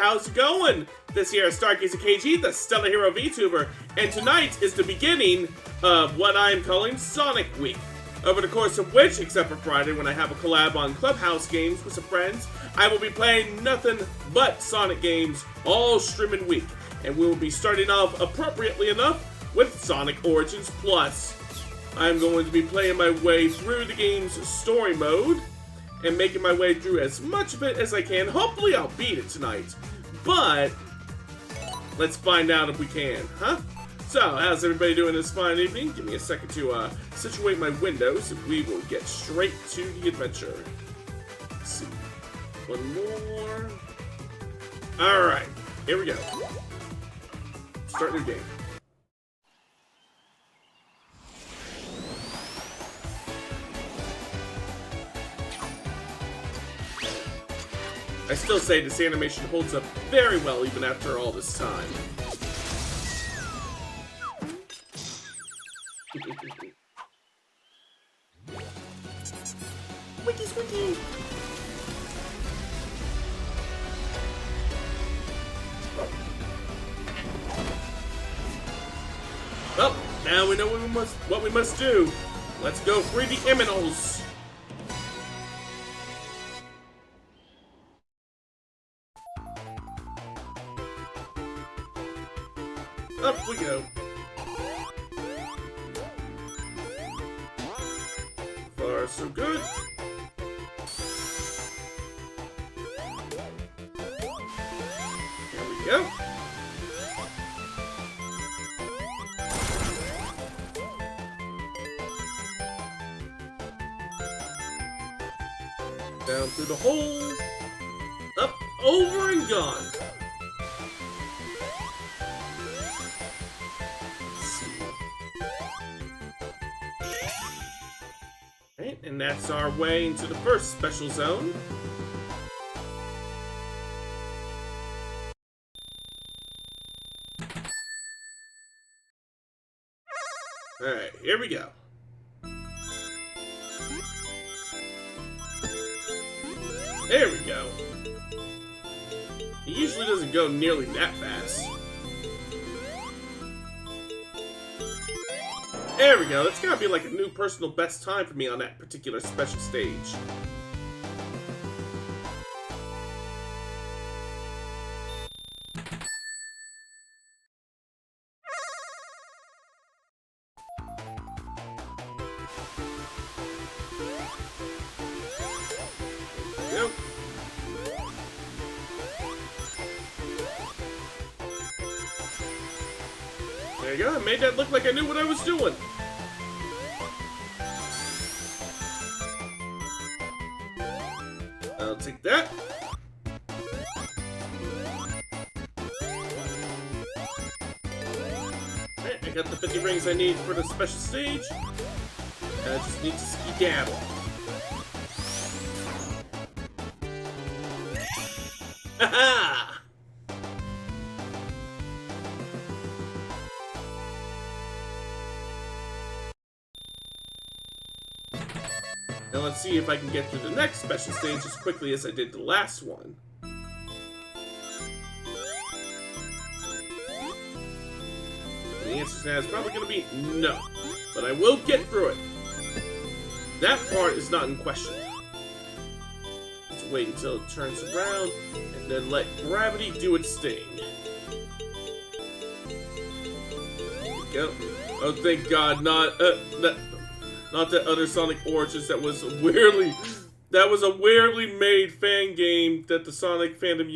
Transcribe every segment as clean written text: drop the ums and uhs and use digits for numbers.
how's it going? This here is Stargazer KG, the Stellar Hero VTuber, and tonight is the beginning of what I am calling Sonic Week. Over the course of which, except for Friday when I have a collab on Clubhouse games with some friends, I will be playing nothing but Sonic games all streaming week. And we will be starting off, appropriately enough, with Sonic Origins Plus. I'm going to be playing my way through the game's story mode, and making my way through as much of it as I can. Hopefully I'll beat it tonight, but let's find out if we can, huh? So, how's everybody doing this fine evening? Give me a second to situate my windows, and we will get straight to the adventure. Let's see. One more. Alright, here we go. Start new game. I still say this animation holds up very well even after all this time. Wiki squeaky! Well, now we know what we must do. Let's go free the Eminals. Up we go. Far so good. Here we go. Down through the hole. Up, over, and gone. And that's our way into the first special zone. Alright, here we go. There we go. It usually doesn't go nearly that fast. There we go, that's gotta be like a new personal best time for me on that particular special stage. There we go. There you go, I made that look like I knew what I was doing. I'll take that. Alright, I got the 50 rings I need for the special stage. I just need to skedaddle. Haha! Now let's see if I can get through the next special stage as quickly as I did the last one. And the answer to that is probably going to be no. But I will get through it. That part is not in question. Just wait until it turns around, and then let gravity do its thing. There we go. Oh, thank God, not that other Sonic Origins that was a weirdly made fan game that the Sonic fandom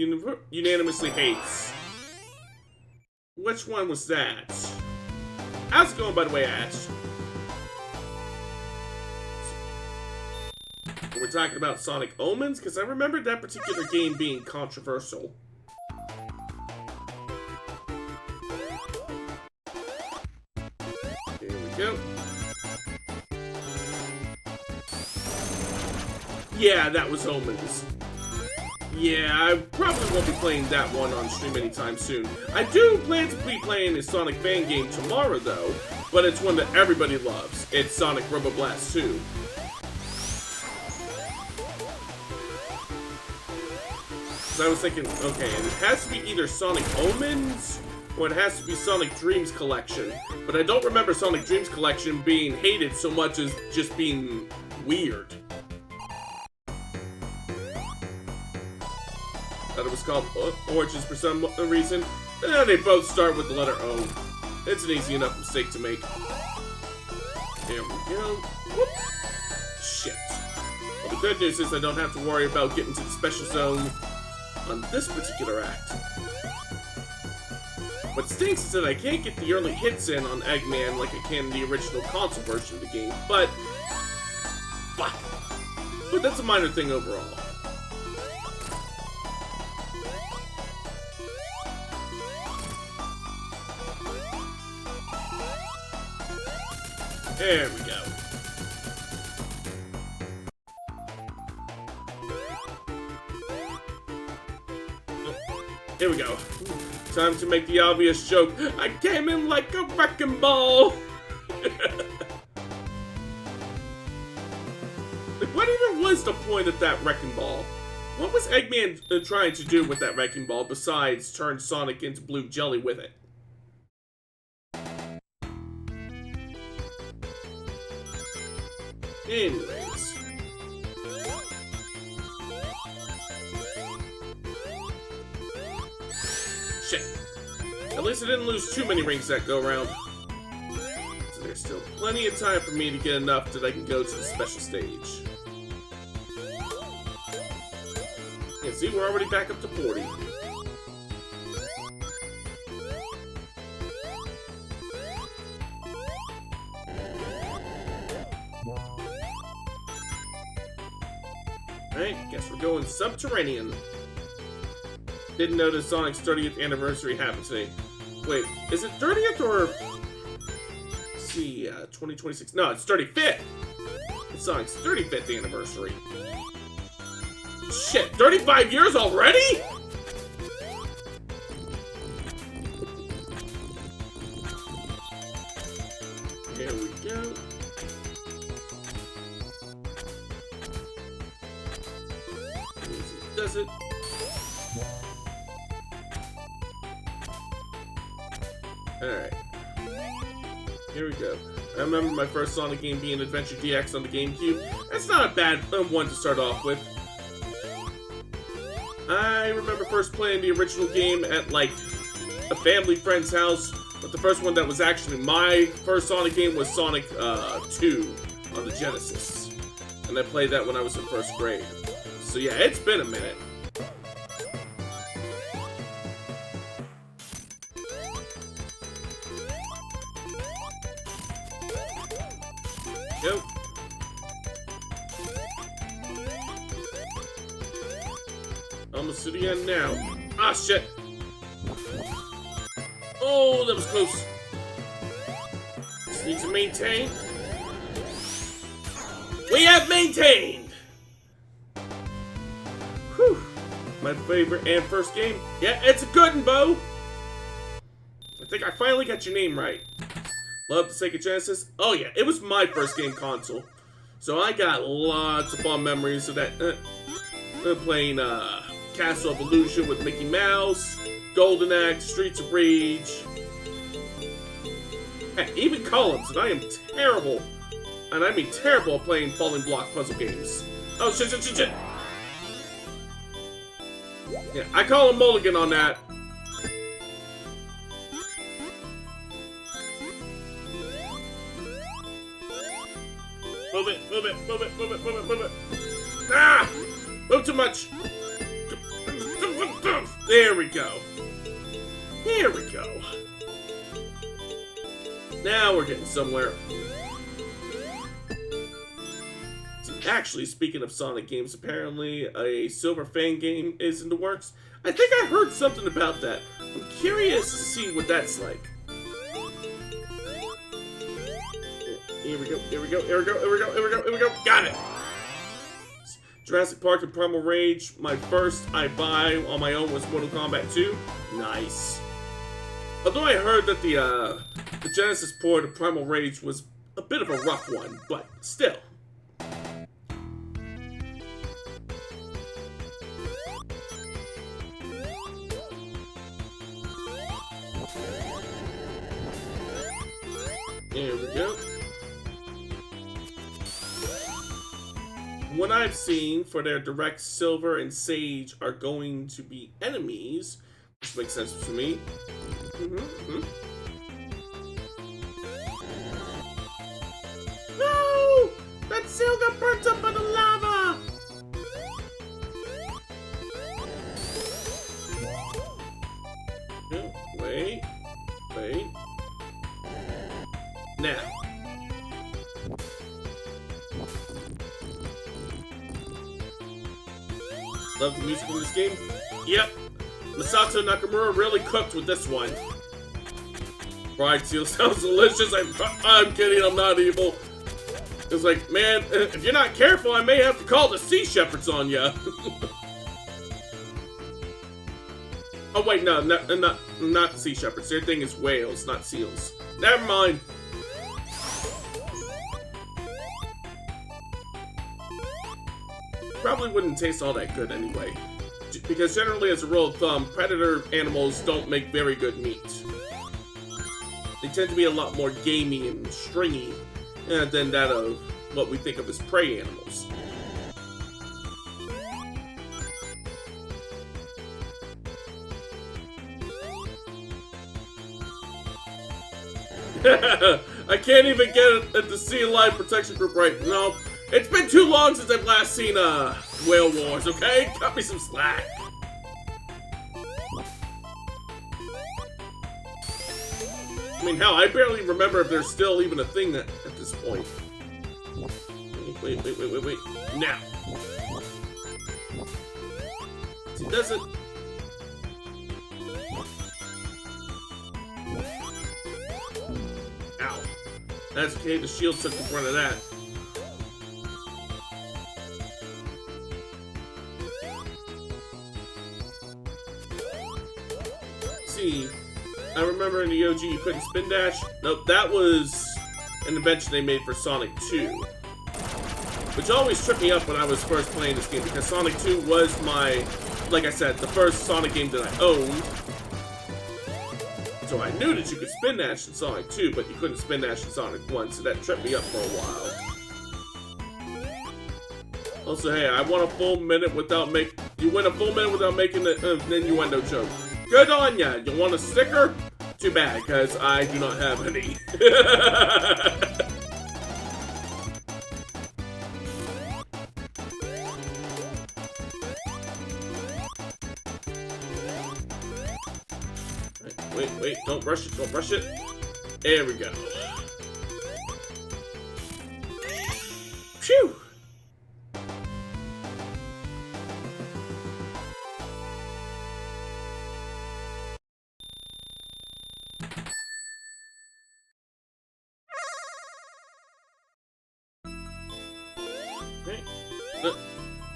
unanimously hates. Which one was that? How's it going, by the way, Ash? We're talking about Sonic Omens? Because I remember that particular game being controversial. There we go. Yeah, that was Omens. Yeah, I probably won't be playing that one on stream anytime soon. I do plan to be playing a Sonic fan game tomorrow, though, but it's one that everybody loves. It's Sonic Robo Blast 2. So I was thinking, okay, it has to be either Sonic Omens or it has to be Sonic Dreams Collection. But I don't remember Sonic Dreams Collection being hated so much as just being weird. Thought it was called Origins for some reason. They both start with the letter O. It's an easy enough mistake to make. There we go. Whoop. Shit. Well, the good news is I don't have to worry about getting to the special zone on this particular act. What stinks is that I can't get the early hits in on Eggman like I can in the original console version of the game, but... fuck. But that's a minor thing overall. There we go. Here we go. Time to make the obvious joke. I came in like a wrecking ball. Like, what even was the point of that wrecking ball? What was Eggman trying to do with that wrecking ball besides turn Sonic into blue jelly with it? Anyways. Shit. At least I didn't lose too many rings that go around. So there's still plenty of time for me to get enough that I can go to the special stage. Yeah, see, we're already back up to 40. Alright, guess we're going subterranean. Didn't notice Sonic's 30th anniversary happened today. Wait, is it 30th or... let's see, 2026. No, it's 35th! It's Sonic's 35th anniversary. Shit, 35 years already?! Here we go. Does it? Alright. Here we go. I remember my first Sonic game being Adventure DX on the GameCube. That's not a bad one to start off with. I remember first playing the original game at, like, a family friend's house. But the first one that was actually my first Sonic game was Sonic 2 on the Genesis. And I played that when I was in first grade. So yeah, it's been a minute. Go. Almost to the end now. Ah, shit. Oh, that was close. Just need to maintain. We have maintained! Whew. My favorite and first game. Yeah, it's a good one, Bo. I think I finally got your name right. Love the Sega Genesis. Oh yeah, it was my first game console. So I got lots of fond memories of that. Playing Castle of Illusion with Mickey Mouse, Golden Axe, Streets of Rage. Heck, even Columns, and I am terrible. And I mean terrible at playing falling block puzzle games. Oh shit, shit, shit, shit. Yeah, I call him Mulligan on that. Move it, move it, move it, move it, move it, move it. Ah! Move too much. There we go. Here we go. Now we're getting somewhere. Actually, speaking of Sonic games, apparently a Silver Fang game is in the works. I think I heard something about that. I'm curious to see what that's like. Here we go, here we go, here we go, here we go, here we go, here we go. Got it! Jurassic Park and Primal Rage. My first I buy on my own was Mortal Kombat 2. Nice. Although I heard that the Genesis port of Primal Rage was a bit of a rough one, but still. what I've seen for their direct Silver and Sage are going to be enemies, which makes sense to me. No! That seal got burnt up by the lava! Wait. Now. Love the music in this game? Yep. Masato Nakamura really cooked with this one. Fried seal sounds delicious. I'm kidding, I'm not evil. It's like, man, if you're not careful, I may have to call the Sea Shepherds on ya. Oh wait, no, not Sea Shepherds. Their thing is whales, not seals. Never mind. Probably wouldn't taste all that good anyway. Because generally, as a rule of thumb, predator animals don't make very good meat. They tend to be a lot more gamey and stringy than that of what we think of as prey animals. I can't even get it at the Sea Life Protection Group right now. It's been too long since I've last seen Whale Wars, okay? Cut me some slack. I mean, hell, I barely remember if there's still even a thing at this point. Wait. Now. See, does it... Ow. That's okay, the shield took the front of that. See, I remember in the OG you couldn't spin dash. Nope, that was an invention they made for Sonic 2. Which always tripped me up when I was first playing this game, because Sonic 2 was my, like I said, the first Sonic game that I owned. So I knew that you could spin dash in Sonic 2, but you couldn't spin dash in Sonic 1, so that tripped me up for a while. Also, hey, I want a full minute without you win a full minute without making an innuendo joke. Good on ya! You want a sticker? Too bad, because I do not have any. Wait, don't rush it. There we go. Phew!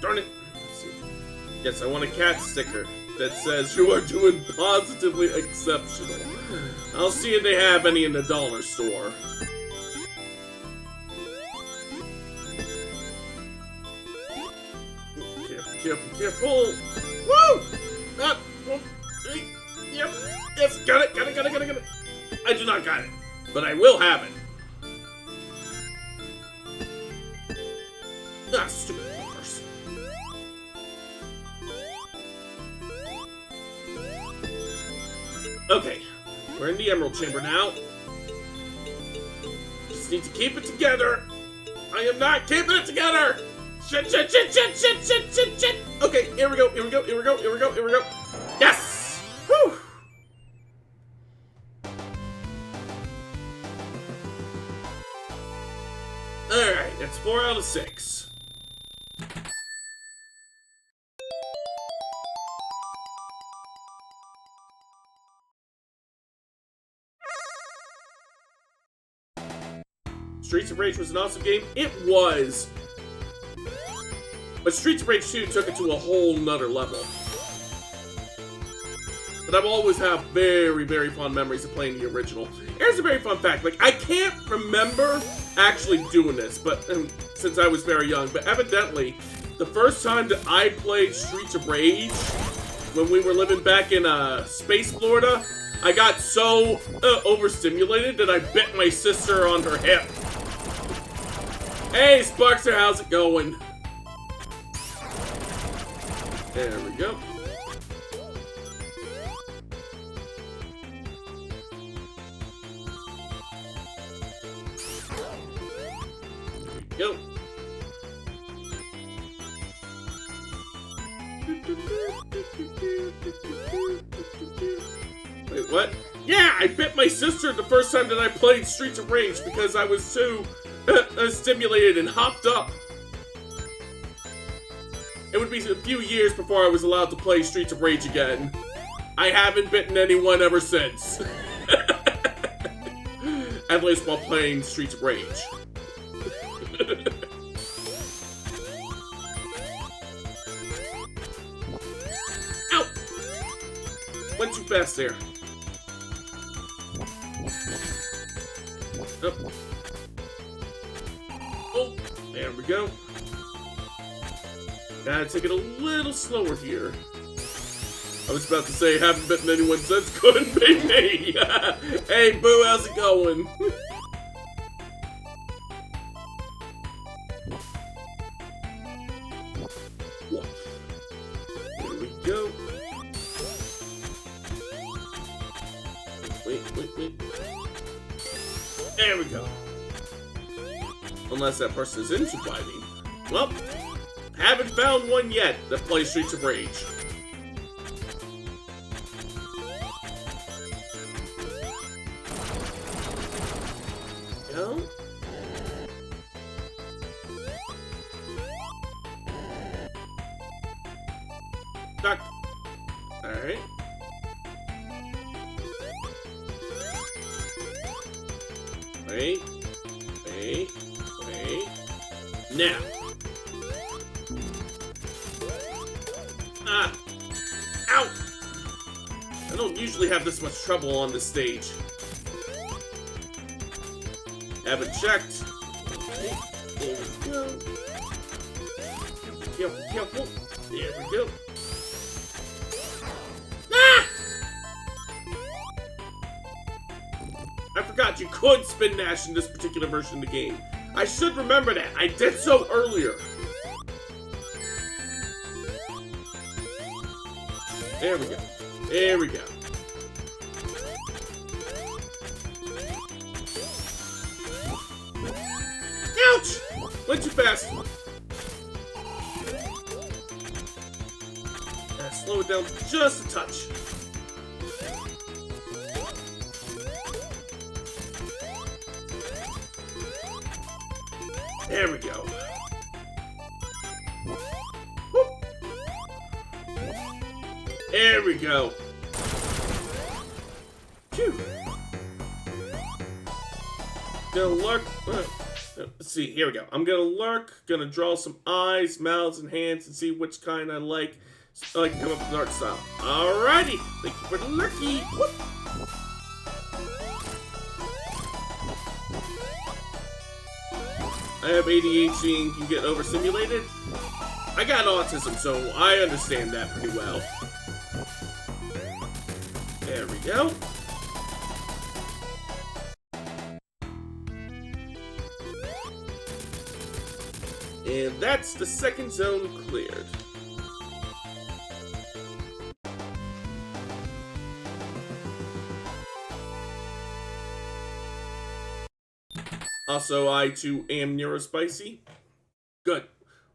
Darn it. Let's see. Yes, I want a cat sticker that says you are doing positively exceptional. I'll see if they have any in the dollar store. Careful. Woo! Yep. Yes, got it. I do not got it, but I will have it. Ah, stupid bumpers. Okay, we're in the Emerald Chamber now. Just need to keep it together. I am not keeping it together. Shit. Okay, here we go. Yes! Whew! Alright, that's 4 out of 6. Streets of Rage was an awesome game. It was. But Streets of Rage 2 took it to a whole nother level. But I've always had very, very fond memories of playing the original. Here's a very fun fact. Like, I can't remember actually doing this, but since I was very young. But evidently, the first time that I played Streets of Rage, when we were living back in Space, Florida, I got so overstimulated that I bit my sister on her hip. Hey, Sparkster, how's it going? There we go. Go. Wait, what? Yeah, I bit my sister the first time that I played Streets of Rage because I was too stimulated and hopped up. It would be a few years before I was allowed to play Streets of Rage again. I haven't bitten anyone ever since. At least while playing Streets of Rage. Ow! Went too fast there. Up. Oh, there we go. Gotta take it a little slower here. I was about to say, haven't bitten anyone since, couldn't be me! Hey, Boo, how's it going? There we go. Wait. There we go. Unless that person is into fighting. Well, haven't found one yet that plays Streets of Rage. Go. Duck. Alright. Wait. Now. Ah! Ow! I don't usually have this much trouble on this stage. Haven't checked. Okay, there we go. Careful. There we go. Ah! I forgot you could spin dash in this particular version of the game. I should remember that. I did so earlier. There we go. Ouch! Went too fast. Gotta slow it down just a touch. There we go. Whoop. There we go. Phew. Gonna lurk. Let's see, here we go. I'm gonna lurk, gonna draw some eyes, mouths, and hands and see which kind I like so I can come up with an art style. Alrighty, thank you for the lurky. Whoop. I have ADHD and can get overstimulated. I got autism, so I understand that pretty well. There we go. And that's the second zone cleared. Also, I too am neurospicy. Good.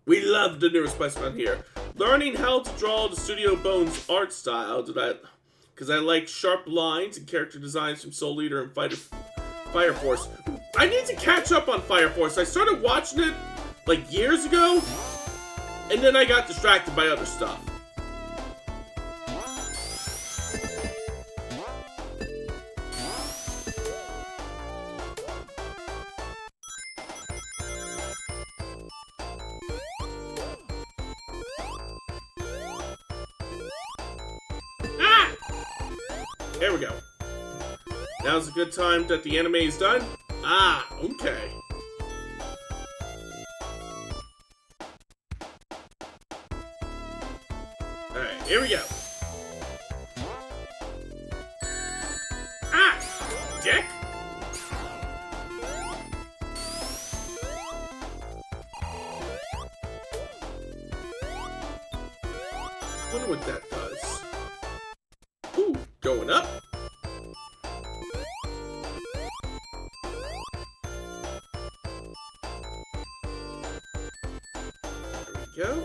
We love the neurospicy around here. Learning how to draw the Studio Bones art style, because I like sharp lines and character designs from Soul Eater and Fire Force. I need to catch up on Fire Force. I started watching it like years ago, and then I got distracted by other stuff. Ah! There we go. Now's a good time that the anime is done. Ah, okay. Alright, here we go. Ah! Dick! wonder what that does. Ooh, going up. There we go.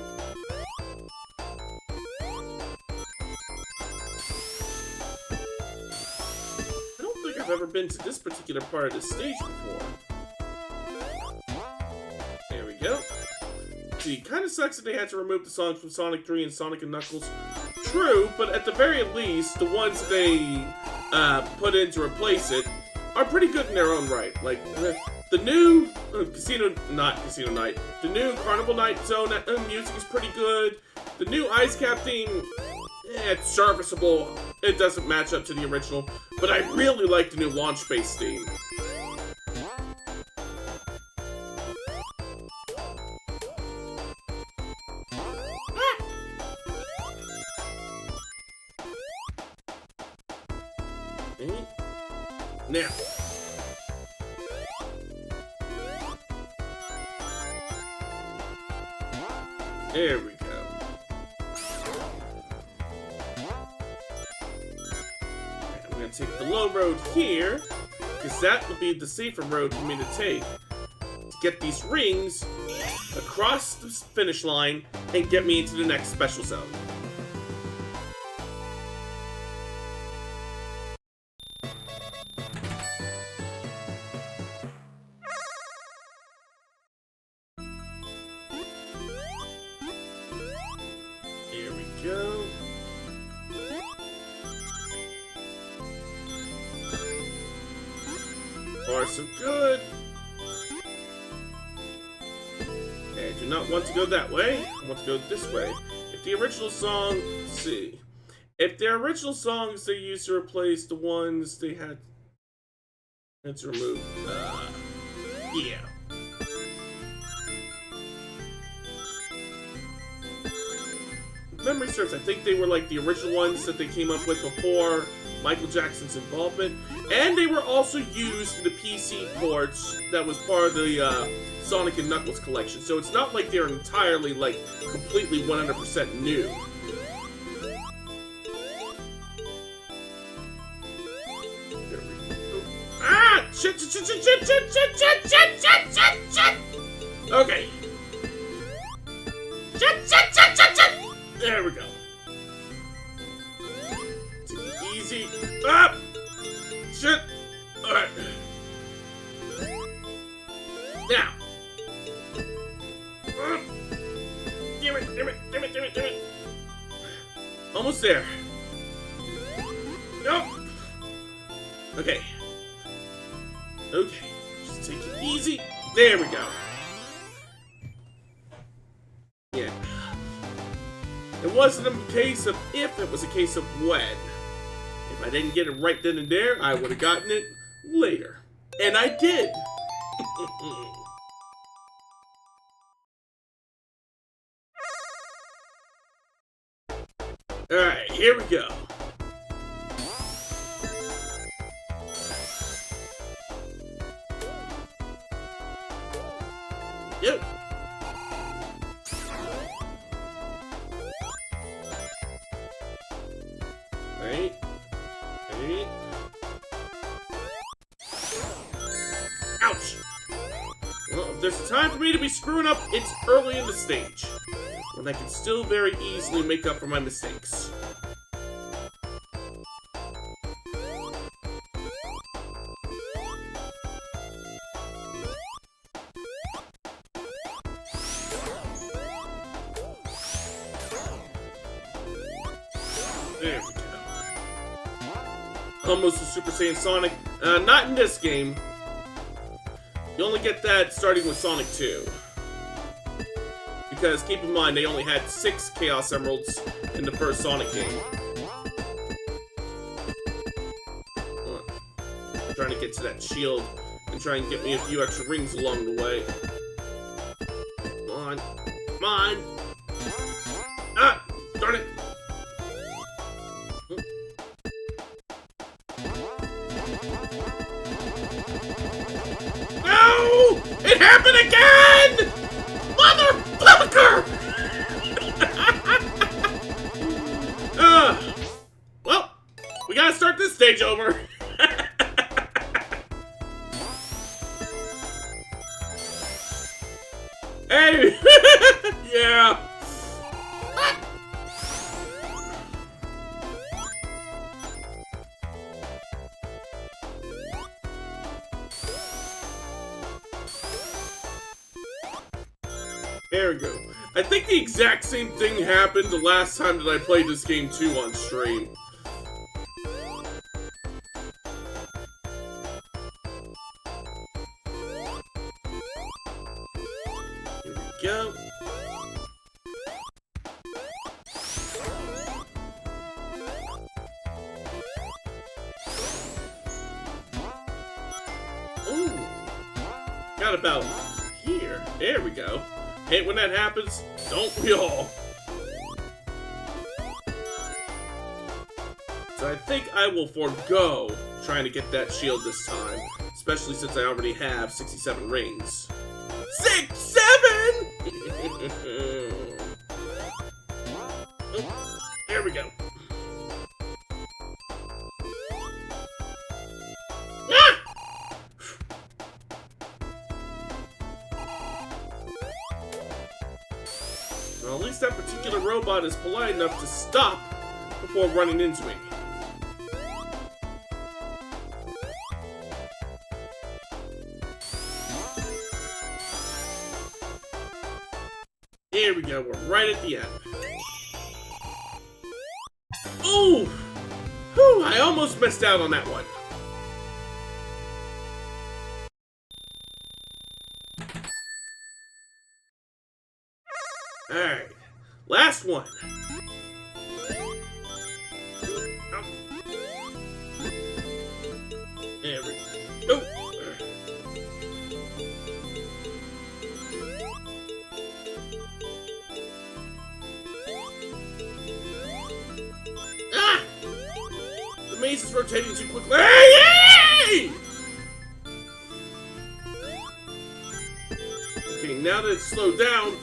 I don't think I've ever been to this particular part of the stage before. There we go. See, kind of sucks that they had to remove the songs from Sonic 3 and Sonic & Knuckles. True, but at the very least, the ones they put in to replace it are pretty good in their own right. Like, the new not Casino Night, the new Carnival Night Zone music is pretty good. The new Ice Cap theme, it's serviceable. It doesn't match up to the original, but I really like the new Launch Space theme. Now, there we go. I'm going to take the low road here, because that will be the safer road for me to take. To get these rings across the finish line and get me into the next special zone. Go. Far so good. Okay, I do not want to go that way. I want to go this way. If the original song, let's see. If their original songs they used to replace the ones they had to remove, yeah. Memory serves, I think they were like the original ones that they came up with before Michael Jackson's involvement, and they were also used in the PC ports that was part of the Sonic & Knuckles collection, so it's not like they're entirely, like, completely 100% new. There we go. Ah! Shit! Okay. Shit! There we go. Take it easy. Ah! Shit! Alright. Now. Damn it. Almost there. Nope. Okay. Just take it easy. There we go. Yeah. It wasn't a case of if, it was a case of when. If I didn't get it right then and there, I would have gotten it later. And I did! Alright, here we go. Yep. Right. Ouch! Well, if there's a time for me to be screwing up, it's early in the stage, when I can still very easily make up for my mistakes. There we go. Almost a Super Saiyan Sonic. Not in this game. You only get that starting with Sonic 2. Because keep in mind, they only had 6 Chaos Emeralds in the first Sonic game. I'm trying to get to that shield and try and get me a few extra rings along the way. Come on. Come on! Ah! Darn it! No! It happened again! Motherfucker! Hey! Yeah! There we go. I think the exact same thing happened the last time that I played this game too on stream. Here we go. Ooh. Got about here. There we go. Hate when that happens, don't we all? So I think I will forego trying to get that shield this time, especially since I already have 67 rings. 6, 7! Oh, there we go. Well, at least that particular robot is polite enough to stop before running into me. Here we go, we're right at the end. Ooh! Whew, I almost missed out on that one. Alright, last one. Oh. There we go. Ah! The maze is rotating too quickly. Hey! Okay, now that it's slowed down.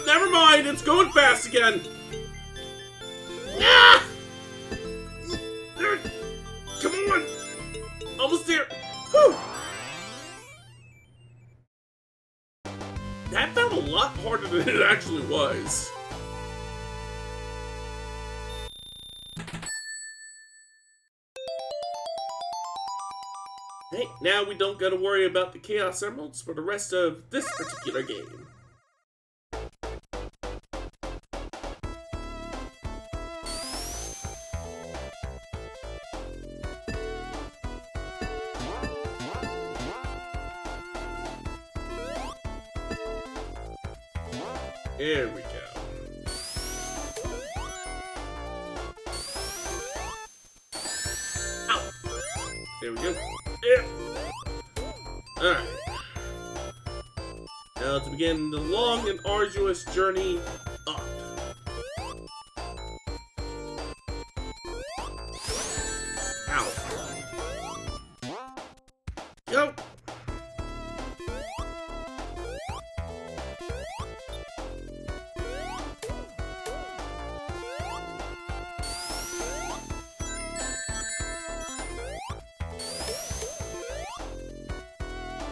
Never mind, it's going fast again. Ah! Come on. Almost there. Whew. That felt a lot harder than it actually was. Hey, now we don't gotta worry about the Chaos Emeralds for the rest of this particular game. There we go. Ow! There we go. Yeah. Alright. Now to begin the long and arduous journey up. Ow. Go!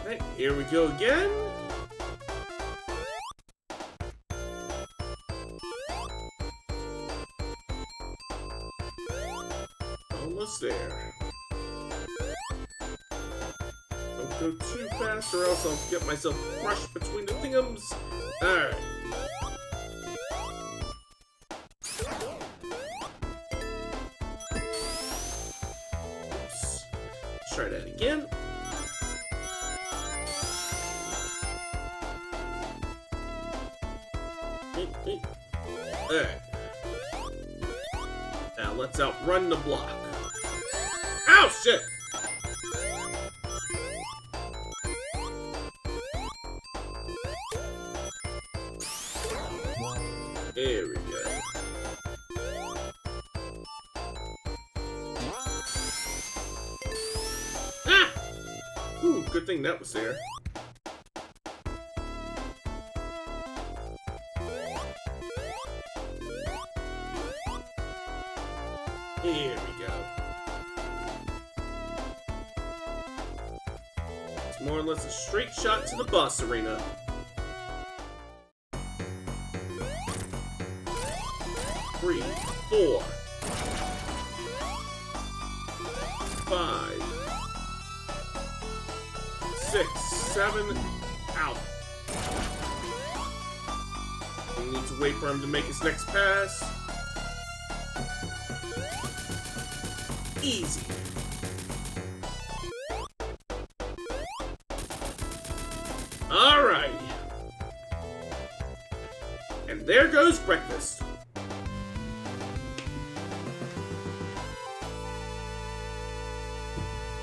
Okay, here we go again. Almost there. Don't go too fast or else I'll get myself crushed between the thingums. Alright. Oops. Let's try that again. Alright. Now let's outrun the block. Ow, shit! There we go. Ah! Ooh, good thing that was there. Here we go. It's more or less a straight shot to the boss arena. 3, 4, 5, 6, 7, out. We need to wait for him to make his next pass. Easy. Alright. And there goes breakfast.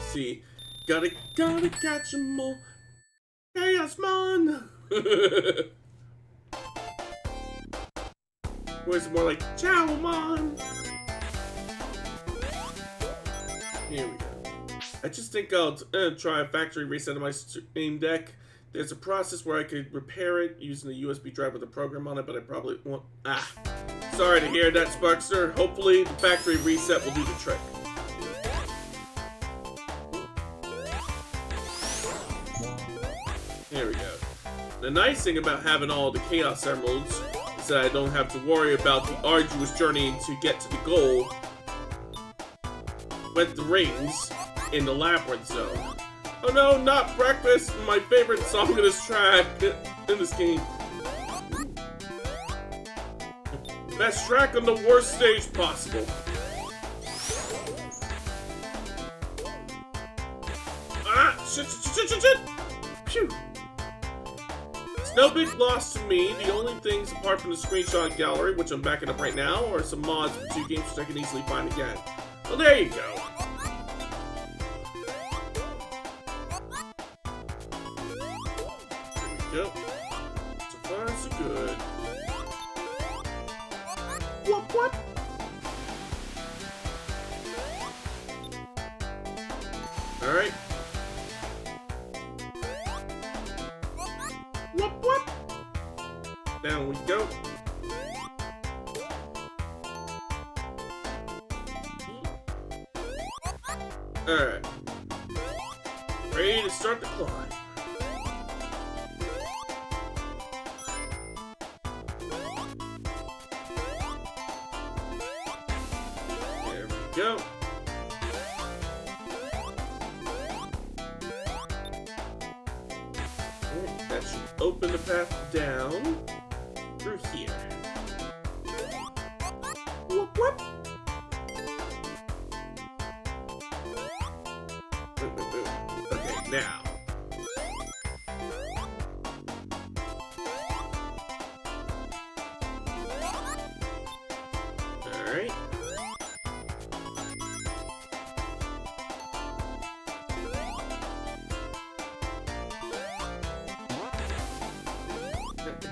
See, gotta catch 'em all. Chaos man. Where's more like Chow man? Here we go. I just think I'll try a factory reset on my Steam Deck. There's a process where I could repair it using a USB drive with a program on it, but I probably won't. Sorry to hear that, Sparkster. Hopefully the factory reset will do the trick. Here we go. The nice thing about having all the Chaos Emeralds is that I don't have to worry about the arduous journey to get to the goal with the rings in the Labyrinth Zone. Oh no, not breakfast! My favorite song in this track in this game. Best track on the worst stage possible. Shit. Phew. It's no big loss to me. The only things apart from the screenshot gallery, which I'm backing up right now, are some mods for 2 games which I can easily find again. Well, there you go. Yep. So far, so good. What? Alright. What? Down we go. Alright. Ready to start the climb. Go. That should open the path down through here. Whoop. Okay, now. Alright.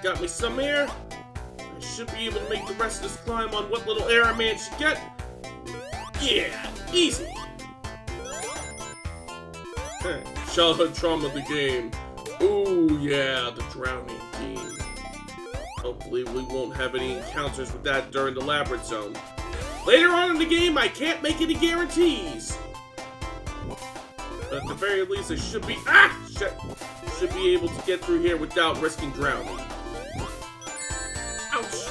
Got me some air. I should be able to make the rest of this climb on what little air I managed to get. Yeah, easy. Childhood trauma of the game. Ooh, yeah, the drowning team. Hopefully we won't have any encounters with that during the Labyrinth Zone. Later on in the game, I can't make any guarantees. But at the very least, I should be... should be able to get through here without risking drowning. Ouch!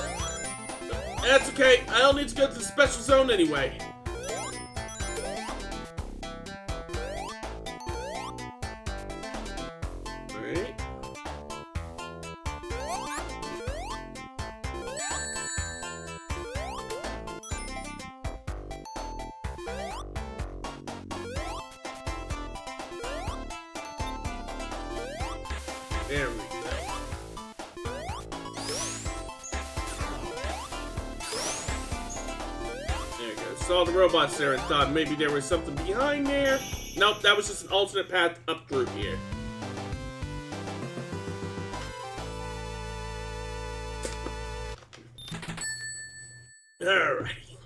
That's okay, I don't need to go to the special zone anyway. Alright. There we go. There we go. Saw the robots there and thought maybe there was something behind there. Nope, that was just an alternate path up through here. Alrighty.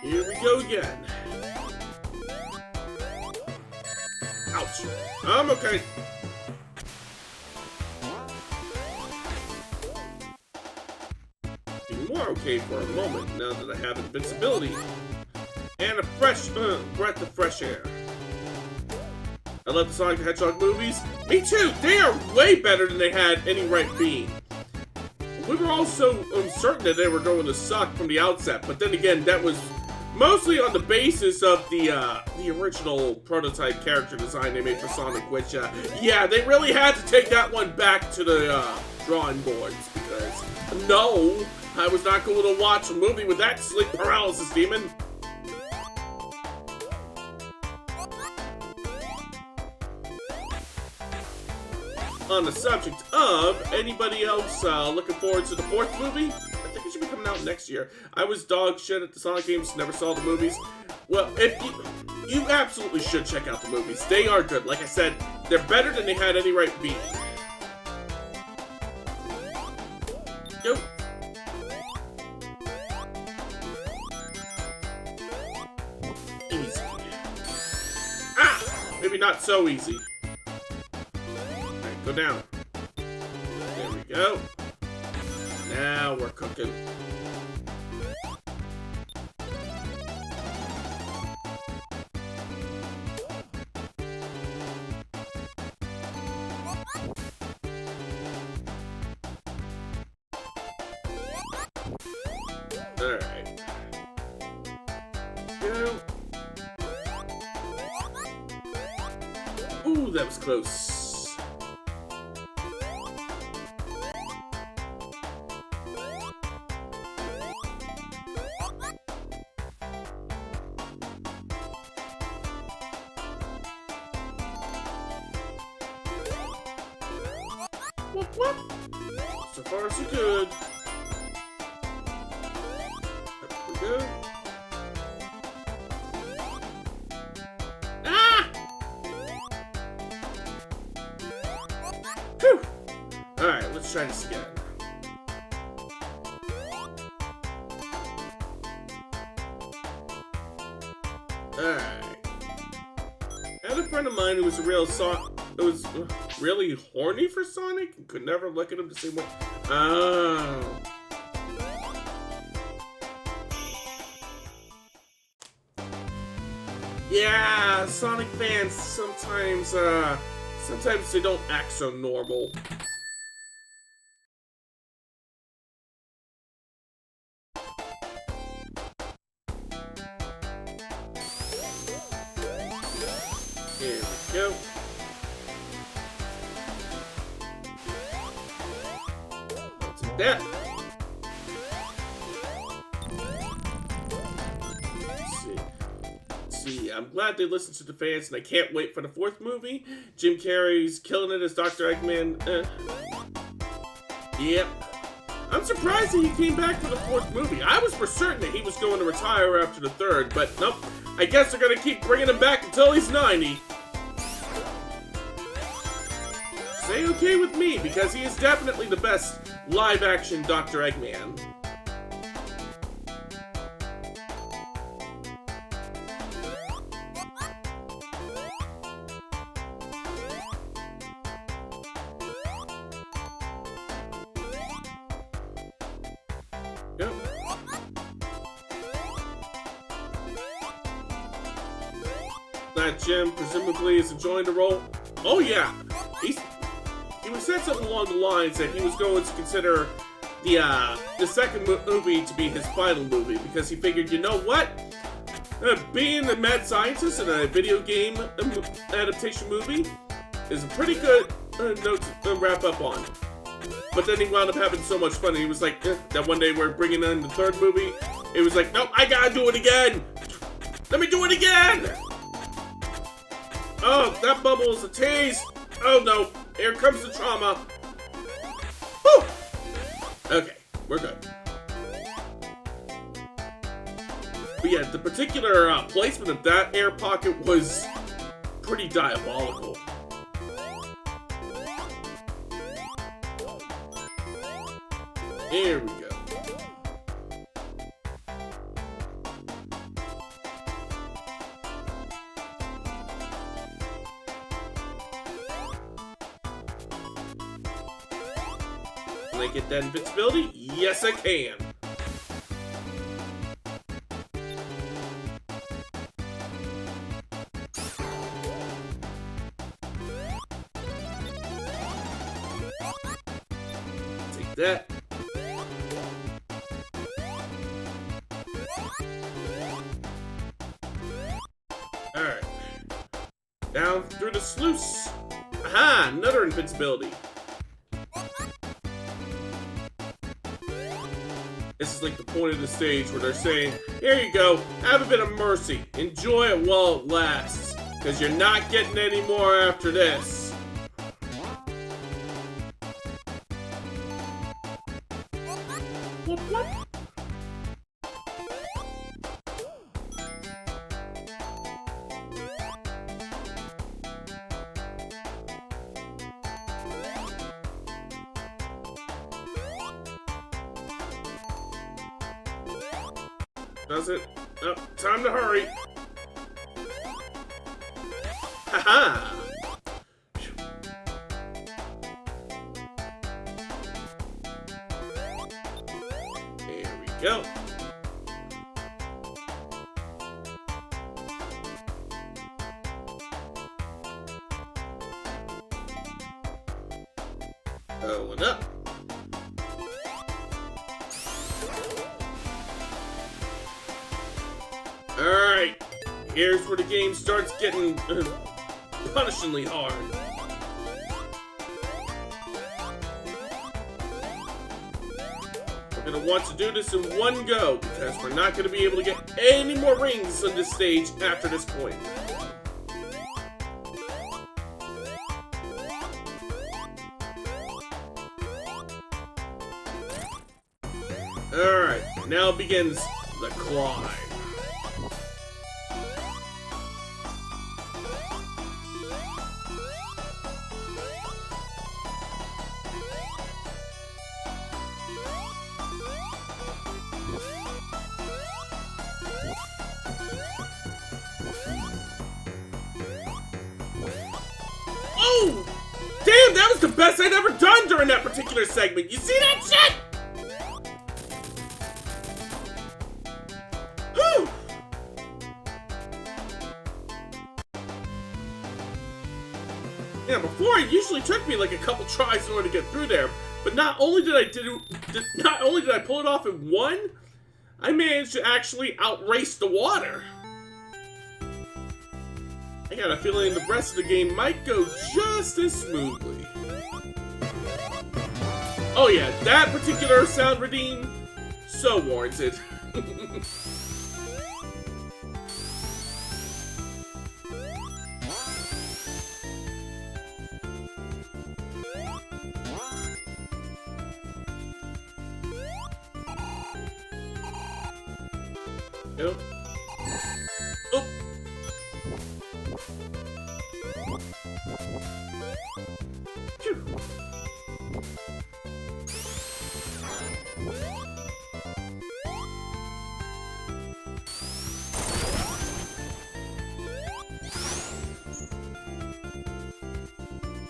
Here we go again. Ouch. I'm okay. Be more okay for a moment now that I have invincibility and a fresh breath of fresh air. I love the Sonic the Hedgehog movies. Me too. They are way better than they had any right being. We were all so uncertain that they were going to suck from the outset, but then again, that was mostly on the basis of the original prototype character design they made for Sonic, which, yeah, they really had to take that one back to the drawing boards, because, no, I was not going to watch a movie with that sleep paralysis demon. On the subject of anybody else looking forward to the 4th movie, I think it should be coming out next year. I was dog shit at the Sonic games, never saw the movies. Well, if you absolutely should check out the movies. They are good. Like I said, they're better than they had any right being. Yo. Easy. Ah! Maybe not so easy. Go down. There we go. Now we're cooking. Alright. Go. Ooh, that was close. Whoop, whoop. So far, so good. There we go. Ah! Whew. Alright, let's try this again. Alright. I had a friend of mine who was a real really horny for Sonic and could never look at him the same way. Oh. Yeah, Sonic fans sometimes they don't act so normal. Here we go. That. Let's see. I'm glad they listened to the fans, and I can't wait for the 4th movie. Jim Carrey's killing it as Dr. Eggman. Yep. I'm surprised that he came back for the 4th movie. I was for certain that he was going to retire after the 3rd, but nope. I guess they're going to keep bringing him back until he's 90. Say okay with me, because he is definitely the best live-action Dr. Eggman. Yep. That Jim presumably is enjoying the role. Oh yeah, he said something along the lines that he was going to consider the 2nd movie to be his final movie, because he figured, you know what? Being a mad scientist in a video game adaptation movie is a pretty good note to wrap up on. But then he wound up having so much fun, and he was like, that one day we're bringing in the 3rd movie, it was like, nope, I gotta do it again! Let me do it again! Oh, that bubble is a tease! Oh no, here comes the trauma! Whew! Okay, we're good. But yeah, the particular placement of that air pocket was pretty diabolical. Here we go. Can I get that invincibility? Yes, I can. that. Alright. Down through the sluice. Aha! Another invincibility. This is like the point of the stage where they're saying, here you go, have a bit of mercy. Enjoy it while it lasts. Because you're not getting any more after this. Whoop, whoop. Does it? Oh, time to hurry. Haha! There we go. Going up. Alright, here's where the game starts getting punishingly hard. We're gonna want to do this in one go, because we're not gonna be able to get any more rings on this stage after this point. Alright, now begins the climb. Oh! Damn, that was the best I'd ever done during that particular segment. You see that shit? Whew! Yeah, before it usually took me like a couple tries in order to get through there, but not only did I pull it off in one, I managed to actually outrace the water. I got a feeling the rest of the game might go just as smoothly. Oh yeah, that particular sound redeem, so warranted. Go. Oh. Phew.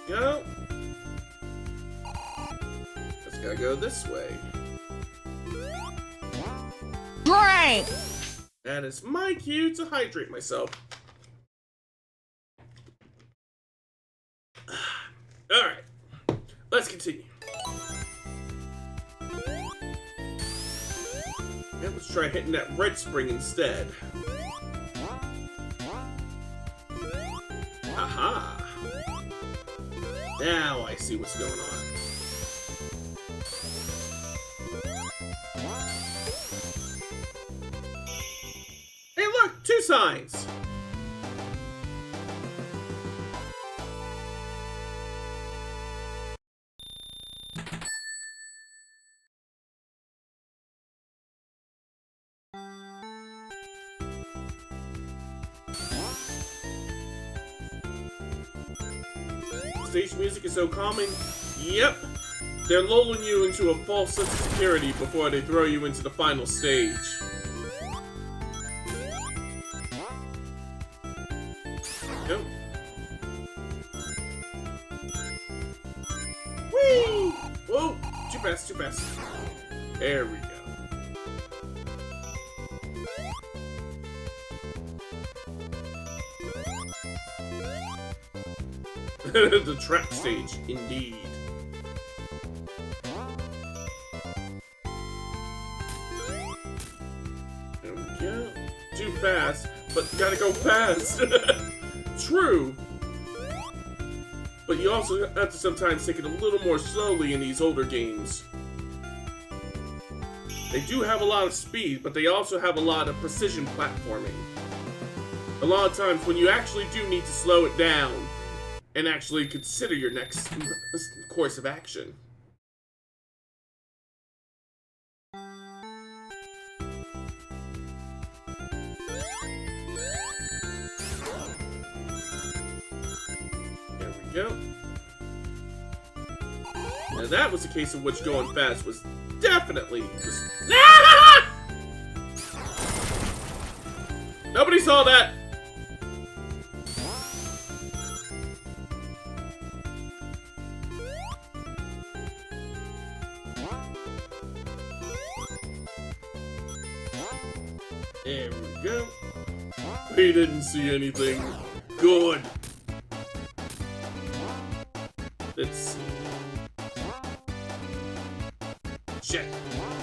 Go. Just gotta go this way. Great! That is my cue to hydrate myself. Alright, let's continue. And let's try hitting that red spring instead. Aha! Now I see what's going on. Hey look, 2 signs! Stage music is so calming. Yep, they're lulling you into a false sense of security before they throw you into the final stage. Go. Whee! Whoa! Too fast, too fast. There we go. The trap stage, indeed. But you gotta go fast. True. But you also have to sometimes take it a little more slowly in these older games. They do have a lot of speed, but they also have a lot of precision platforming. A lot of times when you actually do need to slow it down and actually consider your next course of action. There we go. Now that was a case in which going fast was definitely just... Ah! Nobody saw that! There we go. We didn't see anything. Good. Let's see. Shit.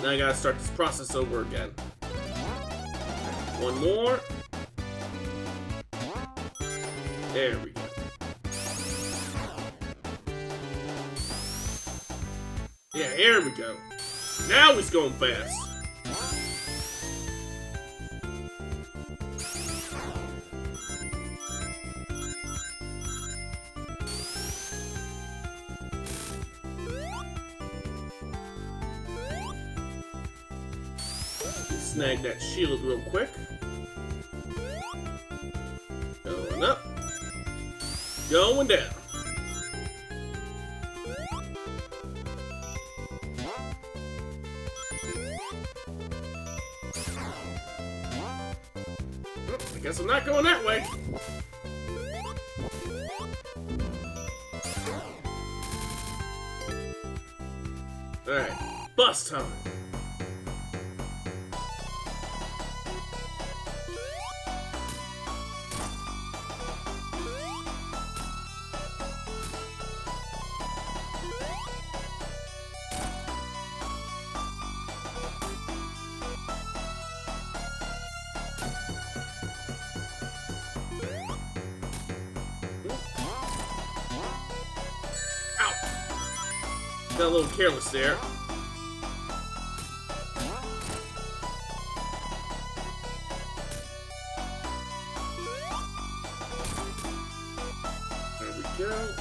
Now I gotta start this process over again. One more. There we go. Yeah, here we go. Now he's going fast. Snag that shield real quick. Going up. Going down. I guess I'm not going that way. Alright, bus time. Got a little careless there. There we go.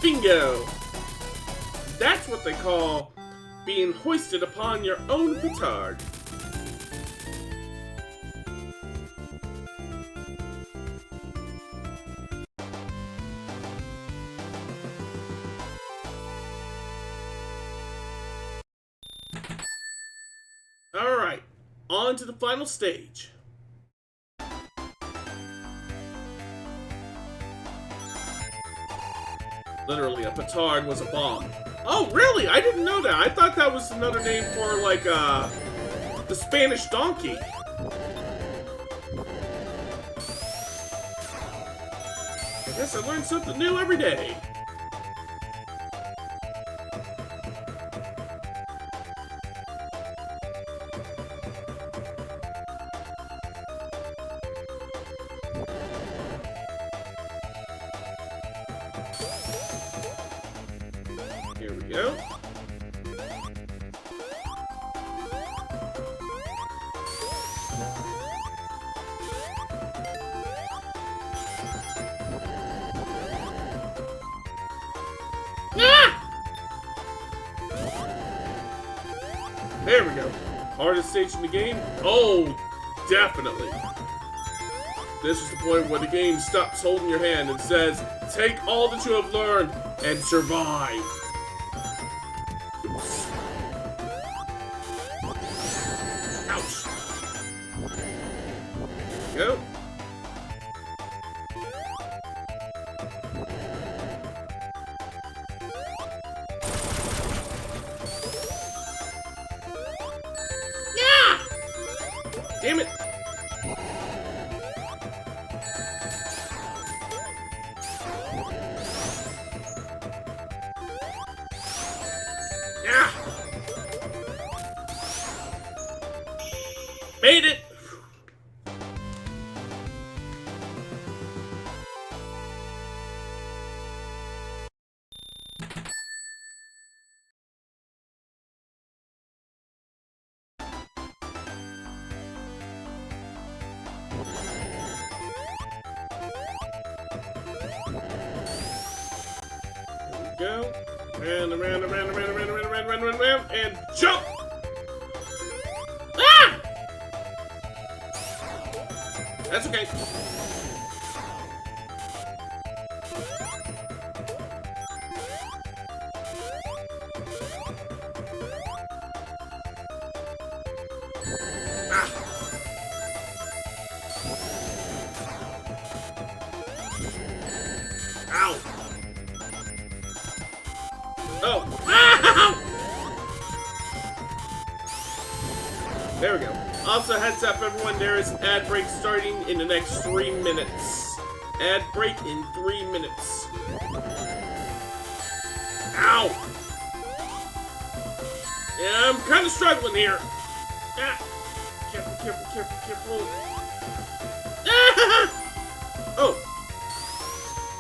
Bingo! That's what they call being hoisted upon your own petard. Alright, on to the final stage. Literally, a petard was a bomb. Oh, really? I didn't know that. I thought that was another name for, like, the Spanish donkey. I guess I learned something new every day. Here we go. Ah! There we go. Hardest stage in the game? Oh, definitely. This is the point where the game stops holding your hand and says, take all that you have learned and survive. Ouch. There we go. Yeah! Damn it. Made it! Go. And around, and jump! Ah! That's okay. Ah. Ow! Oh! Ah! There we go. Also, heads up, everyone, there is an ad break starting in the next 3 minutes. Ad break in 3 minutes. Ow! Yeah, I'm kind of struggling here. Ah. Careful. Ah! Oh.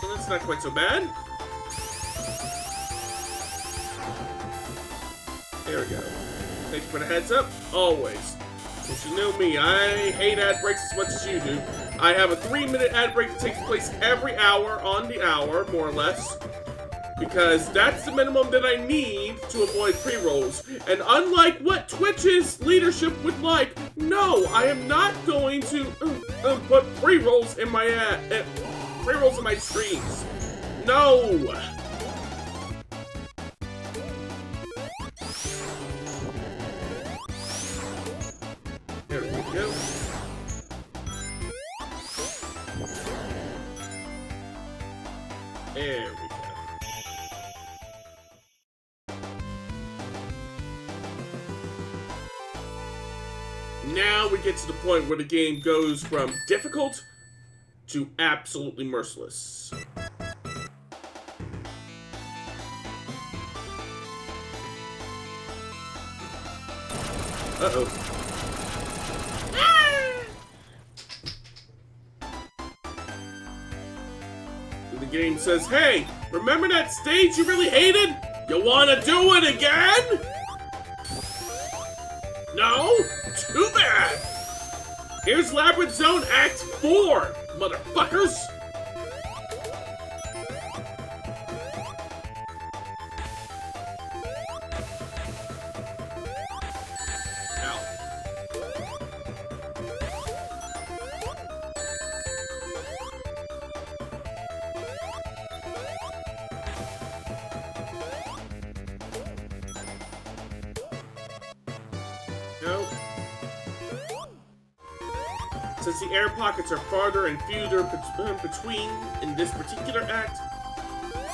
Well, that's not quite so bad. There we go. Thank you for the heads up. Always. You should know me. I hate ad breaks as much as you do. I have a 3-minute ad break that takes place every hour on the hour, more or less. Because that's the minimum that I need to avoid pre-rolls. And unlike what Twitch's leadership would like, no, I am not going to put pre-rolls in my pre-rolls in my streams. No. There we go. There we go. Now we get to the point where the game goes from difficult to absolutely merciless. Uh-oh. The game says, hey, remember that stage you really hated? You wanna do it again? No? Too bad! Here's Labyrinth Zone Act 4, motherfuckers! Ow. No. Since the air pockets are farther and fewer between in this particular act,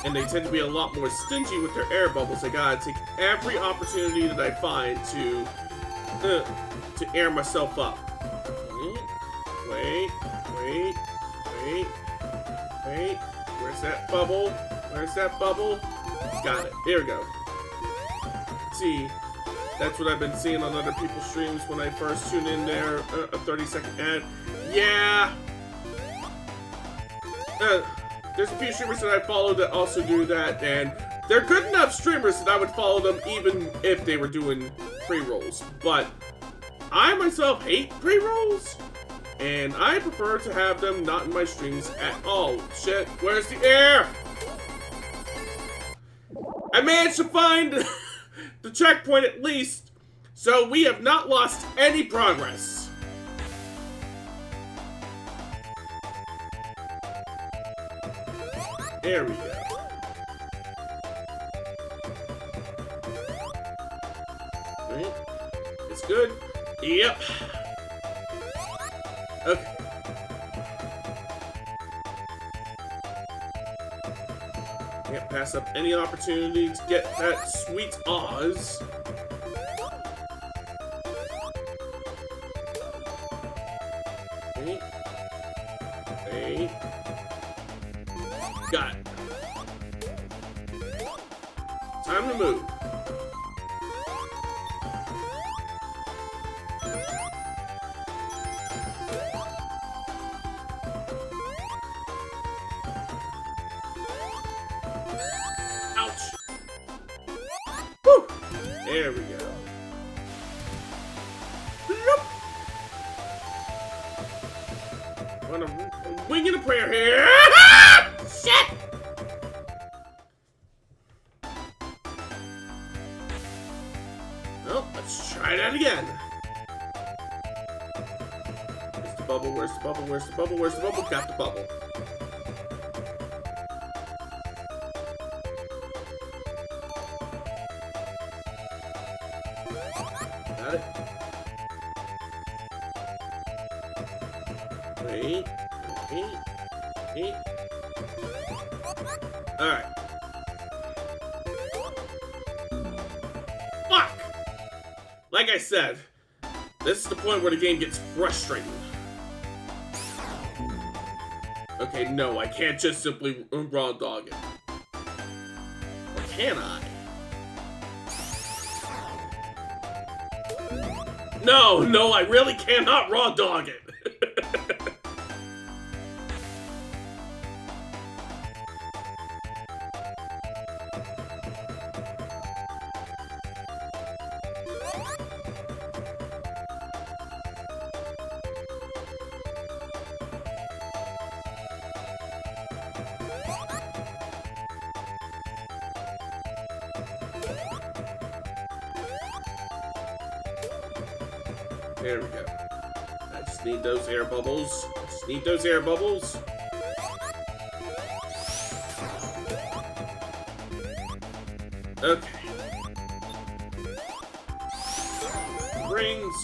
and they tend to be a lot more stingy with their air bubbles, I gotta take every opportunity that I find to air myself up. Wait. Where's that bubble? Got it. There we go. See. That's what I've been seeing on other people's streams when I first tune in there, a 30-second ad. Yeah! There's a few streamers that I follow that also do that, and they're good enough streamers that I would follow them even if they were doing pre-rolls. But I myself hate pre-rolls, and I prefer to have them not in my streams at all. Shit, where's the air? I managed to find the checkpoint at least, so we have not lost any progress. There we go. Right. It's good. Yep. Okay. Can't pass up any opportunity to get that sweet Oz. Hey. Got it. Time to move. There we go. Bloop. I'm winging a prayer here. Shit! Well, let's try that again. Where's the bubble? Where's the bubble? Where's the bubble? Where's the bubble? Got the bubble. Got it. Wait. Alright. Fuck! Like I said, this is the point where the game gets frustrating. Okay, no, I can't just simply raw dog it. Or can I? No, I really cannot raw dog it. There we go. I just need those air bubbles. Okay. Rings.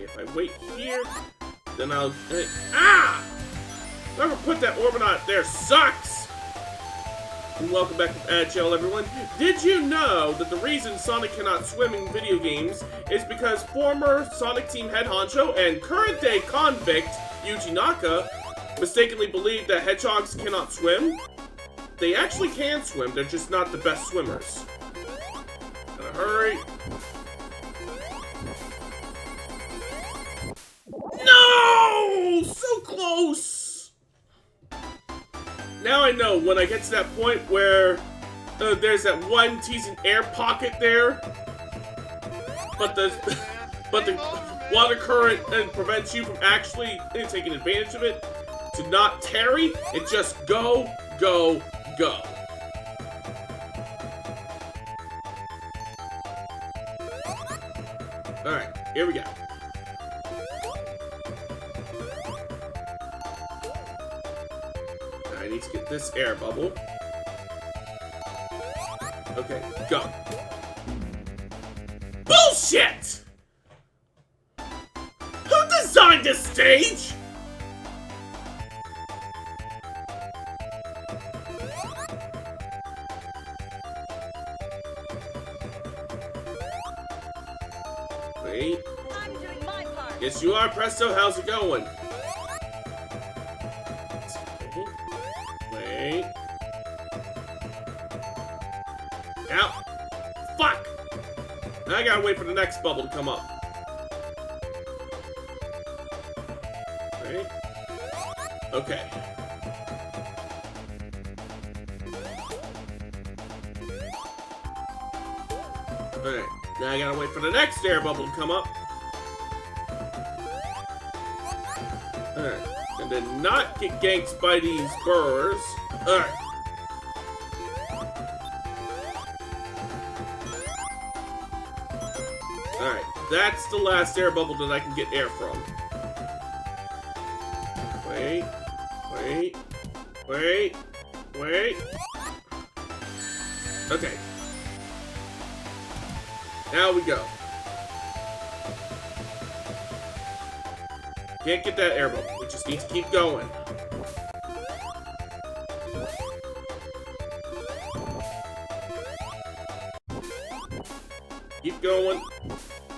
If I wait here, then I'll... ah! Whoever put that Orbinaut there sucks! And welcome back to Agile, everyone. Did you know that the reason Sonic cannot swim in video games is because former Sonic Team head honcho and current-day convict Yuji Naka mistakenly believed that hedgehogs cannot swim? They actually can swim, they're just not the best swimmers. Gotta hurry. No! So close! Now I know when I get to that point where there's that one teasing air pocket there, but the water current prevents you from actually taking advantage of it. To not tarry, it just go, go, go. All right, here we go. I need to get this air bubble. Okay, go. Bullshit! Who designed this stage? Wait. I'm doing my part. Yes, you are, Presto. How's it going? Wait. Ow. Fuck! Now I gotta wait for the next bubble to come up. Wait. Okay. Alright. Now I gotta wait for the next air bubble to come up. Alright. And then not get ganked by these burrs. Alright. Alright. That's the last air bubble that I can get air from. Wait. Wait. Wait. Wait. Okay. Now we go. Can't get that air bubble. We just need to keep going. Keep going.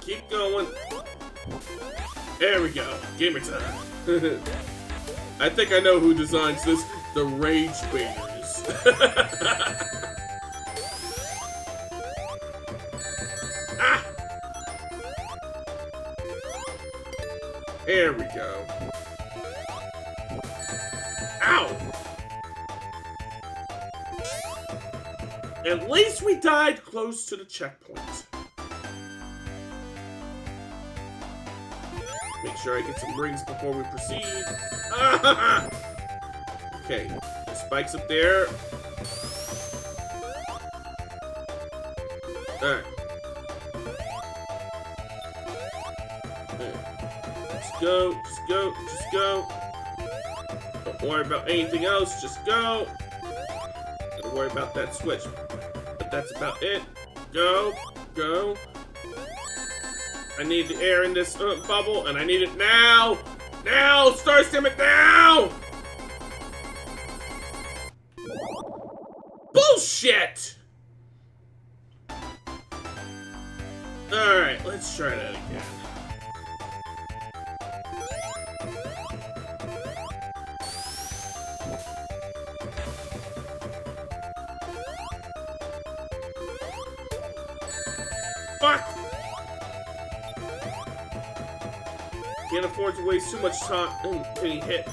Keep going. There we go. Gamer time. I think I know who designs this. The Rage Baiters. Ah! There we go. At least we died close to the checkpoint. Make sure I get some rings before we proceed. Okay, the spike's up there. Alright. Just go, just go, just go. Don't worry about anything else, just go. Don't worry about that switch. But that's about it. Go, go. I need the air in this bubble, and I need it now! Now! Star Stem it now! Bullshit! Alright, let's try that again. Fuck! Can't afford to waste too much time getting hit.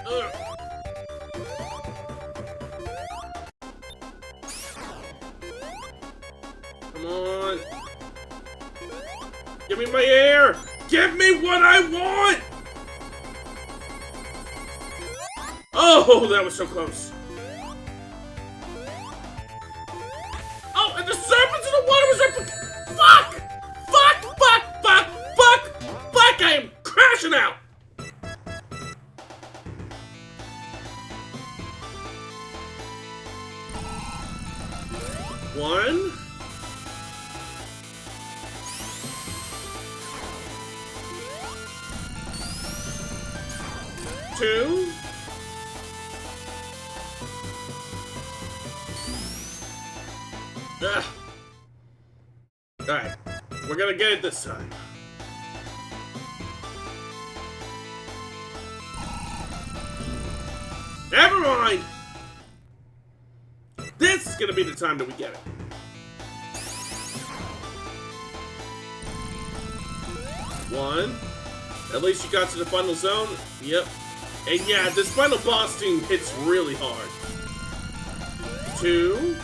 Ugh. Come on. Give me my air! Give me what I want! Oh, that was so close. Oh, and the serpents in the water was right. Fuck! Fuck! Fuck! Fuck! Fuck! Fuck! I am crashing out! One. Two. Ugh. Alright, we're gonna get it this time. Never mind! This is gonna be the time that we get it. One. At least you got to the final zone. Yep. And yeah, this final boss team hits really hard. Two.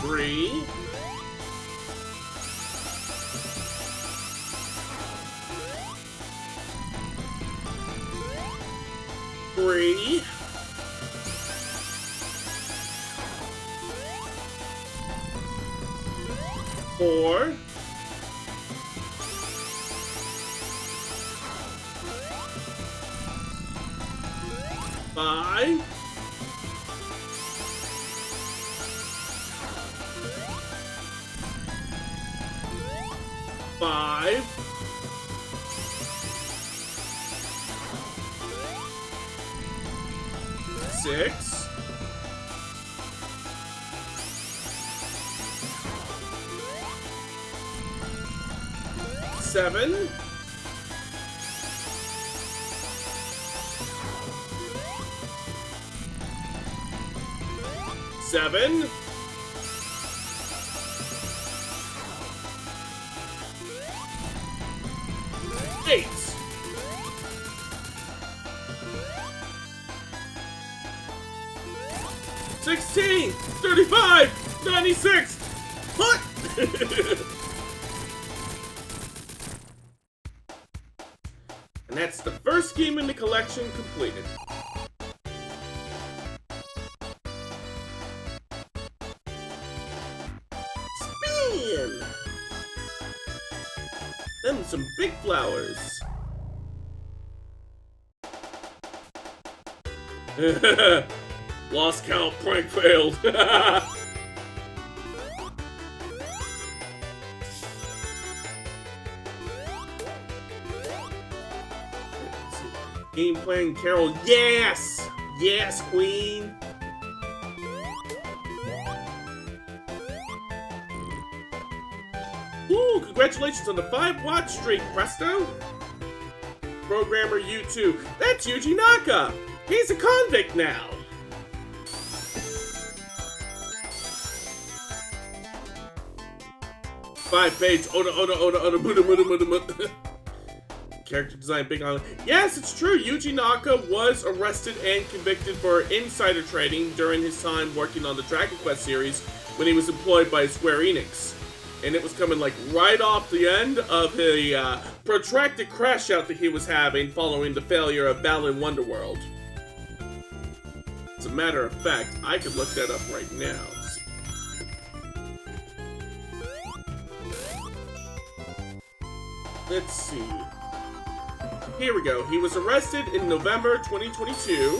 Three. Three. Four. Five. Five. Six. Seven. Seven. Eight. 16, 35, 96. What? And that's the first game in the collection completed. Spin! Then some big flowers. Lost count, prank failed. Game playing Carol, yes! Yes, queen! Ooh, congratulations on the 5-watch streak, presto! Programmer U2, that's Yuji Naka! He's a convict now! 5 page, Oda, Buddha, Muda, Muda, Muda. Character design big on. Yes, it's true. Yuji Naka was arrested and convicted for insider trading during his time working on the Dragon Quest series when he was employed by Square Enix. And it was coming like right off the end of a protracted crash out that he was having following the failure of Balan Wonderworld. As a matter of fact, I could look that up right now. Let's see. Here we go. He was arrested in November 2022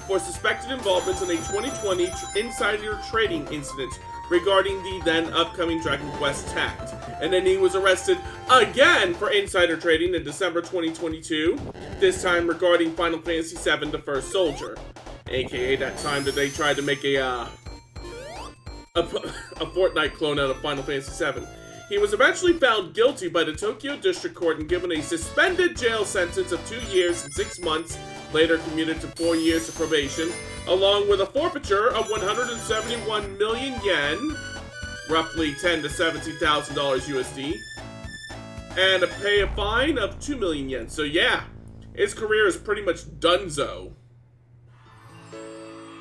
for suspected involvement in a 2020 insider trading incident regarding the then upcoming Dragon Quest Tact. And then he was arrested again for insider trading in December 2022, this time regarding Final Fantasy VII The First Soldier, aka that time that they tried to make a Fortnite clone out of Final Fantasy VII. He was eventually found guilty by the Tokyo District Court and given a suspended jail sentence of 2 years and 6 months, later commuted to 4 years of probation, along with a forfeiture of 171 million yen, roughly $10,000 to $17,000 USD, and a fine of 2 million yen. So yeah, his career is pretty much donezo.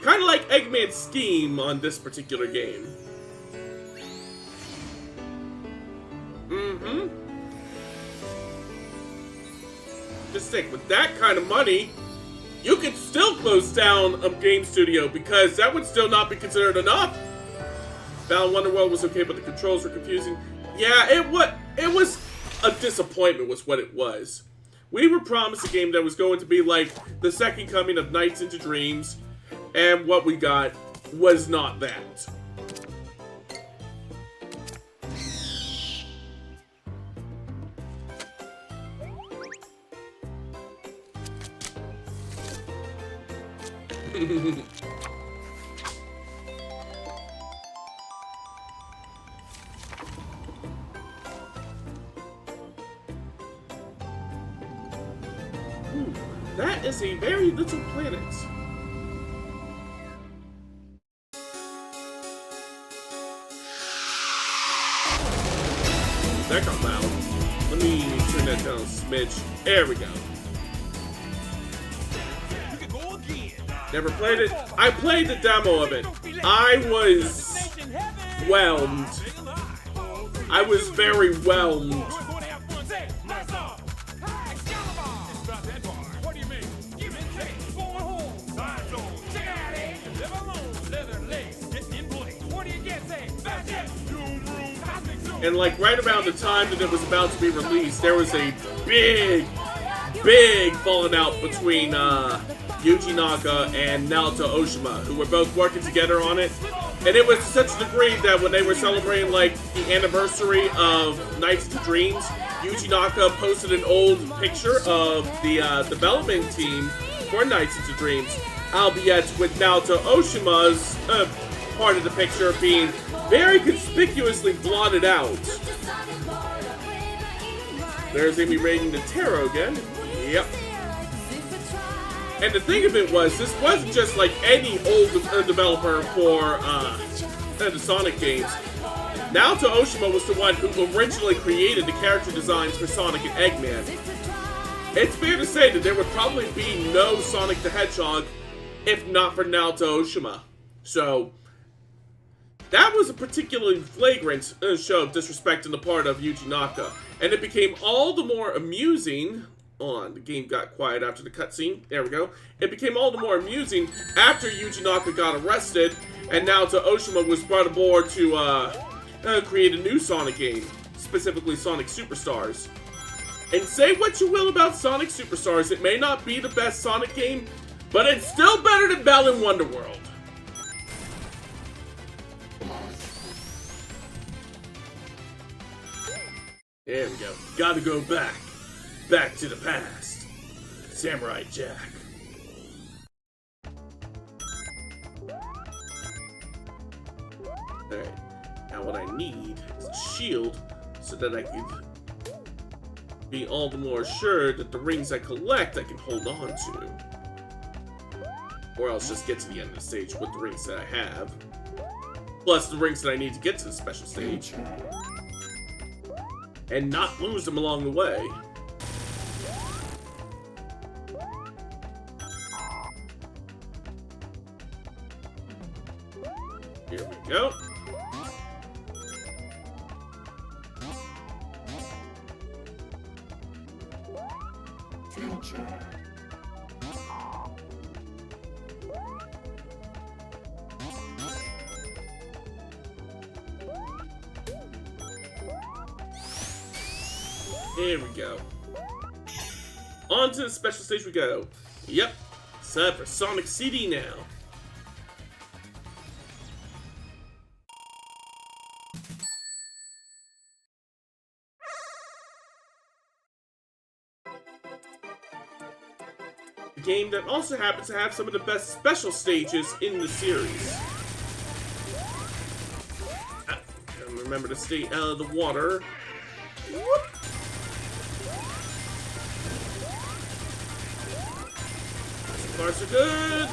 Kind of like Eggman's scheme on this particular game. Just think, with that kind of money, you could still close down a game studio because that would still not be considered enough. Balan Wonderworld was okay, but the controls were confusing. Yeah, it was a disappointment was what it was. We were promised a game that was going to be like the second coming of Nights into Dreams, and what we got was not that. That is a very little planet. That got loud. Let me turn that down a smidge. There we go. Never played it. I played the demo of it. I was whelmed. I was very whelmed. And like right around the time that it was about to be released, there was a big falling out between Yuji Naka and Naoto Oshima, who were both working together on it. And it was to such a degree that when they were celebrating like the anniversary of Nights into Dreams, Yuji Naka posted an old picture of the development team for Nights into Dreams, albeit with Naoto Oshima's part of the picture being very conspicuously blotted out. There's Amy raiding the tarot again. Yep. And the thing of it was, this wasn't just like any old developer for the Sonic games. Naoto Oshima was the one who originally created the character designs for Sonic and Eggman. It's fair to say that there would probably be no Sonic the Hedgehog if not for Naoto Oshima. So that was a particularly flagrant show of disrespect on the part of Yuji Naka. And it became all the more amusing. The game got quiet after the cutscene. There we go. It became all the more amusing after Yuji Naka got arrested, and Naoto Oshima was brought aboard to create a new Sonic game, specifically Sonic Superstars. And say what you will about Sonic Superstars, it may not be the best Sonic game, but it's still better than Balan Wonderworld. There we go. Gotta go back. Back to the past. Samurai Jack. Alright. Now what I need is a shield so that I can be all the more assured that the rings I collect I can hold on to. Or else just get to the end of the stage with the rings that I have. Plus the rings that I need to get to the special stage. And not lose them along the way. Here we go. Here we go. On to the special stage we go. Yep, set for Sonic CD now. A game that also happens to have some of the best special stages in the series. Remember to stay out of the water. Whoop. Cars are good.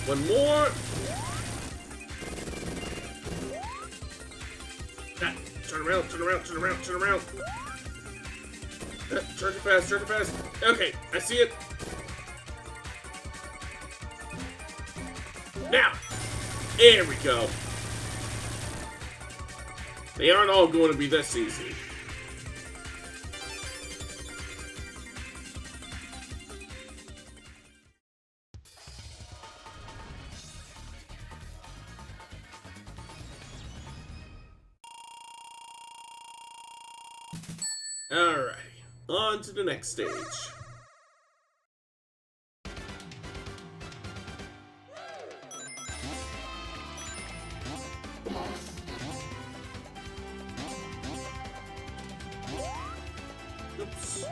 One more. Ah, turn around, turn around, turn around, turn around. Turn it fast, turn it fast. Okay, I see it. Now, there we go. They aren't all going to be this easy. Alrighty, on to the next stage. Oops.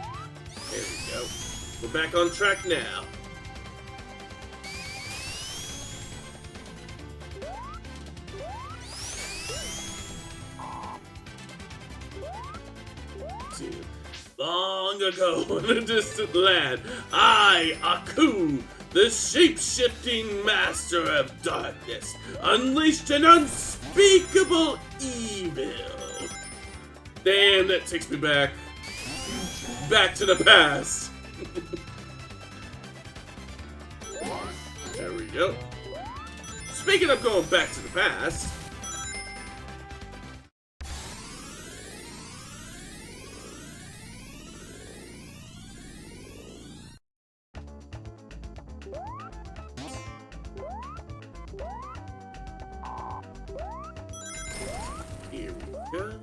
There we go. We're back on track now. Long ago, in a distant land, I, Aku, the shape-shifting master of darkness, unleashed an unspeakable evil. Damn, that takes me back to the past. There we go. Speaking of going back to the past, here we go.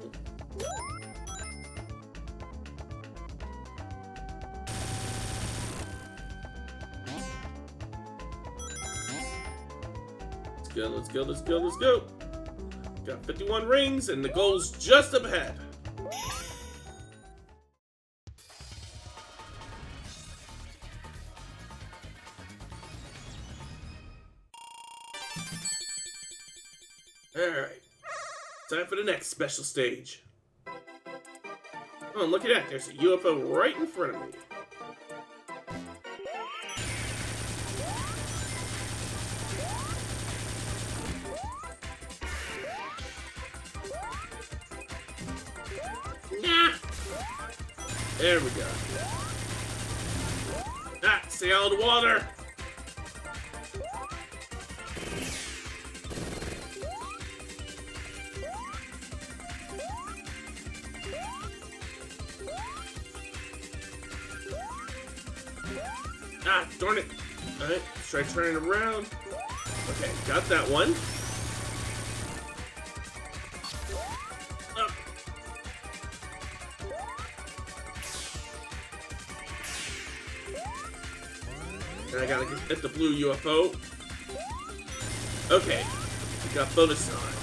Let's go, let's go, let's go. Got 51 rings, and the goal's just up ahead. Alright. Time for the next special stage. Oh, and look at that. There's a UFO right in front of me. There we go. Ah, stay out of the water. Ah, darn it. Alright, let's try turning around. Okay, got that one. And I gotta get the blue UFO. Okay, we got bonus time.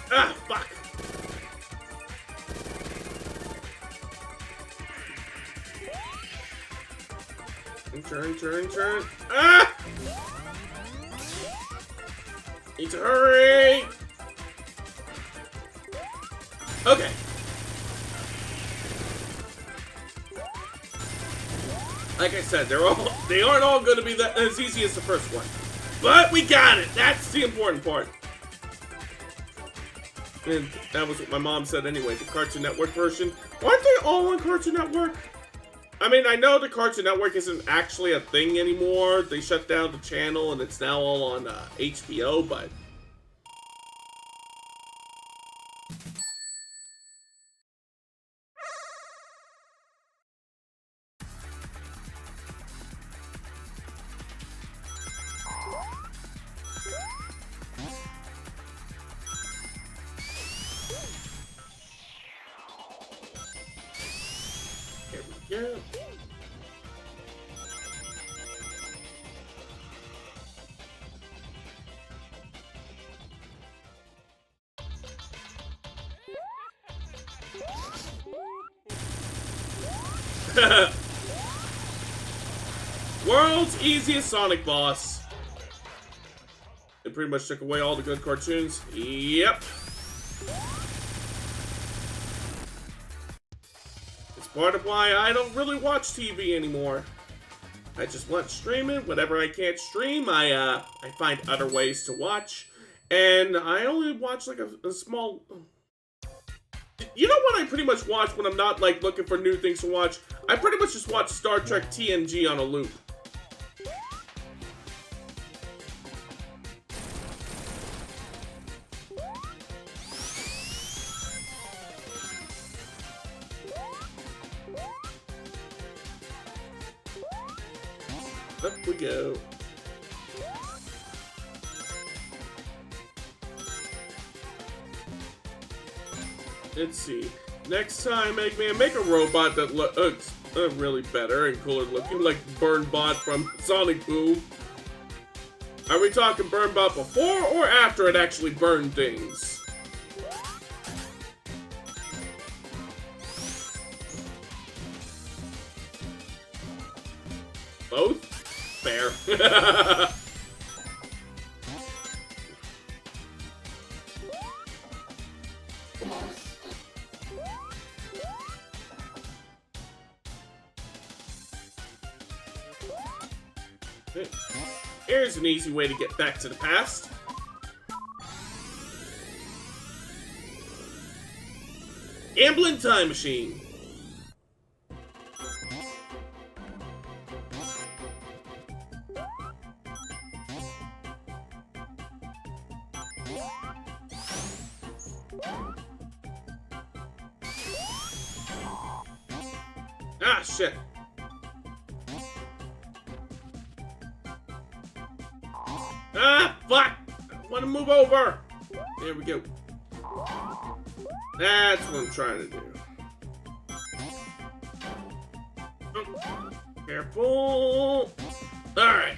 Ah, fuck! Turn. Ah! Need to hurry! Okay. Like I said, they aren't all going to be as easy as the first one. But we got it! That's the important part. And that was what my mom said anyway, the Cartoon Network version. Aren't they all on Cartoon Network? I mean, I know the Cartoon Network isn't actually a thing anymore. They shut down the channel and it's now all on HBO, but... Here we go. World's easiest Sonic boss. It pretty much took away all the good cartoons. Yep. It's part of why I don't really watch TV anymore. I just watch streaming. Whatever I can't stream, I find other ways to watch. And I only watch like a small... You know what I pretty much watch when I'm not like looking for new things to watch? I pretty much just watch Star Trek TNG on a loop. Up we go. Let's see. Next time, Eggman, make a robot that looks really better and cooler looking, like Burnbot from Sonic Boom. Are we talking Burnbot before or after it actually burned things? Both? Fair. Here's an easy way to get back to the past. Gambling time machine. Ah, shit. Ah, fuck! I want to move over! There we go. That's what I'm trying to do. Oh, careful! Alright.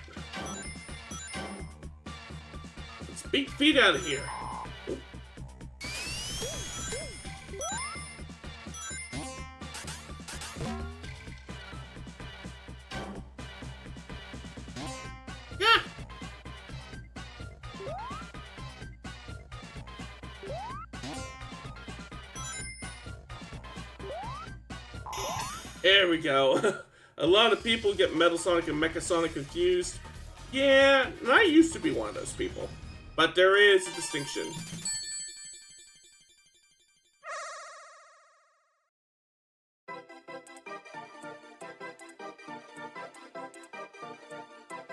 Let's beat feet out of here. There we go. A lot of people get Metal Sonic and Mecha Sonic confused. Yeah, and I used to be one of those people. But there is a distinction.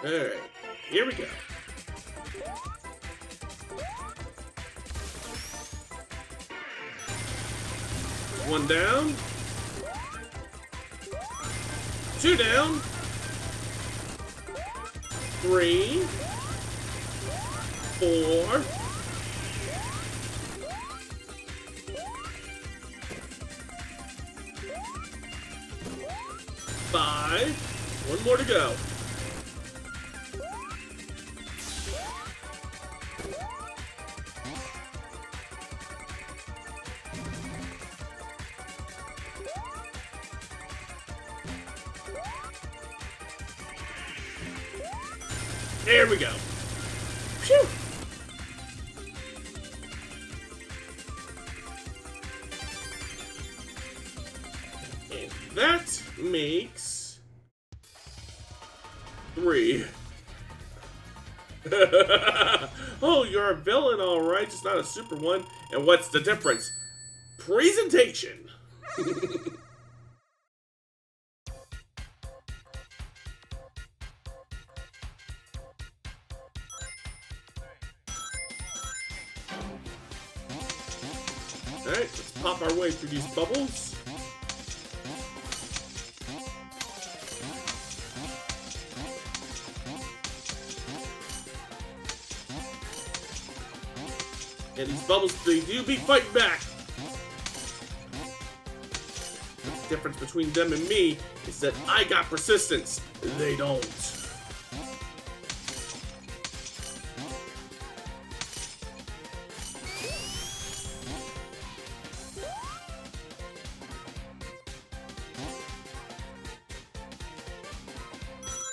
Alright, here we go. One down. Two down. 3. 4. 5. One more to go. There we go. Phew. And that makes 3. Oh, you're a villain, alright, just not a super one. And what's the difference? Presentation! Alright, let's pop our way through these bubbles. And these bubbles, they do be fighting back. The difference between them and me is that I got persistence. They don't.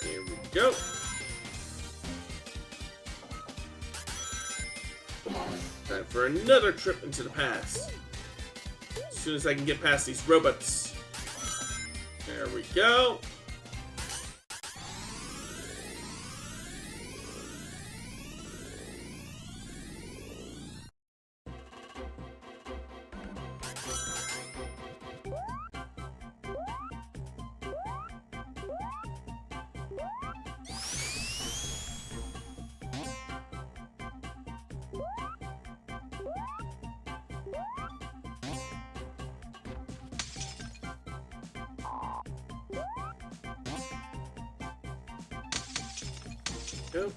Here we go. Time for another trip into the past. As soon as I can get past these robots. There we go. Go.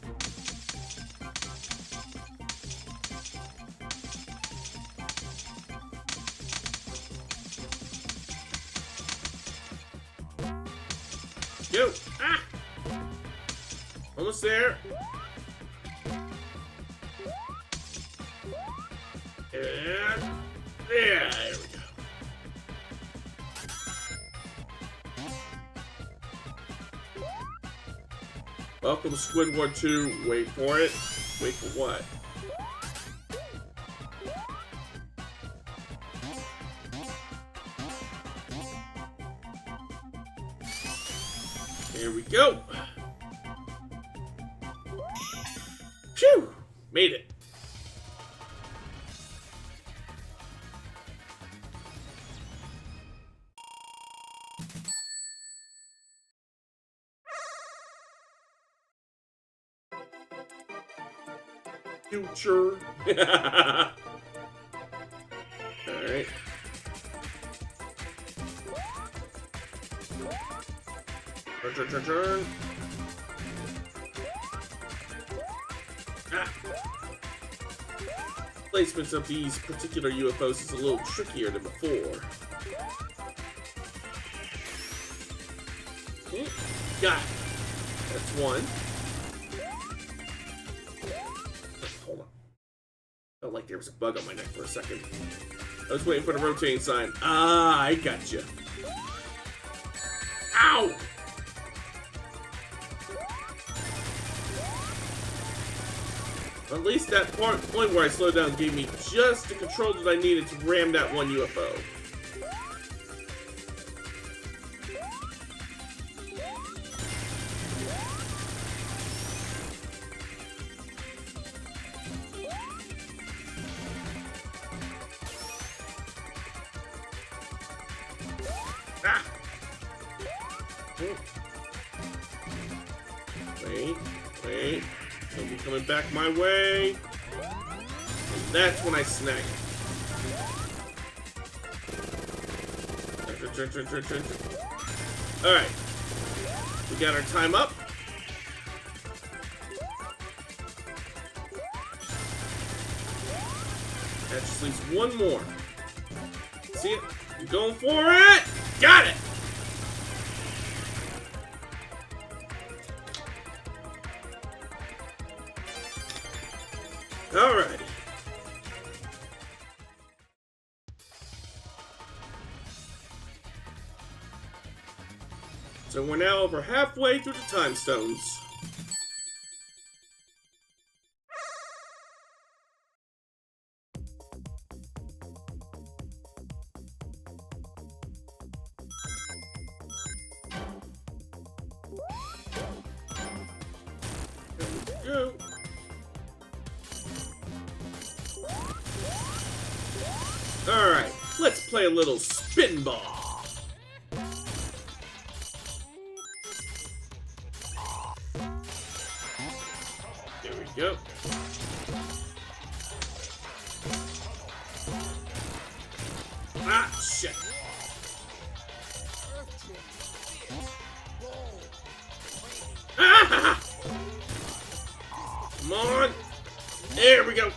Go. Ah! Almost there. And there we go. Welcome, Squidward 2. Wait for it. Wait for what? Here we go. Phew! Made it. Future. Alright. Turn. Ah. Placements of these particular UFOs is a little trickier than before. Got it. That's one. Hold on. Felt like there was a bug on my neck for a second. I was waiting for the rotating sign. Ah, I gotcha. Ow! At least that point where I slowed down gave me just the control that I needed to ram that one UFO. Ah! Wait. He'll be coming back my way. And that's when I snag it. Turn. Alright. We got our time up. That just leaves one more. See it? I'm going for it! Got it! Alrighty. So we're now over halfway through the time stones. go. Alright, let's play a little spin ball. There we go. Ah, shit. Ah! Come on. There we go.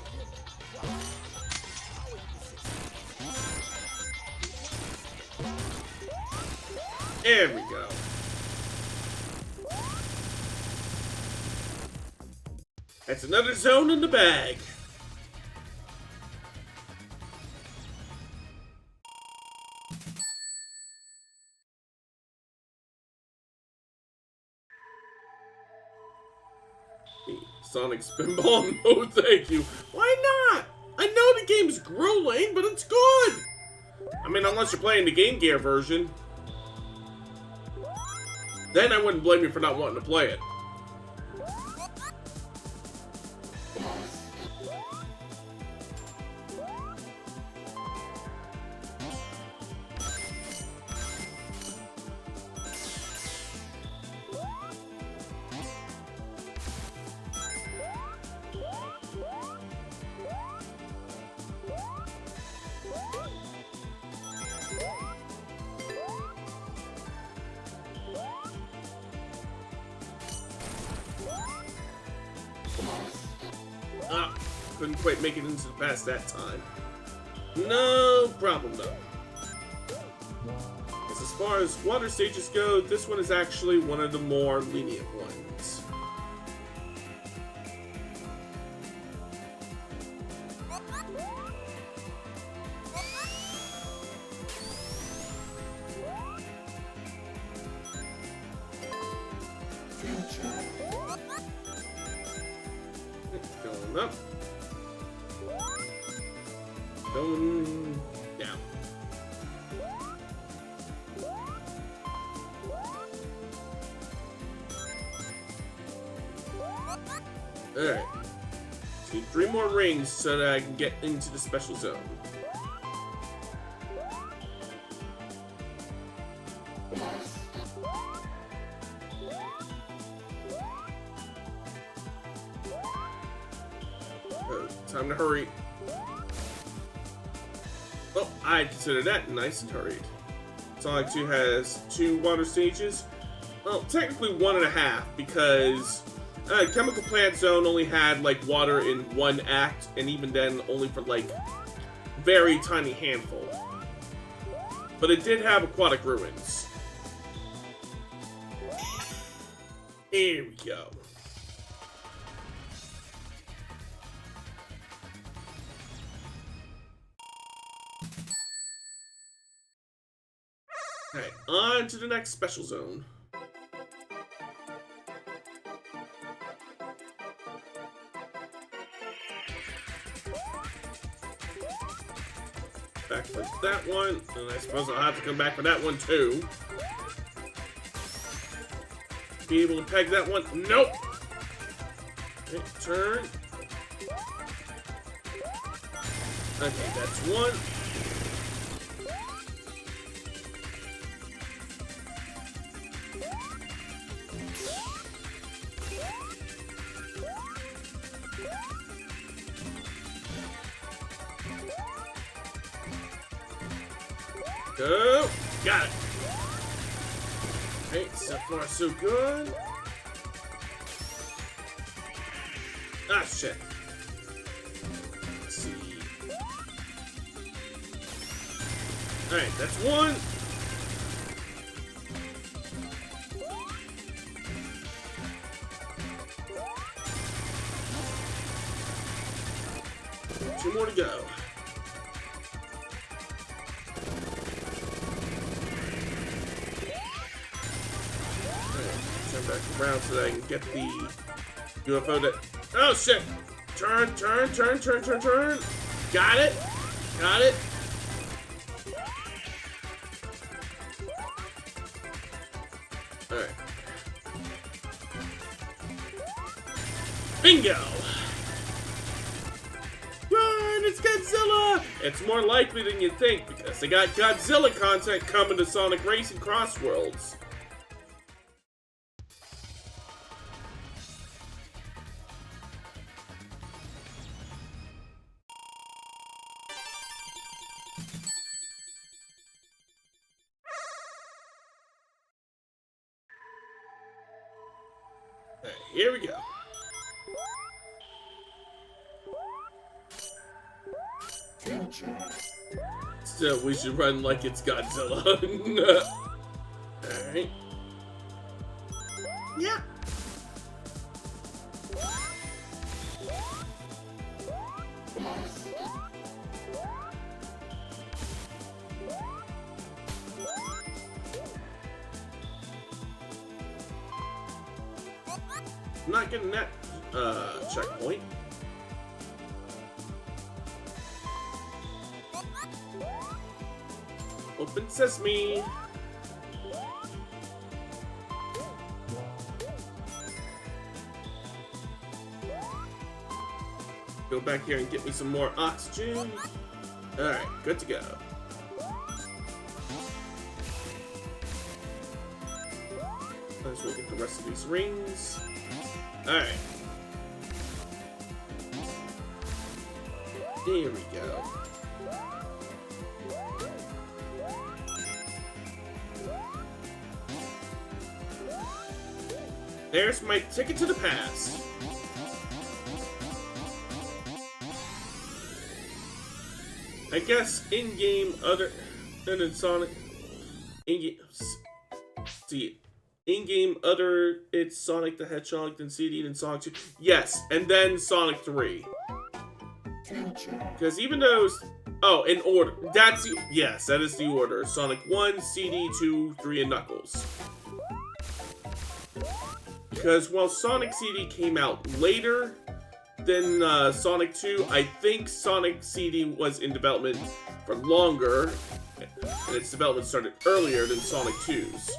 There we go. That's another zone in the bag. Sonic Spinball? No, thank you. Why not? I know the game's grueling, but it's good. I mean, unless you're playing the Game Gear version. Then I wouldn't blame you for not wanting to play it. Ah, couldn't quite make it into the past that time. No problem though. As far as water stages go, this one is actually one of the more lenient ones. Going up. Going down. Alright. Need 3 more rings so that I can get into the special zone. Time to hurry. Oh, I consider that nice and hurried. Sonic 2 has 2 water stages. Well, technically 1.5 because Chemical Plant Zone only had like water in 1 act, and even then only for like very tiny handful. But it did have Aquatic Ruins. Here we go. Alright, on to the next special zone. Back for that one, and I suppose I'll have to come back for that one too. Be able to peg that one? Nope! Okay, turn. Okay, that's one. Go! Got it! Okay, so far so good. Ah, shit. Let's see. Alright, that's one. Two more to go. Turn back around so that I can get the UFO that... Oh, shit! Turn, turn, turn, turn, turn, turn! Got it! Got it! Alright. Bingo! Run! It's Godzilla! It's more likely than you'd think because they got Godzilla content coming to Sonic Racing Cross Worlds. Alright, here we go. Still, we should run like it's Godzilla. Alright. Yeah. I'm not getting that checkpoint. Open sesame. Go back here and get me some more oxygen. Alright, good to go. Let's look at the rest of these rings. Alright. There we go. There's my ticket to the past. I guess in-game other than in Sonic, in-game, see, in-game other it's Sonic the Hedgehog, then CD, then Sonic 2. Yes, and then Sonic 3. Because even those, oh, in order. That's the, yes, that is the order. Sonic 1, CD, 2, 3, and Knuckles. Because while Sonic CD came out later than Sonic 2, I think Sonic CD was in development for longer, and its development started earlier than Sonic 2's.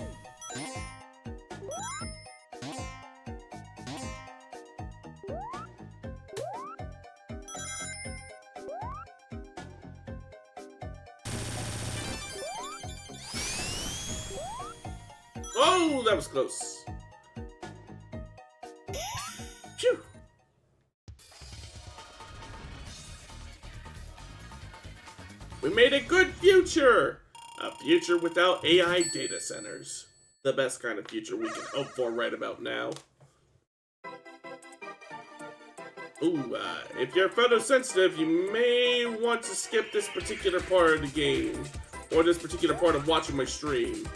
Oh, that was close. Phew. We made a good future! A future without AI data centers. The best kind of future we can hope for right about now. Ooh, if you're photosensitive, you may want to skip this particular part of the game. Or this particular part of watching my stream.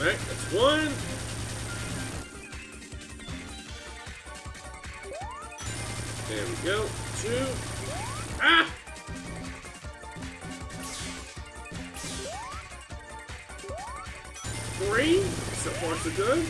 Alright, that's one. There we go. Two. Ah! Three. So far, so good.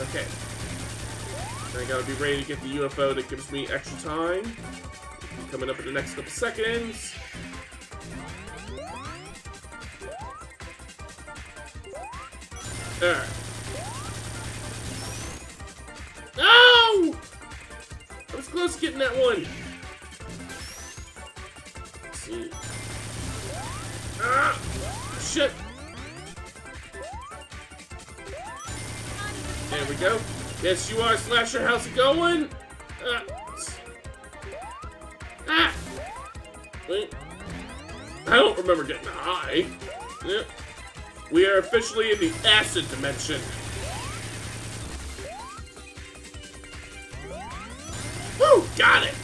Okay. I gotta be ready to get the UFO that gives me extra time. Coming up in the next couple seconds. Alright. No! I was close to getting that one. Let's see. Ah! Shit! There we go. Yes, you are, Slasher. How's it going? Wait. I don't remember getting high. Yeah. We are officially in the acid dimension. Woo! Got it!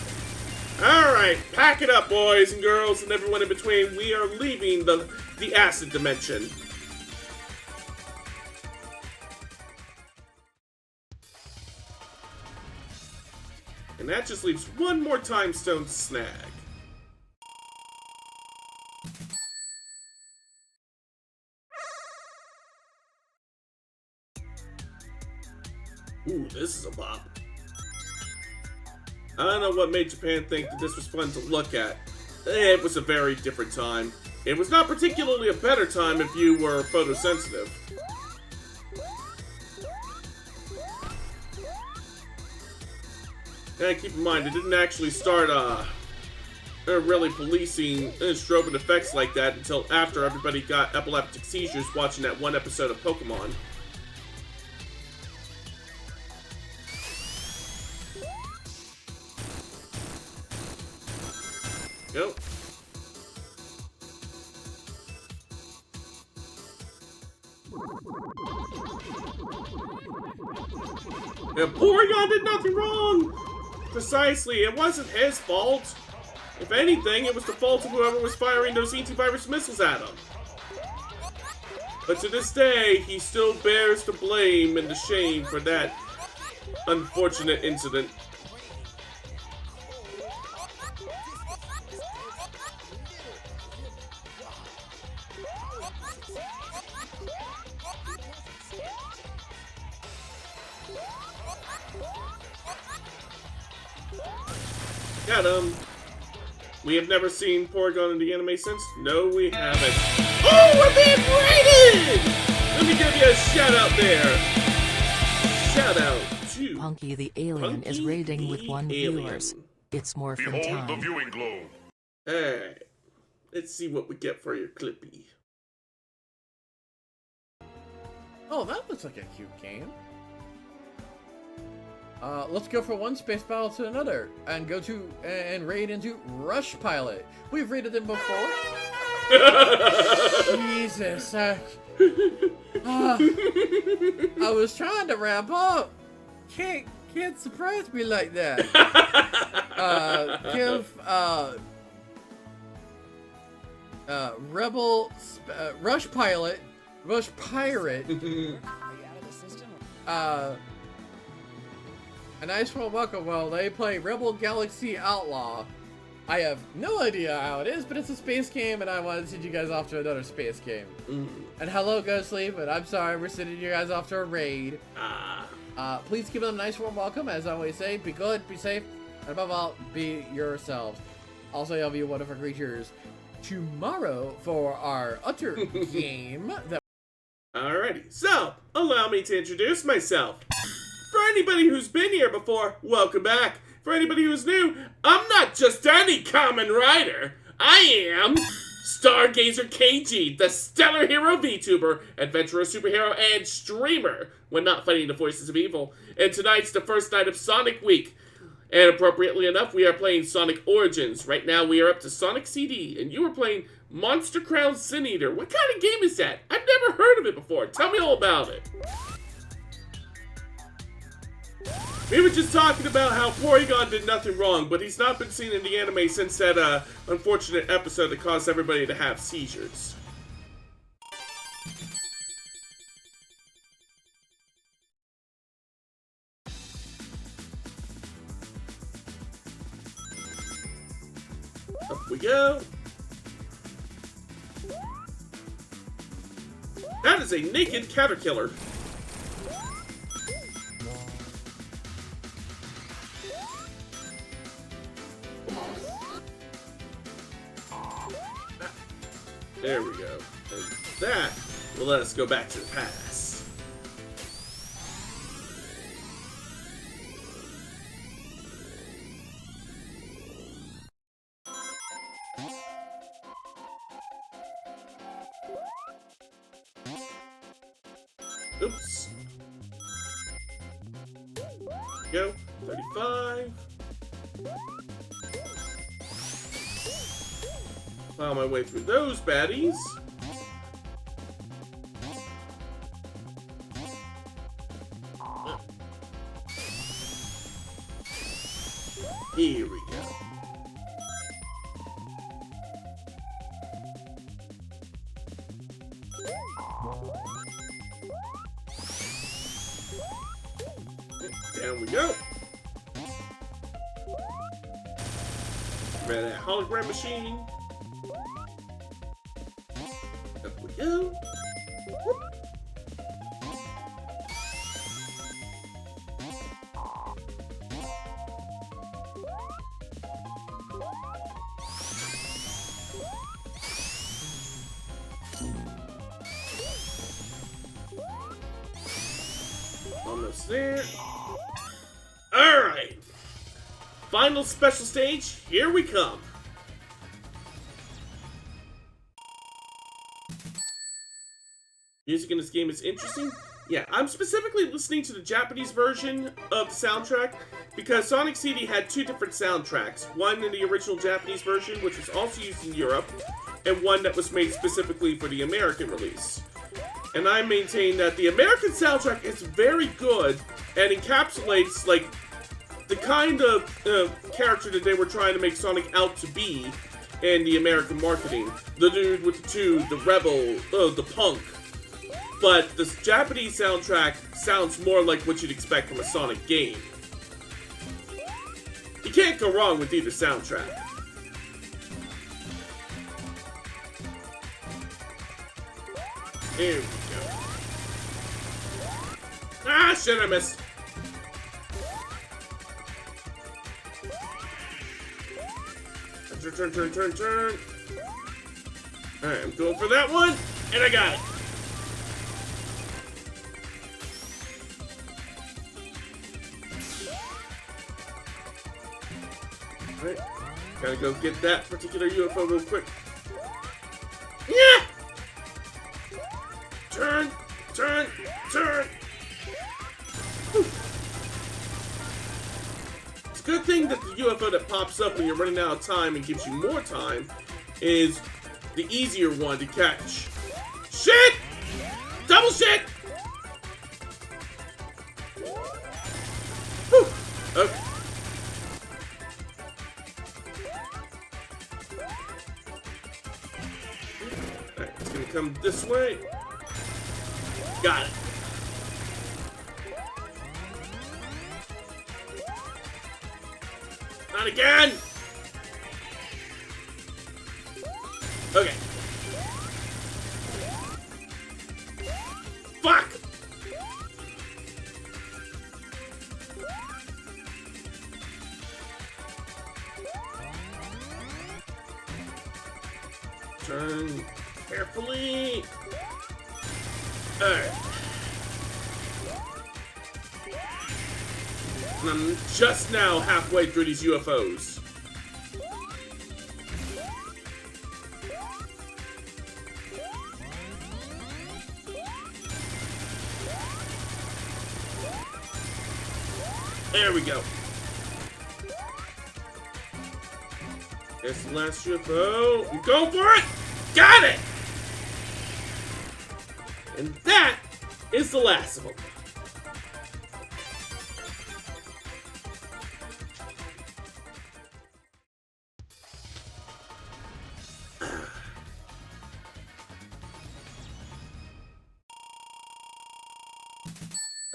Alright, pack it up, boys and girls, and everyone in between. We are leaving the the acid dimension. And that just leaves one more time stone to snag. Ooh, this is a bop. I don't know what made Japan think that this was fun to look at. It was a very different time. It was not particularly a better time if you were photosensitive. And keep in mind, it didn't actually start really policing strobing effects like that until after everybody got epileptic seizures watching that one episode of Pokemon. Go. And Porygon did nothing wrong! Precisely, it wasn't his fault. If anything, it was the fault of whoever was firing those antivirus missiles at him. But to this day, he still bears the blame and the shame for that unfortunate incident. Got him. We have never seen Porygon in the anime since? No, we haven't. Oh, we're being raided! Let me give you a shout out there. Shout out to Punky the Alien is raiding with 1 viewers. It's morphin' time. Behold the viewing globe. Hey, let's see what we get for your Clippy. Oh, that looks like a cute game. Let's go from one space battle to another and go to and raid into Rush Pilot. We've raided them before. Jesus, I was trying to wrap up. Can't surprise me like that. Rush Pirate. A nice warm welcome while they play Rebel Galaxy Outlaw. I have no idea how it is, but it's a space game, and I wanted to send you guys off to another space game. And hello, Go Sleep, and I'm sorry we're sending you guys off to a raid. Please give them a nice warm welcome, as I always say. Be good, be safe, and above all, be yourselves. Also, you'll be wonderful creatures tomorrow for our Utter game. Alrighty, so allow me to introduce myself. For anybody who's been here before, welcome back. For anybody who's new, I'm not just any common rider. I am Stargazer KG, the stellar hero VTuber, adventurer, superhero, and streamer when not fighting the forces of evil. And tonight's the first night of Sonic Week. And appropriately enough, we are playing Sonic Origins. Right now, we are up to Sonic CD, and you are playing Monster Crown Sin Eater. What kind of game is that? I've never heard of it before. Tell me all about it. We were just talking about how Porygon did nothing wrong, but he's not been seen in the anime since that unfortunate episode that caused everybody to have seizures. Up we go. That is a naked caterpillar. There we go. And that will let us go back to the pass. Oops. Go. 35. Plow my way through those baddies. Here we go. rid of that hologram machine. Up we go. Whoop. Almost there. Alright. Final special stage, here we come. Music in this game is interesting. Yeah, I'm specifically listening to the Japanese version of the soundtrack because Sonic CD had two different soundtracks. One in the original Japanese version, which was also used in Europe, and one that was made specifically for the American release. And I maintain that the American soundtrack is very good and encapsulates, like, the kind of character that they were trying to make Sonic out to be in the American marketing. The dude with the tube, the rebel, the punk. But the Japanese soundtrack sounds more like what you'd expect from a Sonic game. You can't go wrong with either soundtrack. Here we go. Ah, shit, I missed. Turn. Alright, I'm going for that one, and I got it. Alright, gotta go get that particular UFO real quick. Yeah! Turn! Whew. It's a good thing that the UFO that pops up when you're running out of time and gives you more time is the easier one to catch. Shit! Double shit! Whew. Okay. Alright, it's gonna come this way. Got it. Not again! Okay. Fuck! Turn carefully. Alright. And I'm just now halfway through these UFOs. There we go. There's the last UFO. I'm going for it! Got it! And that is the last of them.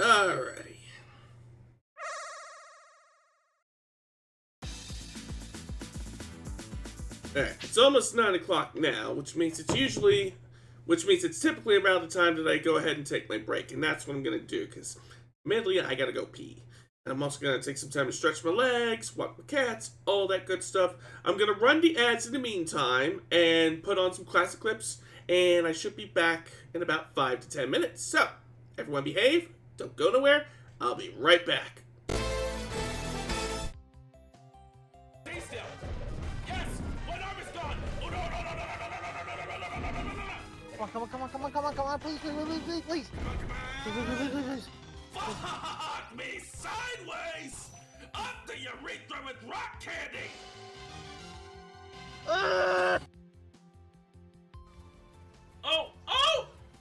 Alrighty. Alright, it's almost 9 o'clock now, which means it's typically around the time that I go ahead and take my break, and that's what I'm gonna do, because admittedly, I gotta go pee. And I'm also gonna take some time to stretch my legs, walk my cats, all that good stuff. I'm gonna run the ads in the meantime, and put on some classic clips, and I should be back in about 5 to 10 minutes. So, everyone behave, don't go nowhere, I'll be right back. Stay still. Yes, one arm is gone. Oh no, no, no, no, no, no, no, no, no, no, no, no, no, no, no. Come on, please. Fuck me sideways! Up the urethra with rock candy! Oh,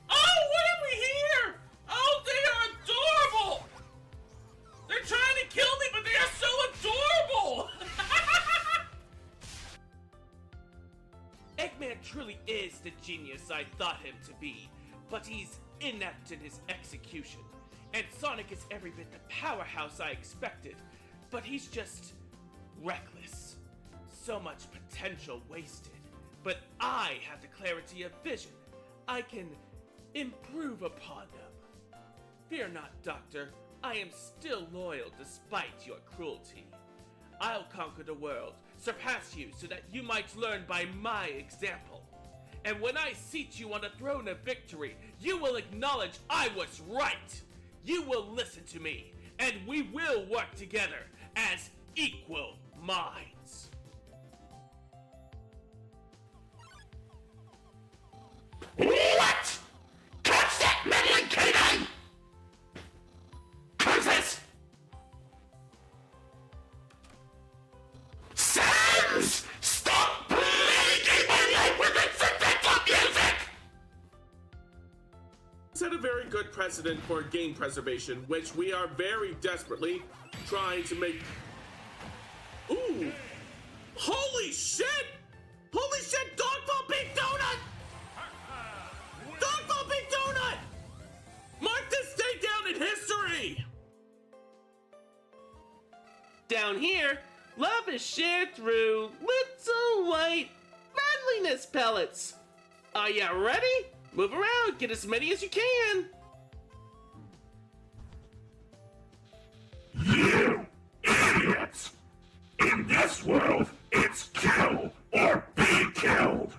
what have we here? Oh, they are adorable! They're trying to kill me, but they are so adorable! Eggman truly is the genius I thought him to be, but he's inept in his execution. And Sonic is every bit the powerhouse I expected, but he's just reckless. So much potential wasted. But I have the clarity of vision. I can improve upon them. Fear not, Doctor. I am still loyal despite your cruelty. I'll conquer the world, surpass you so that you might learn by my example. And when I seat you on the throne of victory, you will acknowledge I was right. You will listen to me, and we will work together as equal minds. What? Catch that meddling canine! Curses! Sans! Stop plaguing my life with incidental music! Set a very good precedent for game preservation, which we are very desperately trying to make. Ooh! Holy shit! Holy shit! Dogfall Big Donut! Dogfall Big Donut! Mark this day down in history! Down here, love is shared through little white friendliness pellets. Are ya ready? Move around, get as many as you can. You idiots! In this world, it's kill or be killed.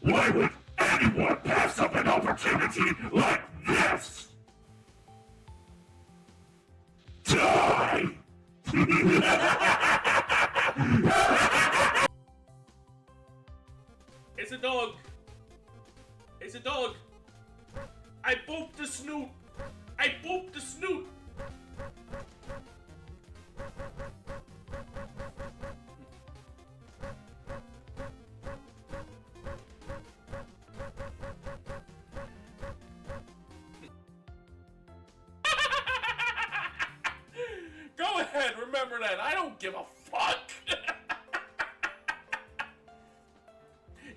Why would anyone pass up an opportunity like this? Die! It's a dog. It's a dog. I booped the snoot. I booped the snoot. Go ahead, remember that. I don't give a fuck.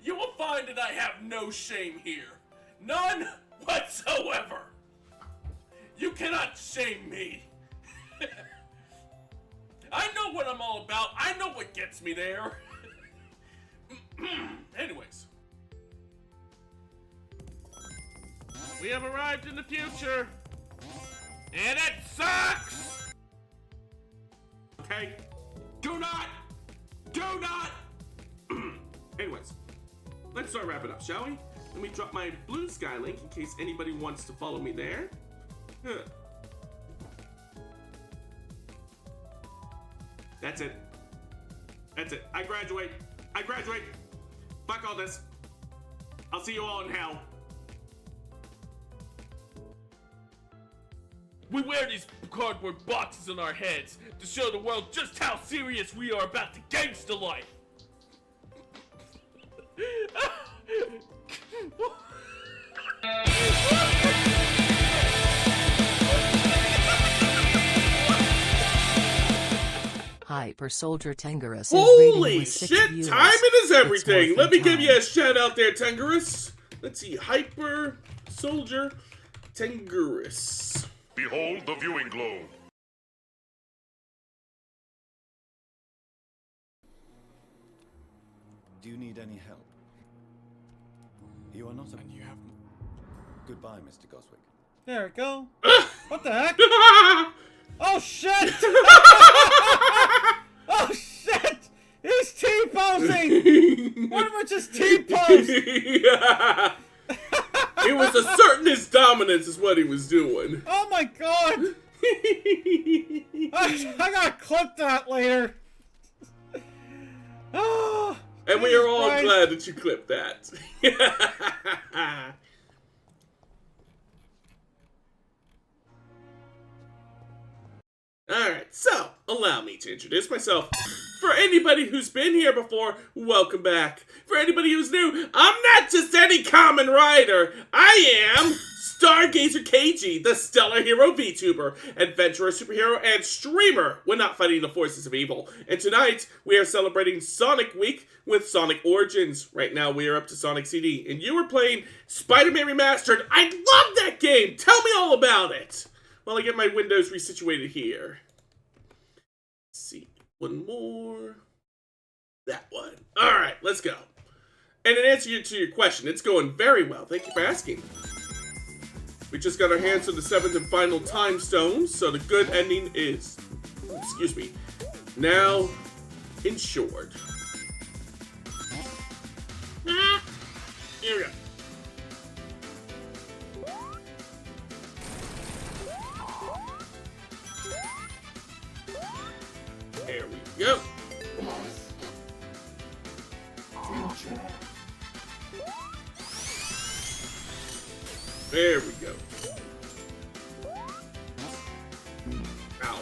You will find that I have no shame here. None whatsoever. You cannot shame me. I know what I'm all about. I know what gets me there. Anyways. We have arrived in the future. And it sucks! Okay? Do not! Anyways, let's start wrapping up, shall we? Let me drop my blue sky link in case anybody wants to follow me there. Huh. That's it. That's it. I graduate. Fuck all this. I'll see you all in hell. We wear these cardboard boxes on our heads to show the world just how serious we are about the gangsta life. Hyper Soldier Tengarus is Holy rating with 6 shit, viewers. timing is It's everything. morphin' Let me give time. you a shout out there, Tengarus. Let's see, Hyper Soldier Tengarus. Behold the viewing globe. Do you need any help? You are not a... And you have... Goodbye, Mr. Goswick. There we go. What the heck? Oh shit! Oh shit! He's T-posing! What if we just T-pose? Yeah. It was asserting dominance is what he was doing. Oh my god! I gotta clip that later. Oh, And we are all Christ. glad that you clipped that. Alright, so, allow me to introduce myself. For anybody who's been here before, welcome back. For anybody who's new, I'm not just any common rider. I am Stargazer KG, the stellar hero VTuber, adventurer, superhero, and streamer when not fighting the forces of evil. And tonight, we are celebrating Sonic Week with Sonic Origins. Right now, we are up to Sonic CD, and you are playing Spider-Man Remastered. I love that game! Tell me all about it! While I get my windows resituated here. Let's see. One more. That one. Alright, let's go. And in answer to your question, it's going very well. Thank you for asking. We just got our hands on the 7th and final time stone, so the good ending is, excuse me, now ensured. Here we go. There we go. There we go. Ow.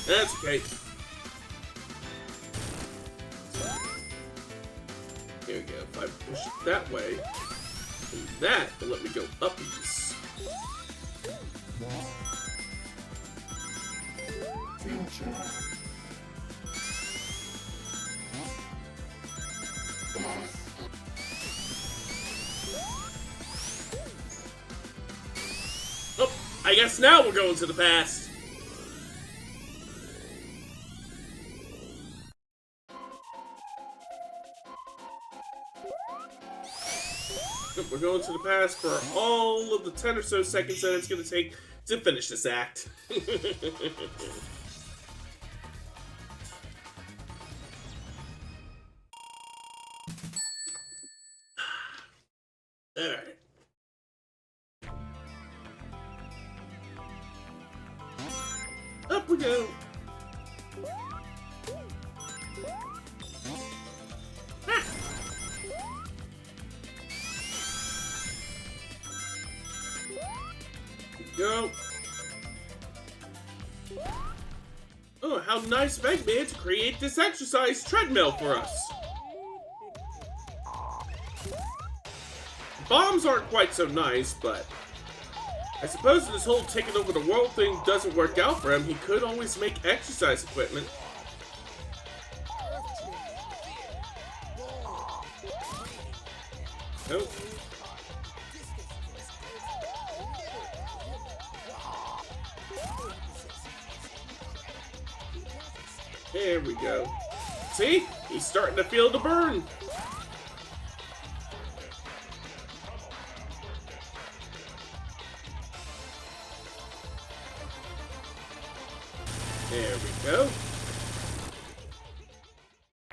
That's okay. Here we go. If I push it that way, and that will let me go up these. Oh, I guess now we're going to the past. We're going to the past for all of the 10 or so seconds that it's going to take to finish this act. Alright. Up we go. Ah. Go. Oh, how nice of Eggman to create this exercise treadmill for us. Bombs aren't quite so nice, but I suppose if this whole taking over the world thing doesn't work out for him, he could always make exercise equipment. Oh. There we go. See? He's starting to feel the burn. There we go.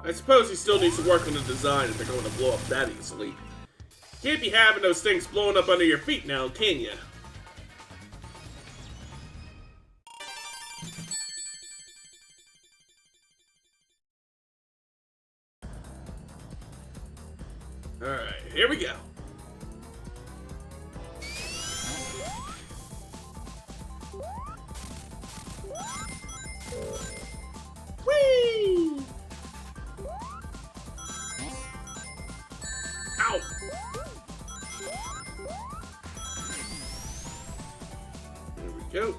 I suppose he still needs to work on the design if they're going to blow up that easily. Can't be having those things blowing up under your feet now, can ya? Alright, here we go. Whee! Ow! There we go.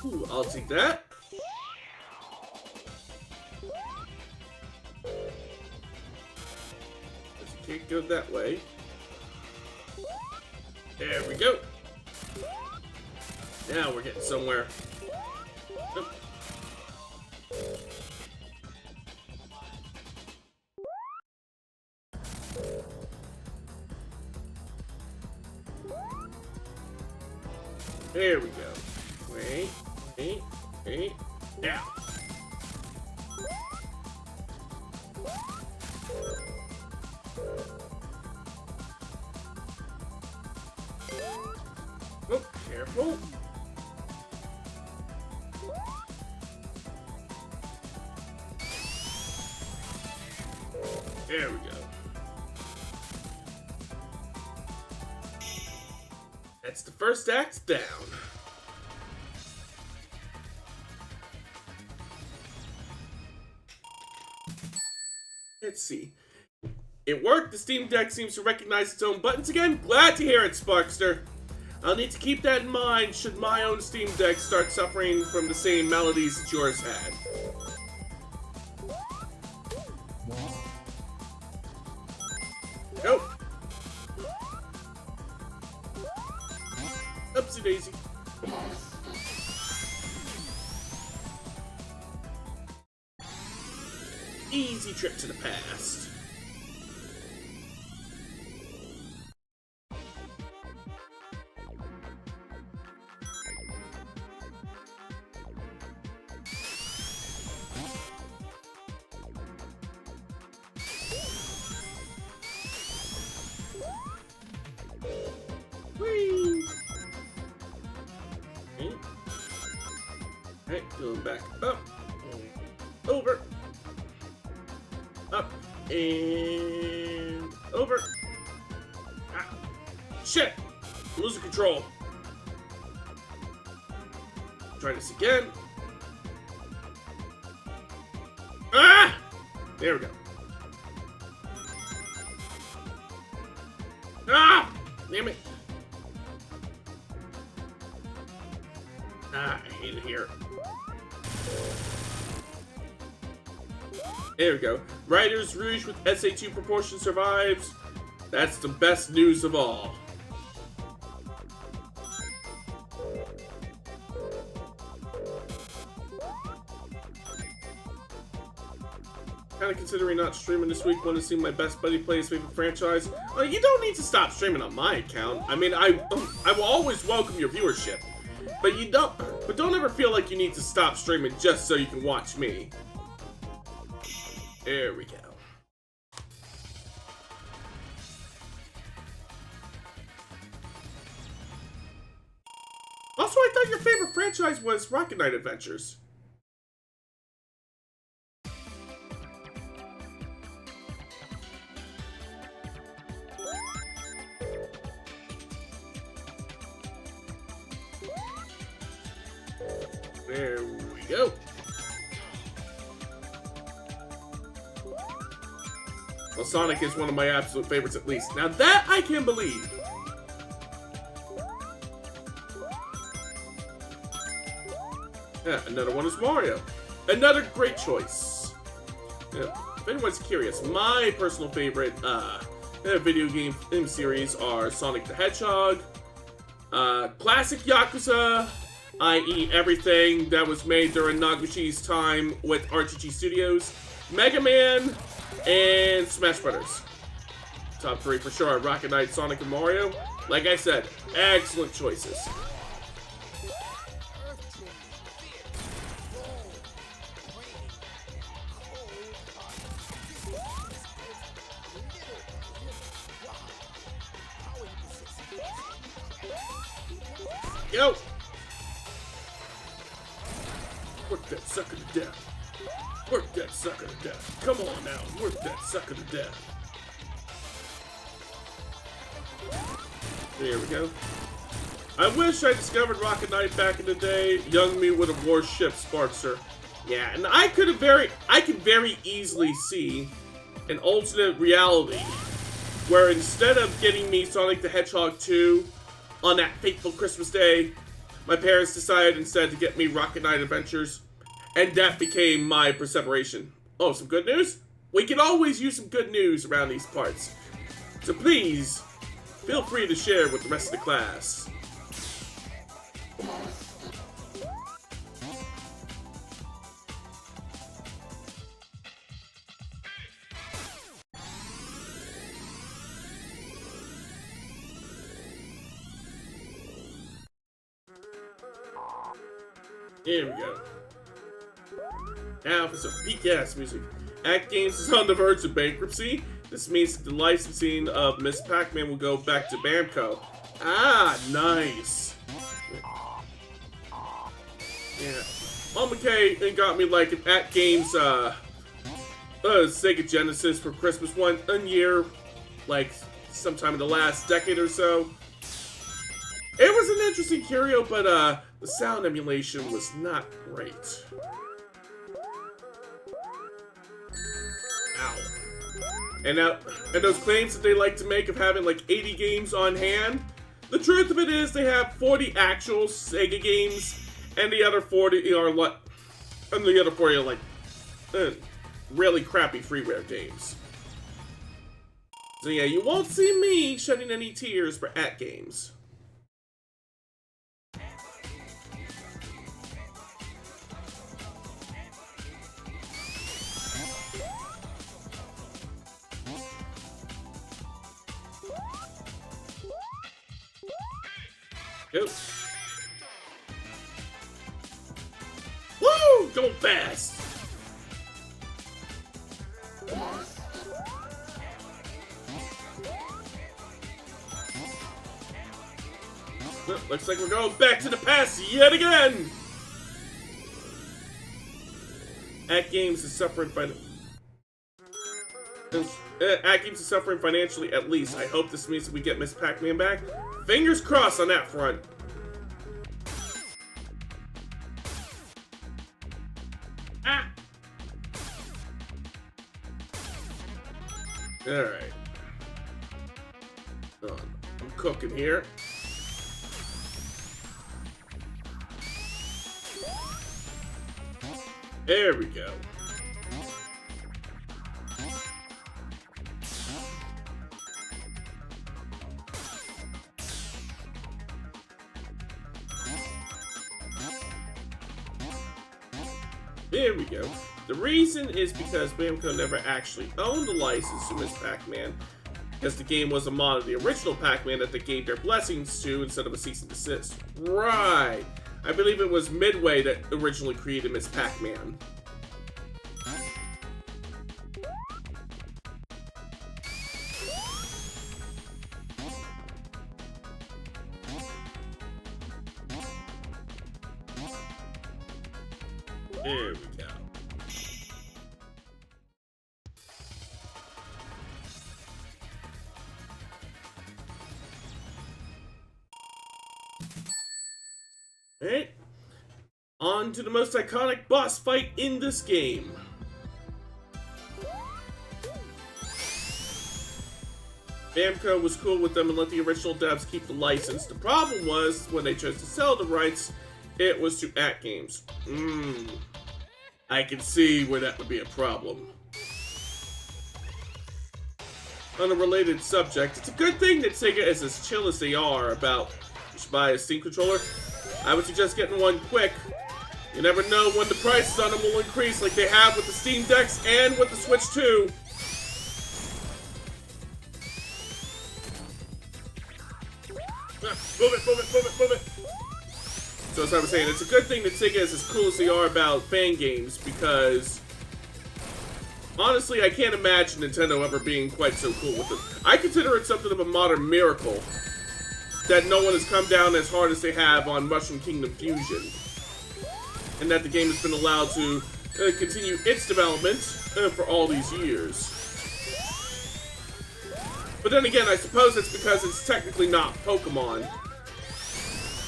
Ooh, I'll take that. Can't go that way. There we go. Now we're getting somewhere. Oh. There we go. Wait. Now. Oh, careful. There we go. That's the first act down. Let's see. It worked. The Steam Deck seems to recognize its own buttons again. Glad to hear it, Sparkster. I'll need to keep that in mind should my own Steam Deck start suffering from the same maladies that yours had. Go. Whoopsie daisy. Easy trip to the past. Whee! Okay. Alright, going back up. Over. Up. And over. Ah. Shit! I'm losing control. Try this again. Ah! There we go. Ah! Damn it. Ah, I hate it here. There we go. Riders Rouge with SA2 proportion survives. That's the best news of all. Kinda considering not streaming this week. Want to see my best buddy play his favorite franchise? You don't need to stop streaming on my account. I mean, I will always welcome your viewership. But don't ever feel like you need to stop streaming just so you can watch me. There we go. Also, I thought your favorite franchise was Rocket Knight Adventures. There we go. Well, Sonic is one of my absolute favorites, at least. Now that I can believe. Yeah, another one is Mario. Another great choice. Yeah, if anyone's curious, my personal favorite video game series are Sonic the Hedgehog, classic Yakuza, i.e. everything that was made during Nagushi's time with RTG Studios, Mega Man, and Smash Brothers. Top 3 for sure. Rocket Knight, Sonic, and Mario. Like I said, excellent choices. Yo! Work that sucker to death. Work that sucker to death. Come on now, work that sucker to death. There we go. I wish I discovered Rocket Knight back in the day. Young me would have worshiped Sparkster. Yeah, and I could very easily see an alternate reality where instead of getting me Sonic the Hedgehog 2 on that fateful Christmas day, my parents decided instead to get me Rocket Knight Adventures, and that became my perseveration. Oh, some good news? We can always use some good news around these parts. So please, feel free to share with the rest of the class. Here we go. Now for some peak-ass music. Act Games is on the verge of bankruptcy. This means that the licensing of Miss Pac-Man will go back to Bamco. Ah, nice. Yeah. Mom McKay got me like an Act Games Sega Genesis for Christmas one year, like sometime in the last decade or so. It was an interesting curio, but the sound emulation was not great. Ow. And those claims that they like to make of having like 80 games on hand, the truth of it is they have 40 actual Sega games, and the other 40 are like, really crappy freeware games. So yeah, you won't see me shedding any tears for At Games. Go. Woo! Going fast. Looks like we're going back to the past yet again. At Games is suffering financially, at least. I hope this means that we get Miss Pac-Man back. Fingers crossed on that front. Ah! Alright. I'm cooking here. There we go. There we go. The reason is because Namco never actually owned the license to Miss Pac-Man, because the game was a mod of the original Pac-Man that they gave their blessings to instead of a cease and desist. Right. I believe it was Midway that originally created Miss Pac-Man. There we go. Alright. On to the most iconic boss fight in this game. Namco was cool with them and let the original devs keep the license. The problem was, when they chose to sell the rights, it was to At Games. I can see where that would be a problem. On a related subject, it's a good thing that Sega is as chill as they are about you should buy a Steam controller. I would suggest getting one quick. You never know when the prices on them will increase like they have with the Steam Decks and with the Switch 2. Move it. So as I was saying, it's a good thing that Sega is as cool as they are about fan games, because honestly, I can't imagine Nintendo ever being quite so cool with it. I consider it something of a modern miracle that no one has come down as hard as they have on Mushroom Kingdom Fusion, and that the game has been allowed to continue its development for all these years. But then again, I suppose it's because it's technically not Pokemon.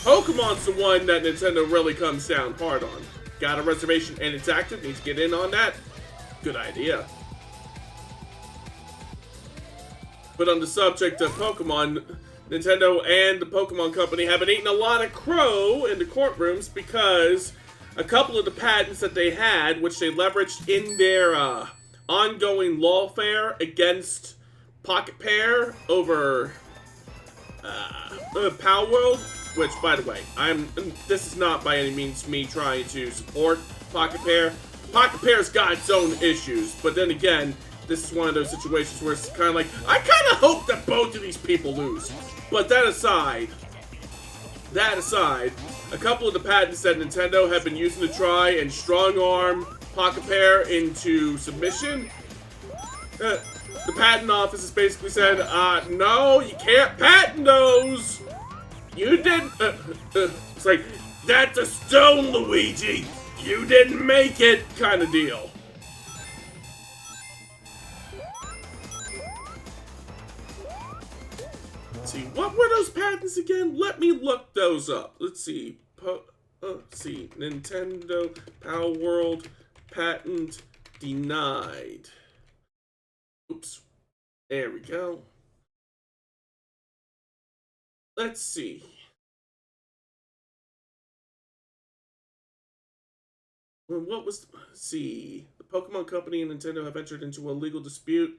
Pokemon's the one that Nintendo really comes down hard on. Got a reservation and it's active, need to get in on that? Good idea. But on the subject of Pokemon, Nintendo and the Pokemon Company have been eating a lot of crow in the courtrooms because a couple of the patents that they had, which they leveraged in their ongoing lawfare against Pocket Pair over Power World, which, by the way, this is not by any means me trying to support Pocket Pair. Pocket Pair's got its own issues, but then again, this is one of those situations where it's kind of like, I kind of hope that both of these people lose. But that aside, a couple of the patents that Nintendo have been using to try and strong-arm Pocket Pair into submission, the patent office has basically said, no, you can't patent those. You didn't, it's like, that's a stone, Luigi. You didn't make it, kind of deal. Let's see, what were those patents again? Let me look those up. Let's see, Nintendo Power World patent denied. Oops. There we go. Let's see. Well, what was... Let's see. The Pokemon Company and Nintendo have entered into a legal dispute.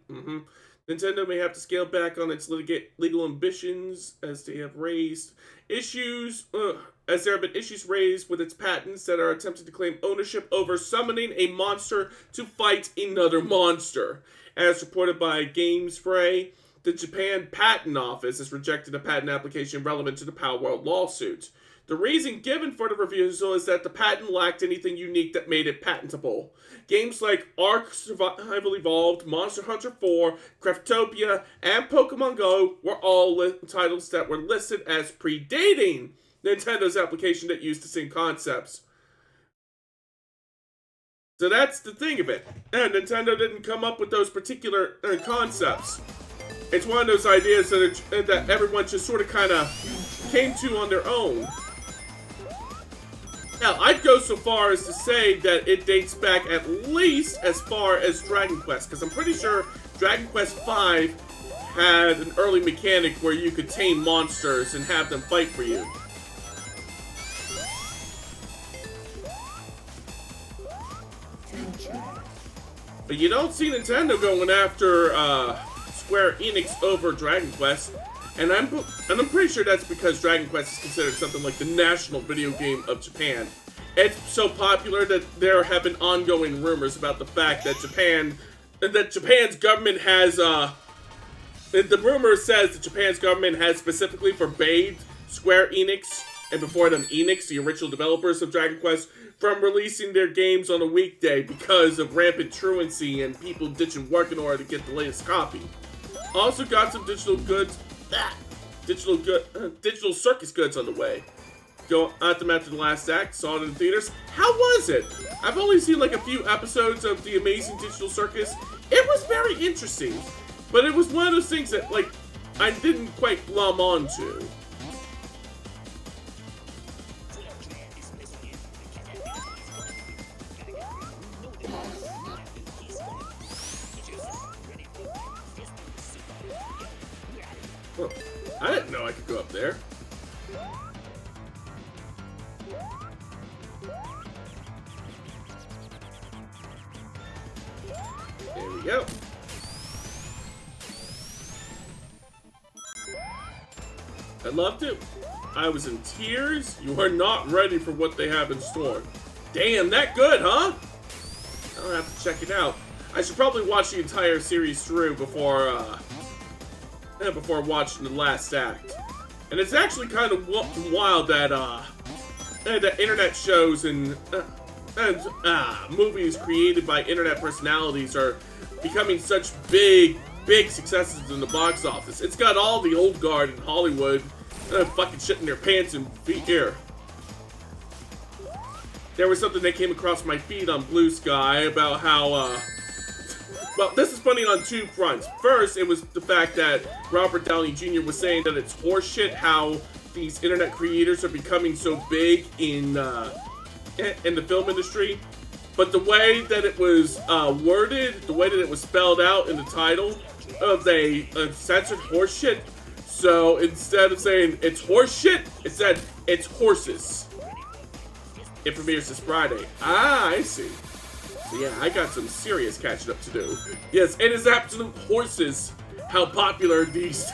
Nintendo may have to scale back on its legal ambitions as they have raised issues... as there have been issues raised with its patents that are attempting to claim ownership over summoning a monster to fight another monster. As reported by GameSpray, the Japan Patent Office has rejected a patent application relevant to the Power World lawsuit. The reason given for the refusal is that the patent lacked anything unique that made it patentable. Games like Ark Survival Evolved, Monster Hunter 4, Craftopia, and Pokemon Go were all titles that were listed as predating Nintendo's application that used the same concepts. So that's the thing of it. And Nintendo didn't come up with those particular concepts. It's one of those ideas that everyone just sort of kind of came to on their own. Now, I'd go so far as to say that it dates back at least as far as Dragon Quest, because I'm pretty sure Dragon Quest V had an early mechanic where you could tame monsters and have them fight for you. But you don't see Nintendo going after Square Enix over Dragon Quest, and I'm pretty sure that's because Dragon Quest is considered something like the national video game of Japan. It's so popular that there have been ongoing rumors about the fact that Japan's government has the rumor says that Japan's government has specifically forbade Square Enix, and before them Enix, the original developers of Dragon Quest, from releasing their games on a weekday because of rampant truancy and people ditching work in order to get the latest copy. Also got some digital circus goods on the way. Go at them after the last act, saw it in theaters. How was it? I've only seen like a few episodes of the Amazing Digital Circus. It was very interesting, but it was one of those things that like I didn't quite glom onto. Well, I didn't know I could go up there. There we go. I loved it. I was in tears. You are not ready for what they have in store. Damn, that good, huh? I'll have to check it out. I should probably watch the entire series through before watching the last act. And it's actually kind of wild that that internet shows and movies created by internet personalities are becoming such big successes in the box office. It's got all the old guard in Hollywood fucking shitting their pants in feet here. There was something that came across my feed on Blue Sky about how well, this is funny on two fronts. First, it was the fact that Robert Downey Jr. was saying that it's horseshit how these internet creators are becoming so big in the film industry. But the way that it was worded, the way that it was spelled out in the title, they censored horseshit. So instead of saying it's horseshit, it said it's horses. It premieres this Friday. Ah, I see. So yeah, I got some serious catching up to do. Yes, it is absolute horses how popular these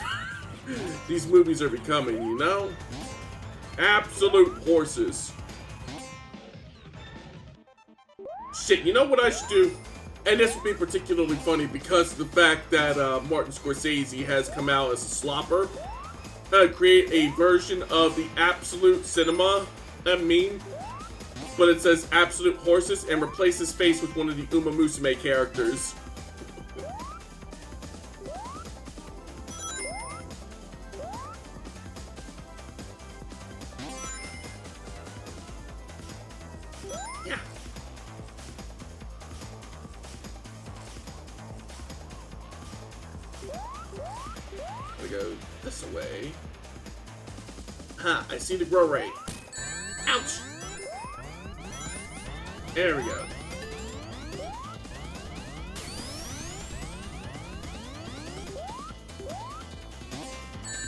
these movies are becoming, you know? Absolute horses. Shit, you know what I should do? And this would be particularly funny because of the fact that Martin Scorsese has come out as a slopper. Create a version of the Absolute Cinema meme, but it says Absolute Horses, and replace his face with one of the Uma Musume characters. Yeah. We go this way. Ha, I see the grow rate. Ouch! There we go.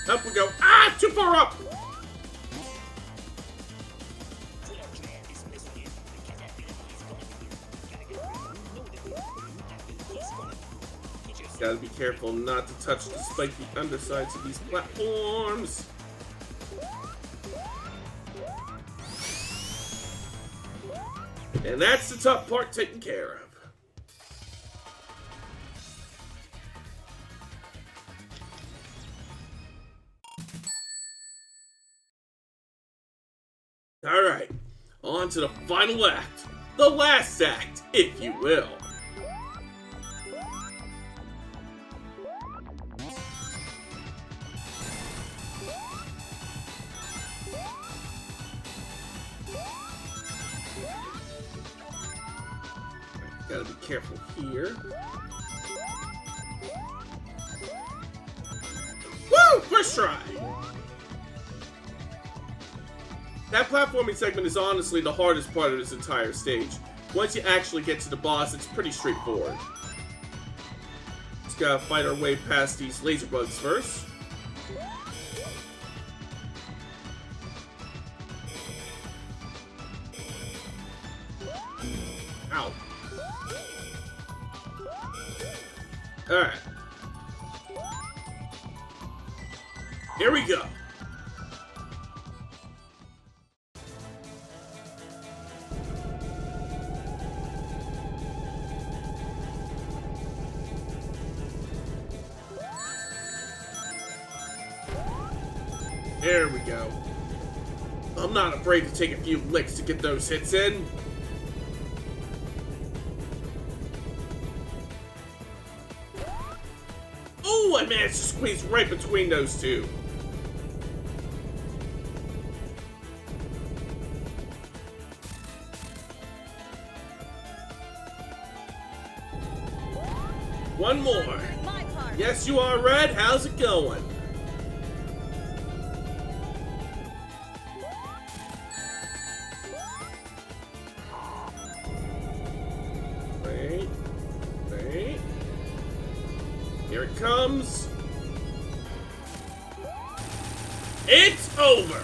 Up we go. Ah! Too far up! Gotta be careful not to touch the spiky undersides of these platforms. And that's the top part taken care of. Alright, on to the final act. The last act, if you will. Gotta be careful here. Woo! First try! That platforming segment is honestly the hardest part of this entire stage. Once you actually get to the boss, it's pretty straightforward. Just gotta fight our way past these laser bugs first. Ow. Alright. Here we go. There we go. I'm not afraid to take a few licks to get those hits in. Oh, I managed to squeeze right between those two. One more. Yes, you are, Red. How's it going? Wait. Wait. Here it comes. It's over.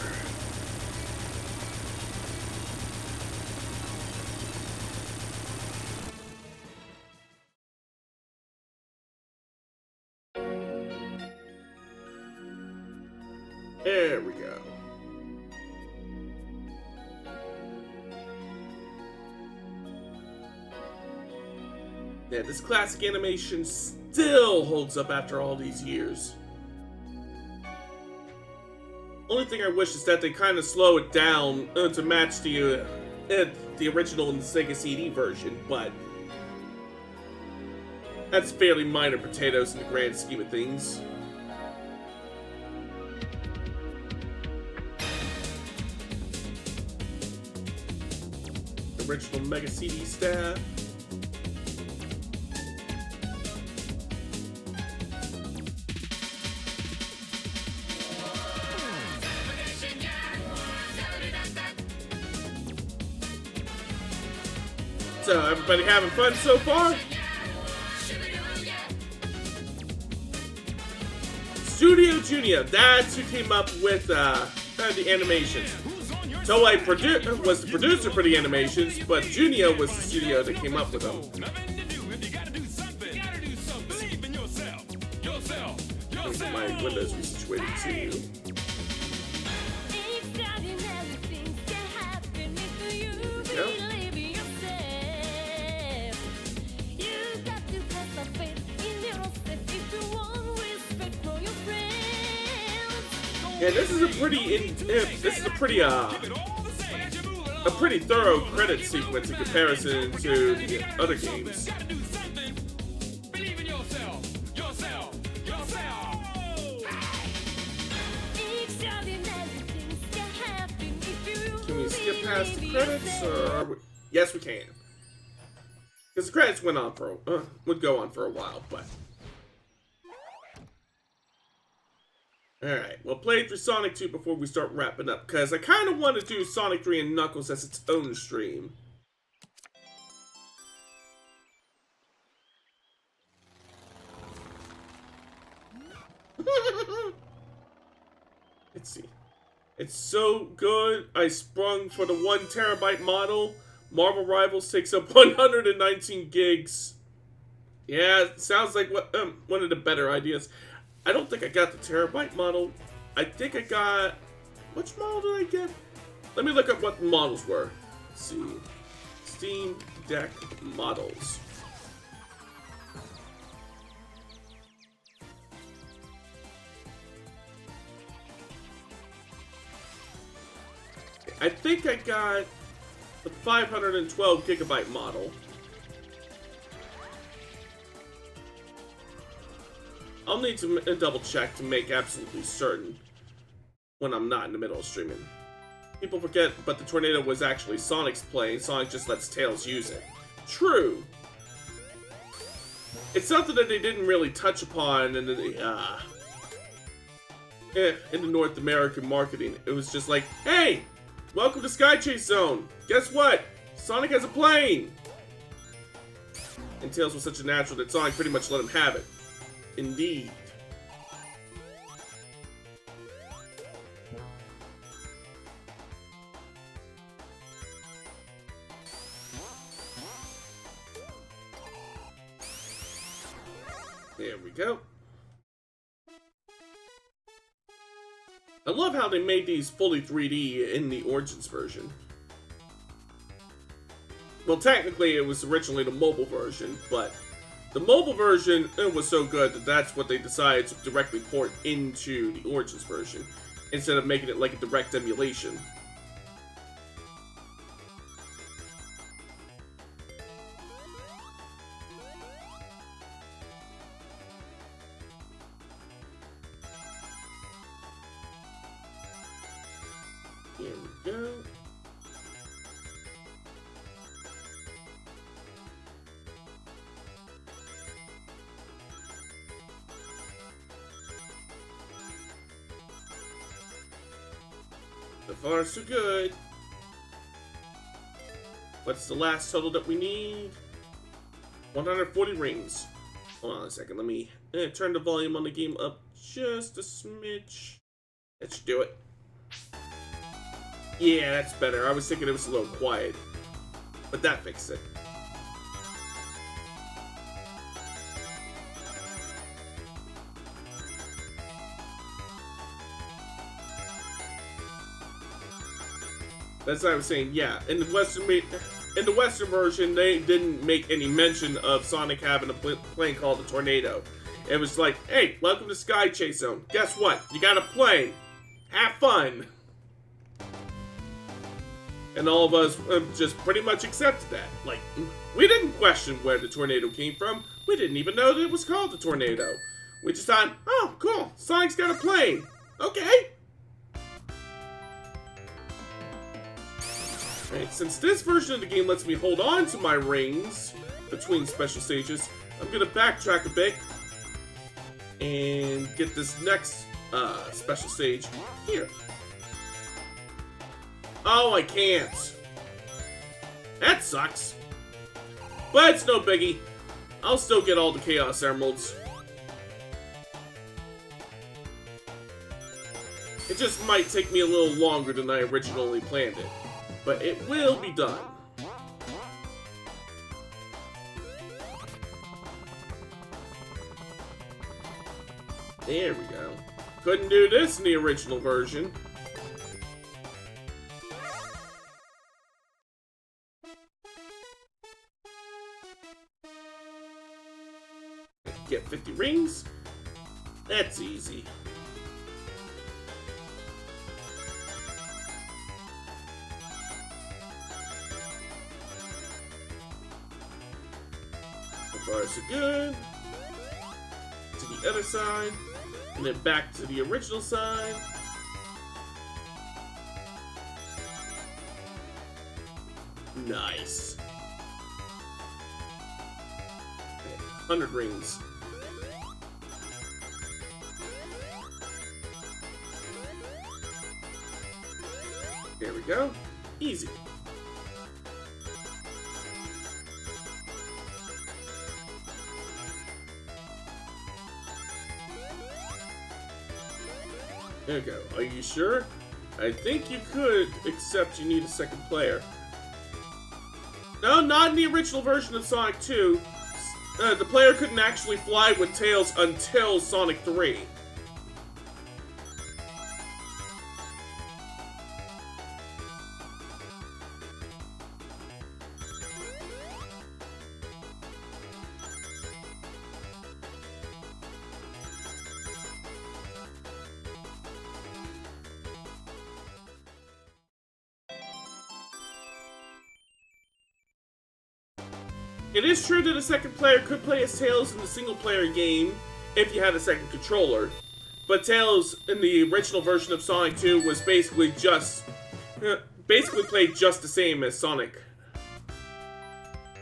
There we go. Yeah, this classic animation still holds up after all these years. Only thing I wish is that they kind of slow it down to match the original and the Sega CD version, but that's fairly minor potatoes in the grand scheme of things. Original Mega CD staff. So, everybody having fun so far? Studio Junior, that's who came up with the animations. Toei was the producer for the animations, but Junior was the studio that came up with them. My windows resituated to you. Yep. Yeah, this is a pretty thorough credit sequence in comparison to the other games. Can we skip past the credits, or are we? Yes, we can. Because the credits would go on for a while, but. Alright, we'll play through Sonic 2 before we start wrapping up, because I kind of want to do Sonic 3 and Knuckles as its own stream. Let's see. It's so good, I sprung for the 1 terabyte model. Marvel Rivals takes up 119 gigs. Yeah, sounds like one of the better ideas. I don't think I got the terabyte model. I think I got... Which model did I get? Let me look up what the models were. Let's see. Steam Deck models. I think I got the 512 gigabyte model. I'll need to double check to make absolutely certain when I'm not in the middle of streaming. People forget, but the tornado was actually Sonic's plane. Sonic just lets Tails use it. True. It's something that they didn't really touch upon in the North American marketing. It was just like, hey, welcome to Sky Chase Zone. Guess what? Sonic has a plane. And Tails was such a natural that Sonic pretty much let him have it. Indeed. There we go. I love how they made these fully 3D in the Origins version. Well, technically it was originally the mobile version, but the mobile version was so good that that's what they decided to directly port into the Origins version, instead of making it like a direct emulation. Here we go. So far, so good. What's the last total that we need? 140 rings. Hold on a second. Let me turn the volume on the game up just a smidge. That should do it. Yeah, that's better. I was thinking it was a little quiet. But that fixed it. That's what I was saying. Yeah, in the Western version, they didn't make any mention of Sonic having a plane called the Tornado. It was like, hey, welcome to Sky Chase Zone. Guess what? You got a plane. Have fun. And all of us just pretty much accepted that. Like, we didn't question where the tornado came from. We didn't even know that it was called the Tornado. We just thought, oh, cool. Sonic's got a plane. Okay. Alright, since this version of the game lets me hold on to my rings between special stages, I'm gonna backtrack a bit and get this next special stage here. Oh, I can't. That sucks. But it's no biggie. I'll still get all the Chaos Emeralds. It just might take me a little longer than I originally planned it. But it will be done. There we go. Couldn't do this in the original version. Get 50 rings. That's easy. So far so good. To the other side. And then back to the original side. Nice. Okay, 100 rings. There we go. Easy. There we go. Are you sure? I think you could, except you need a second player. No, not in the original version of Sonic 2. The player couldn't actually fly with Tails until Sonic 3. It is true that a second player could play as Tails in the single-player game if you had a second controller, but Tails in the original version of Sonic 2 was basically played just the same as Sonic.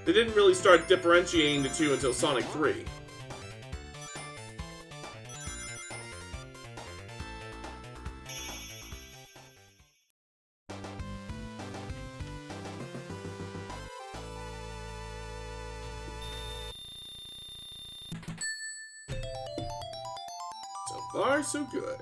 They didn't really start differentiating the two until Sonic 3. So far, so good.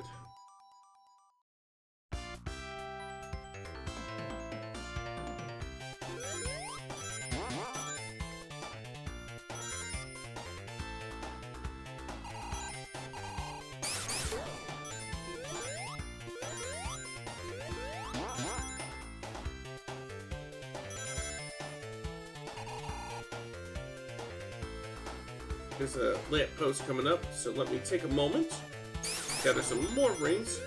There's a lamp post coming up, so let me take a moment. Gather some more rings.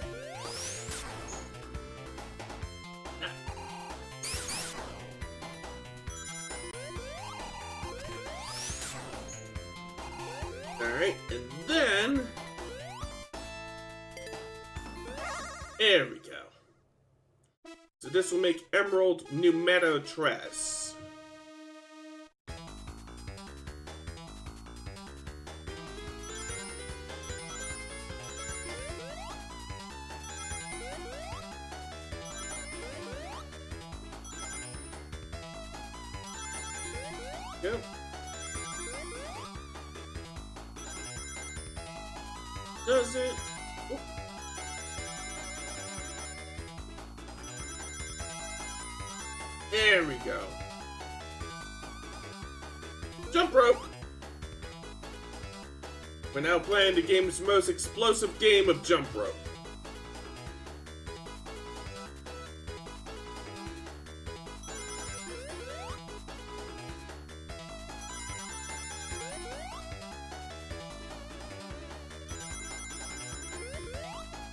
Alright, and then... There we go. So this will make Emerald Numero Tres. Go. Does it? Oh. There we go. Jump rope. We're now playing the game's most explosive game of jump rope.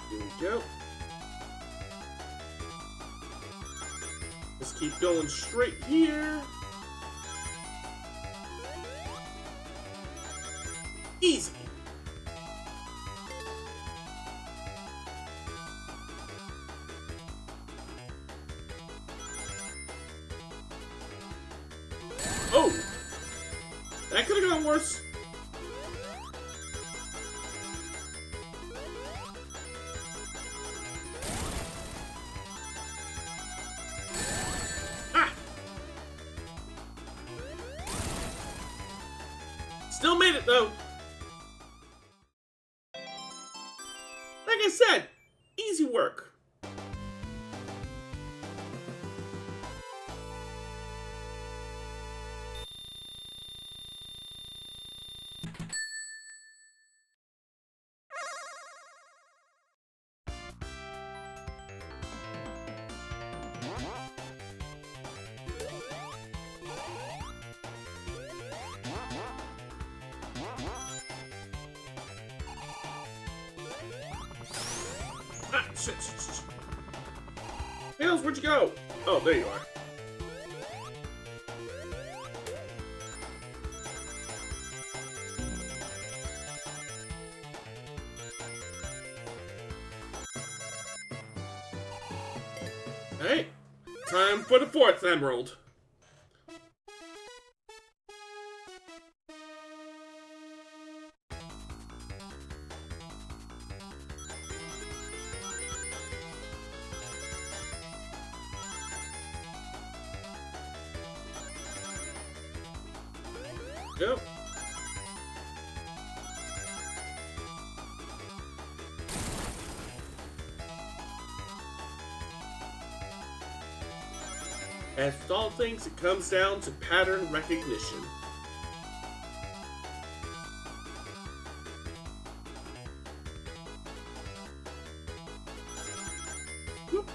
Here we go. Just keep going straight here. Easy. Oh! That could have gone worse. Still made it though. Like I said, easy work. Ah, shit. Tails, where'd you go? Oh, there you are. Alright, time for the fourth emerald. Go. As with all things, it comes down to pattern recognition. Whoop.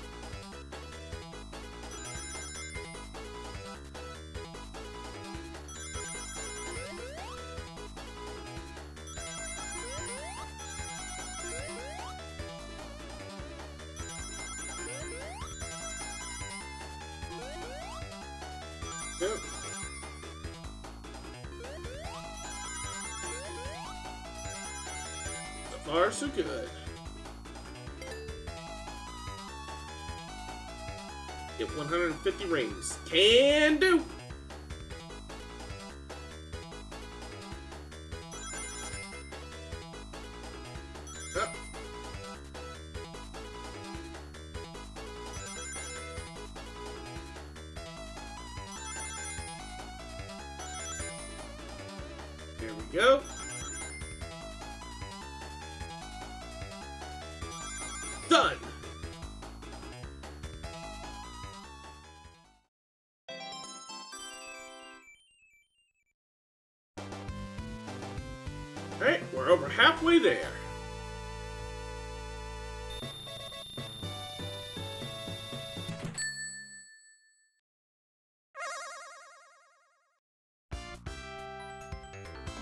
Yep. far, so good. Get 150 rings. Can do! Up. There we go. Done! Alright, we're over halfway there.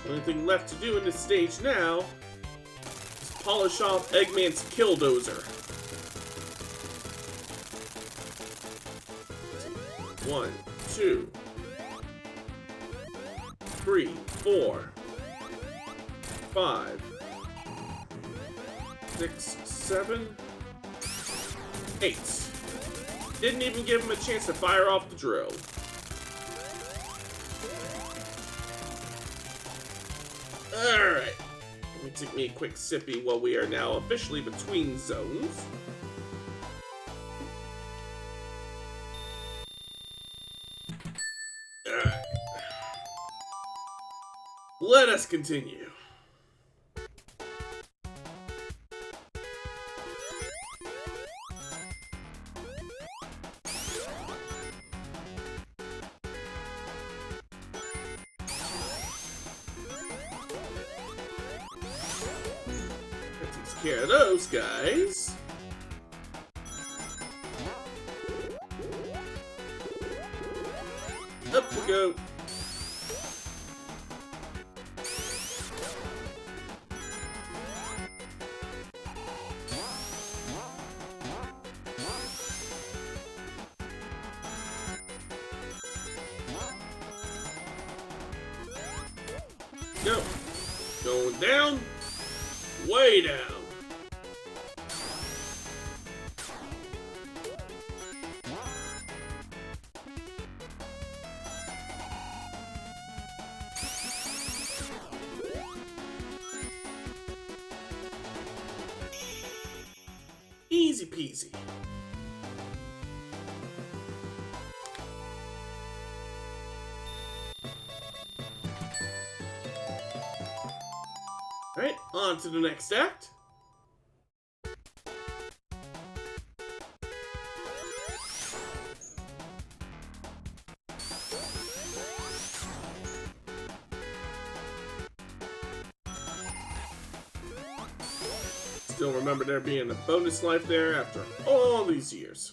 Only thing left to do in this stage now is polish off Eggman's Killdozer. 1, 2, 3, 4, 5, 6, 7, 8. Didn't even give him a chance to fire off the drill. Alright. Let me take me a quick sippy while we are now officially between zones. Alright. Let us continue. That takes care of those guys. Up we go. Go. Going down. Way down. Easy peasy. Alright, on to the next act. Still remember there being a bonus life there after all these years.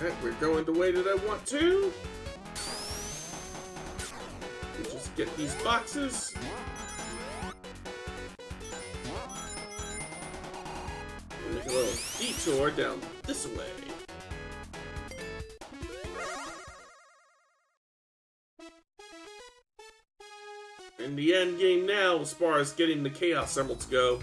Alright, we're going the way that I want to. We just get these boxes. We'll make a little detour down this way. In the end game now, as far as getting the Chaos Emeralds go.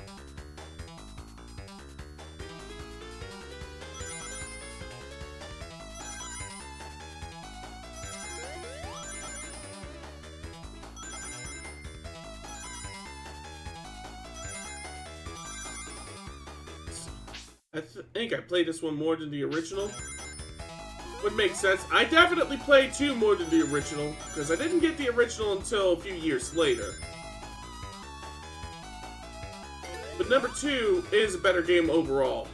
I think I played this one more than the original. Would make sense. I definitely played 2 more than the original, because I didn't get the original until a few years later. But number 2 is a better game overall.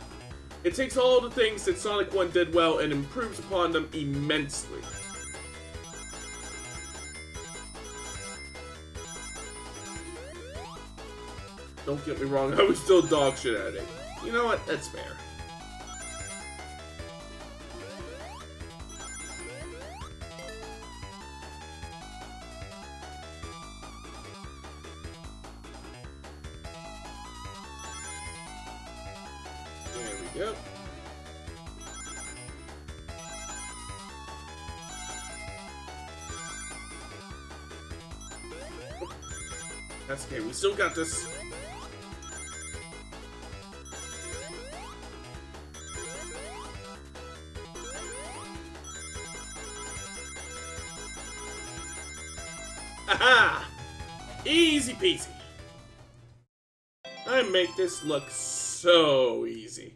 It takes all the things that Sonic 1 did well and improves upon them immensely. Don't get me wrong, I was still dog shit at it. You know what? That's fair. There we go. That's okay, we still got this. Aha! Easy peasy. I make this look so easy.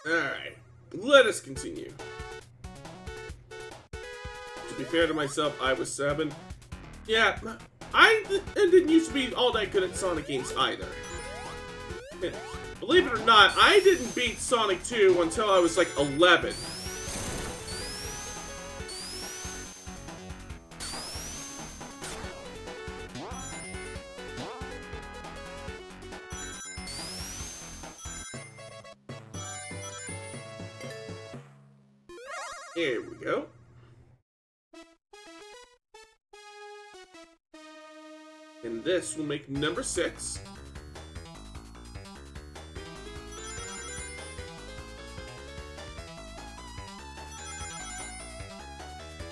Alright, let us continue. To be fair to myself, I was 7. Yeah, I didn't used to be all that good at Sonic games either. Believe it or not, I didn't beat Sonic 2 until I was like 11. Here we go. And this will make number 6.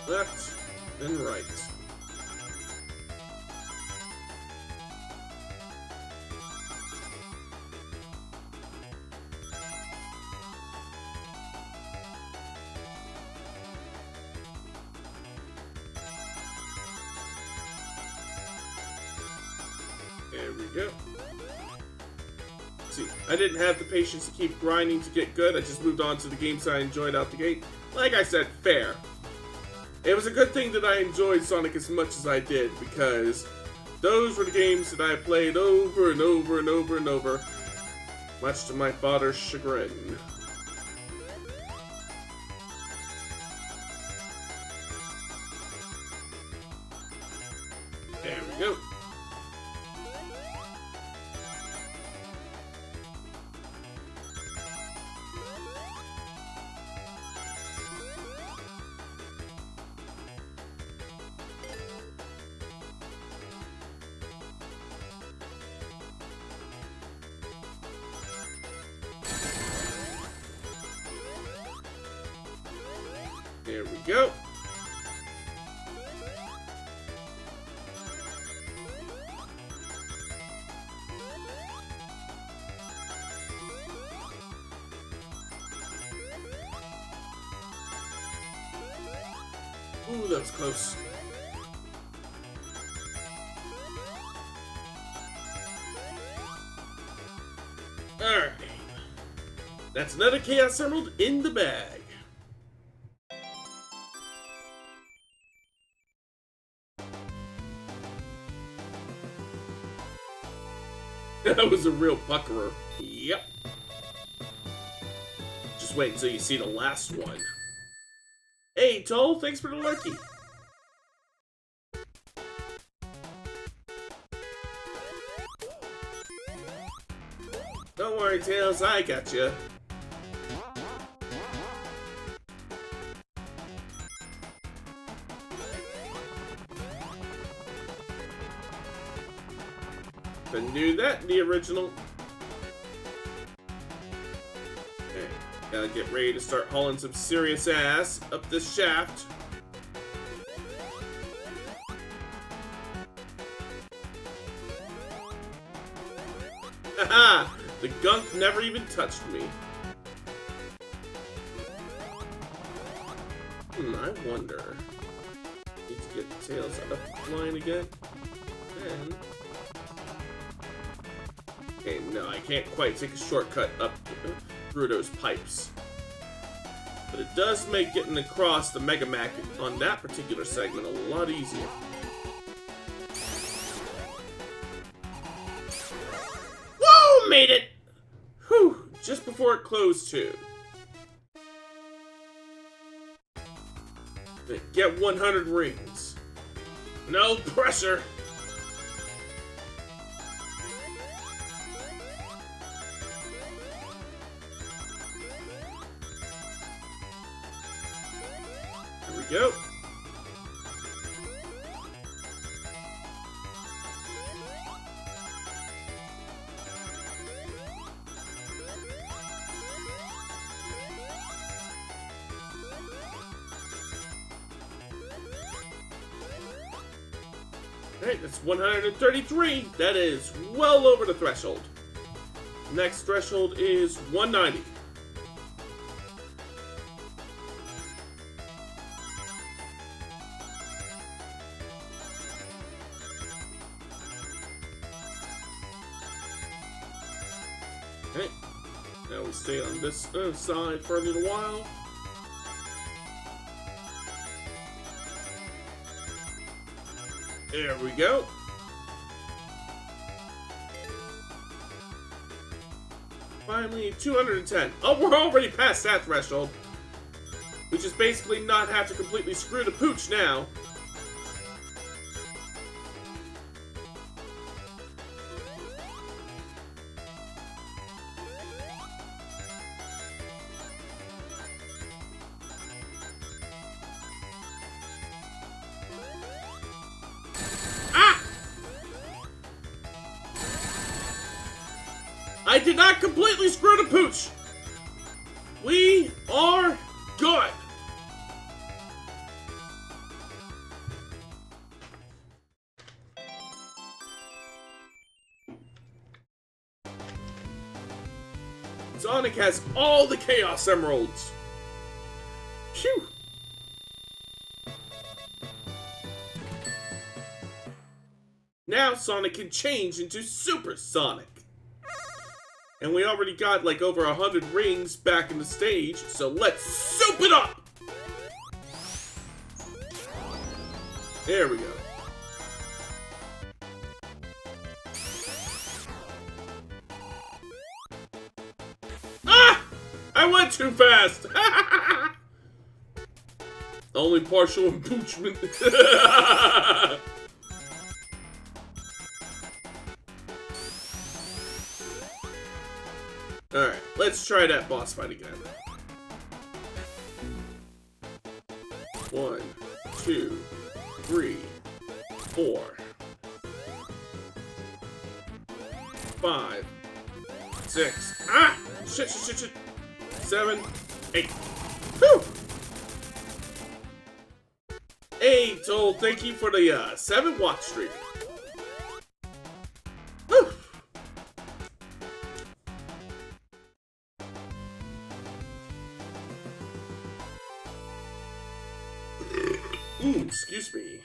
Left and right. There we go. See, I didn't have the patience to keep grinding to get good. I just moved on to the games I enjoyed out the gate. Like I said, fair. It was a good thing that I enjoyed Sonic as much as I did, because those were the games that I played over and over and over and over, much to my father's chagrin. There we go. There we go. Ooh, that was close. Alright. That's another Chaos Emerald in the bag. That was a real puckerer. Yep. Just wait until you see the last one. Hey, Toll, thanks for the lurky. Don't worry, Tails, I got you. I knew that in the original. Okay, gotta get ready to start hauling some serious ass up this shaft. Haha! The gunk never even touched me. I wonder. Need to get the tails out of line again. And okay, no, I can't quite take a shortcut up through those pipes. But it does make getting across the Mega Mac on that particular segment a lot easier. Woo! Made it! Whew! Just before it closed, too. Get 100 rings. No pressure! Here we go. Alright, that's 133. That is well over the threshold. Next threshold is 190. Okay, now we stay on this side for a little while. There we go. Finally, 210. Oh, we're already past that threshold. We just basically not have to completely screw the pooch now. I did not completely screw the pooch. We are good. Sonic has all the Chaos Emeralds. Phew. Now Sonic can change into Super Sonic. And we already got like over 100 rings back in the stage, so let's soup it up! There we go. Ah! I went too fast! Only partial impeachment. Alright, let's try that boss fight again. 1, 2, 3, 4, 5, 6, ah! Shit. 7, 8. Whew! Hey, Toll, thank you for the 7-watch stream. Whew! Ooh, excuse me.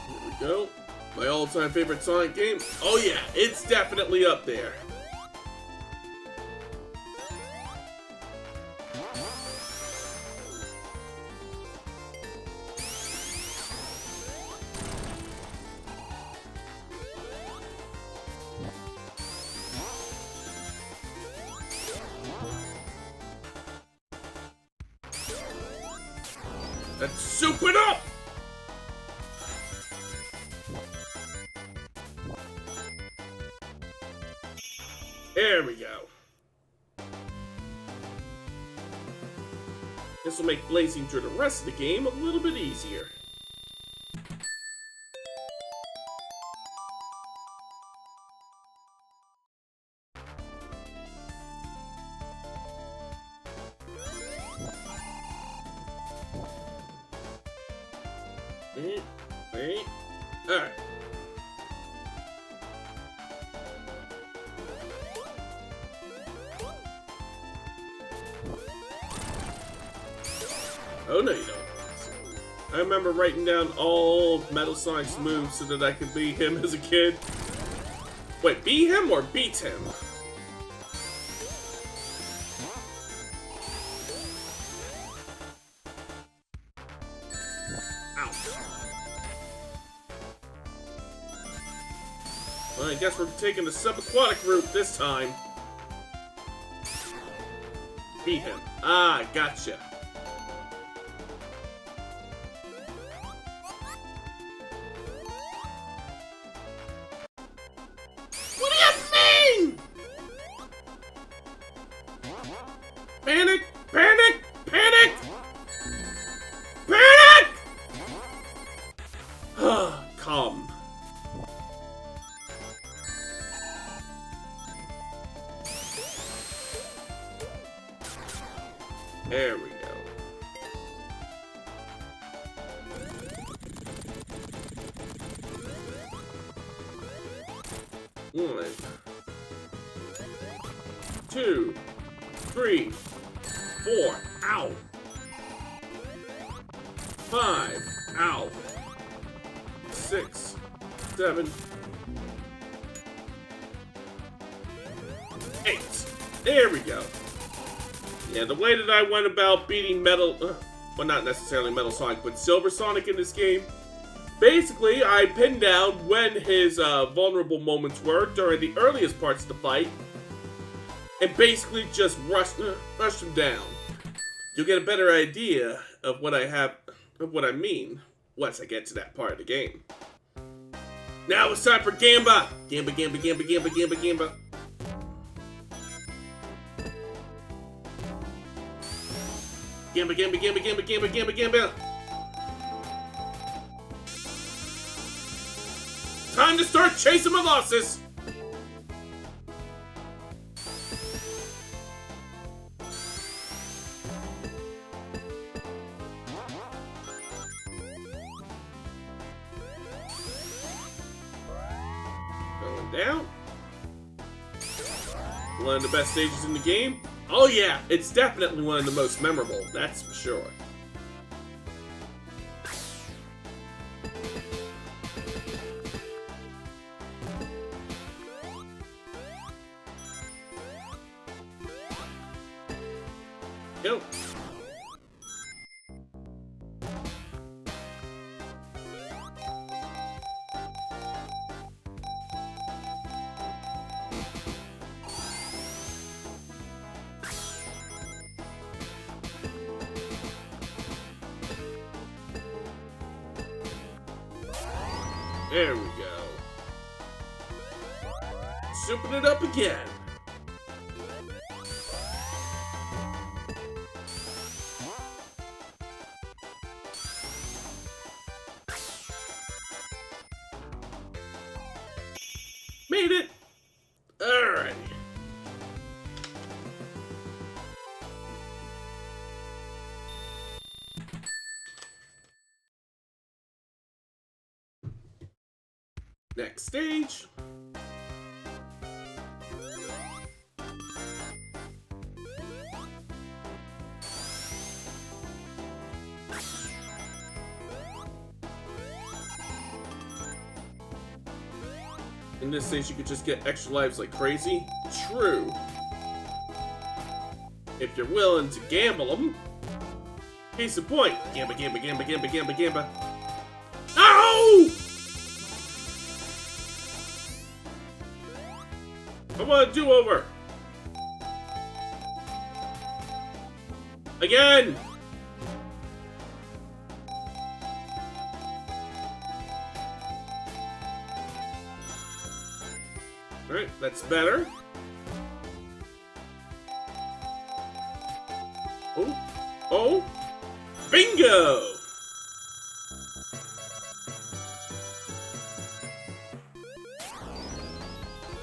Here we go. My all-time favorite Sonic game. Oh yeah, it's definitely up there. Let's soup it up! There we go. This will make blazing through the rest of the game a little bit easier. Wait. Alright. Oh, no, you don't. I remember writing down all Metal Sonic's moves so that I could beat him as a kid. Wait, beat him or beat him? Ow. Well, I guess we're taking the subaquatic route this time. Beat him. Ah, gotcha. What do you mean? Panic! Panic! Panic! Panic! Come. 1, 2, 3, 4. Ow. 5. Ow. 6, 7, 8. There we go. Yeah, the way that I went about beating Metal, well, not necessarily Metal Sonic, but Silver Sonic in this game, basically, I pinned down when his vulnerable moments were during the earliest parts of the fight, and basically just rushed him down. You'll get a better idea of what I mean once I get to that part of the game. Now it's time for Gamba! Gamba, Gamba, Gamba, Gamba, Gamba, Gamba. Gamba, Gamba, Gamba, Gamba, Gamba, Gamba, Gamba. Time to start chasing my losses! Going down. One of the best stages in the game. Oh yeah, it's definitely one of the most memorable, that's for sure. Go. There we go. Souping it up again. Made it! Alright. Next stage. In this stage, you could just get extra lives like crazy. True. If you're willing to gamble them. Case in point. Gamba, gamba, gamba, gamba, gamba, gamba. Ow! I want a do-over. Again! Alright, that's better. Oh, oh, bingo!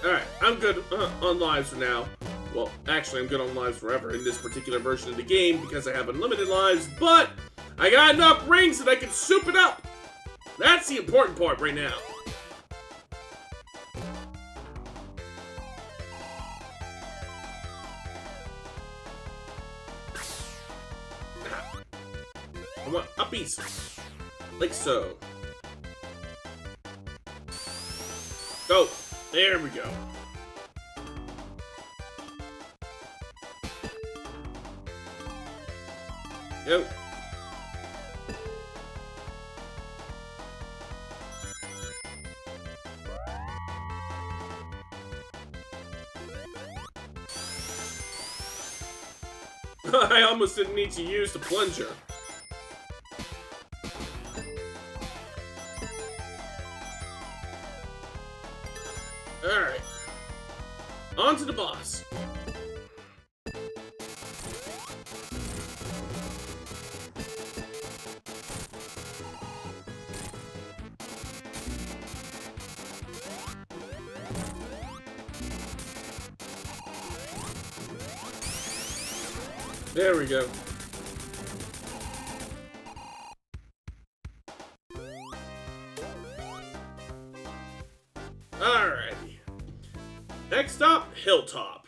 Alright, I'm good on lives for now. Well, actually, I'm good on lives forever in this particular version of the game because I have unlimited lives, but I got enough rings that I can soup it up! That's the important part right now. I want uppies. Like so. Go. There we go. Go. I almost didn't need to use the plunger. Alright. On to the boss. There we go. Alrighty. Next up, Hilltop.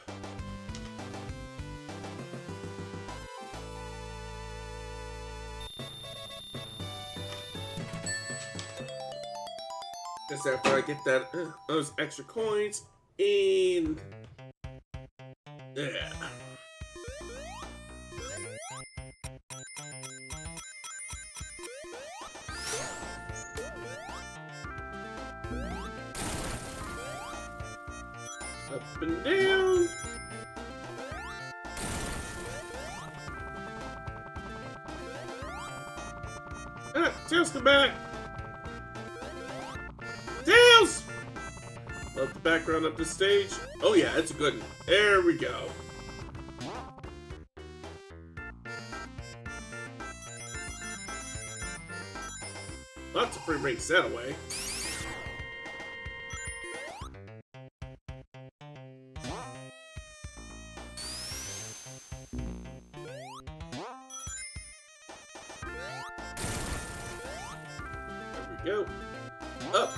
Just after I get that those extra coins and yeah. Up and down. Ah, Tails, come back. Tails! Love the background up the stage. Oh yeah, it's a good one. There we go. Lots of free rings that away. There we go. Up.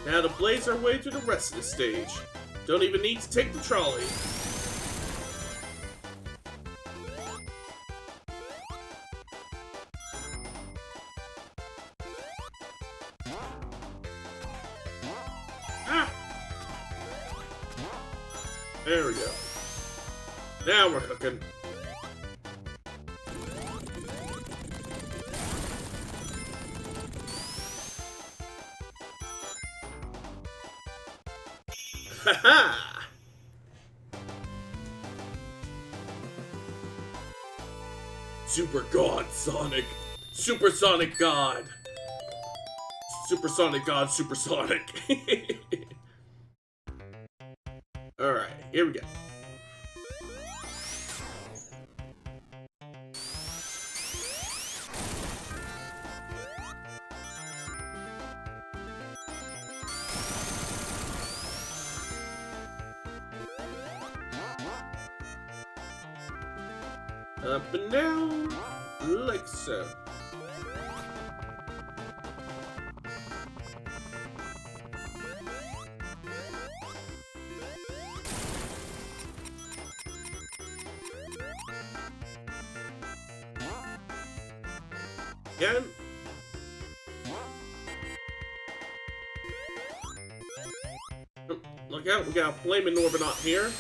Now to blaze our way through the rest of the stage. Don't even need to take the trolley. Ah! There we go. Now we're cooking. Haha! Super God Sonic. Supersonic God. Supersonic God, Supersonic. Alright, here we go. Up and down, like so. Again. Look out, we got a flaming Orbinaut here.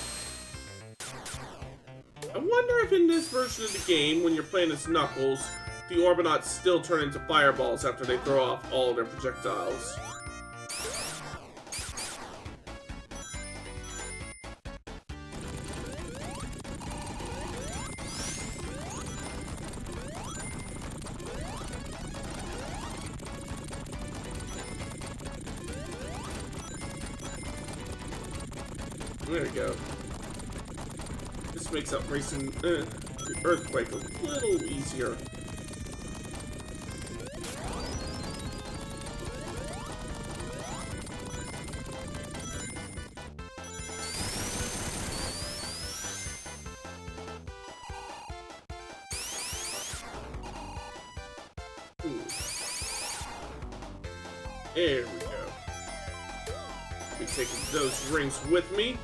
I wonder if in this version of the game, when you're playing as Knuckles, the Orbinauts still turn into fireballs after they throw off all of their projectiles. There we go. This makes up racing the Earthquake a little easier. There we go. Be taking those rings with me.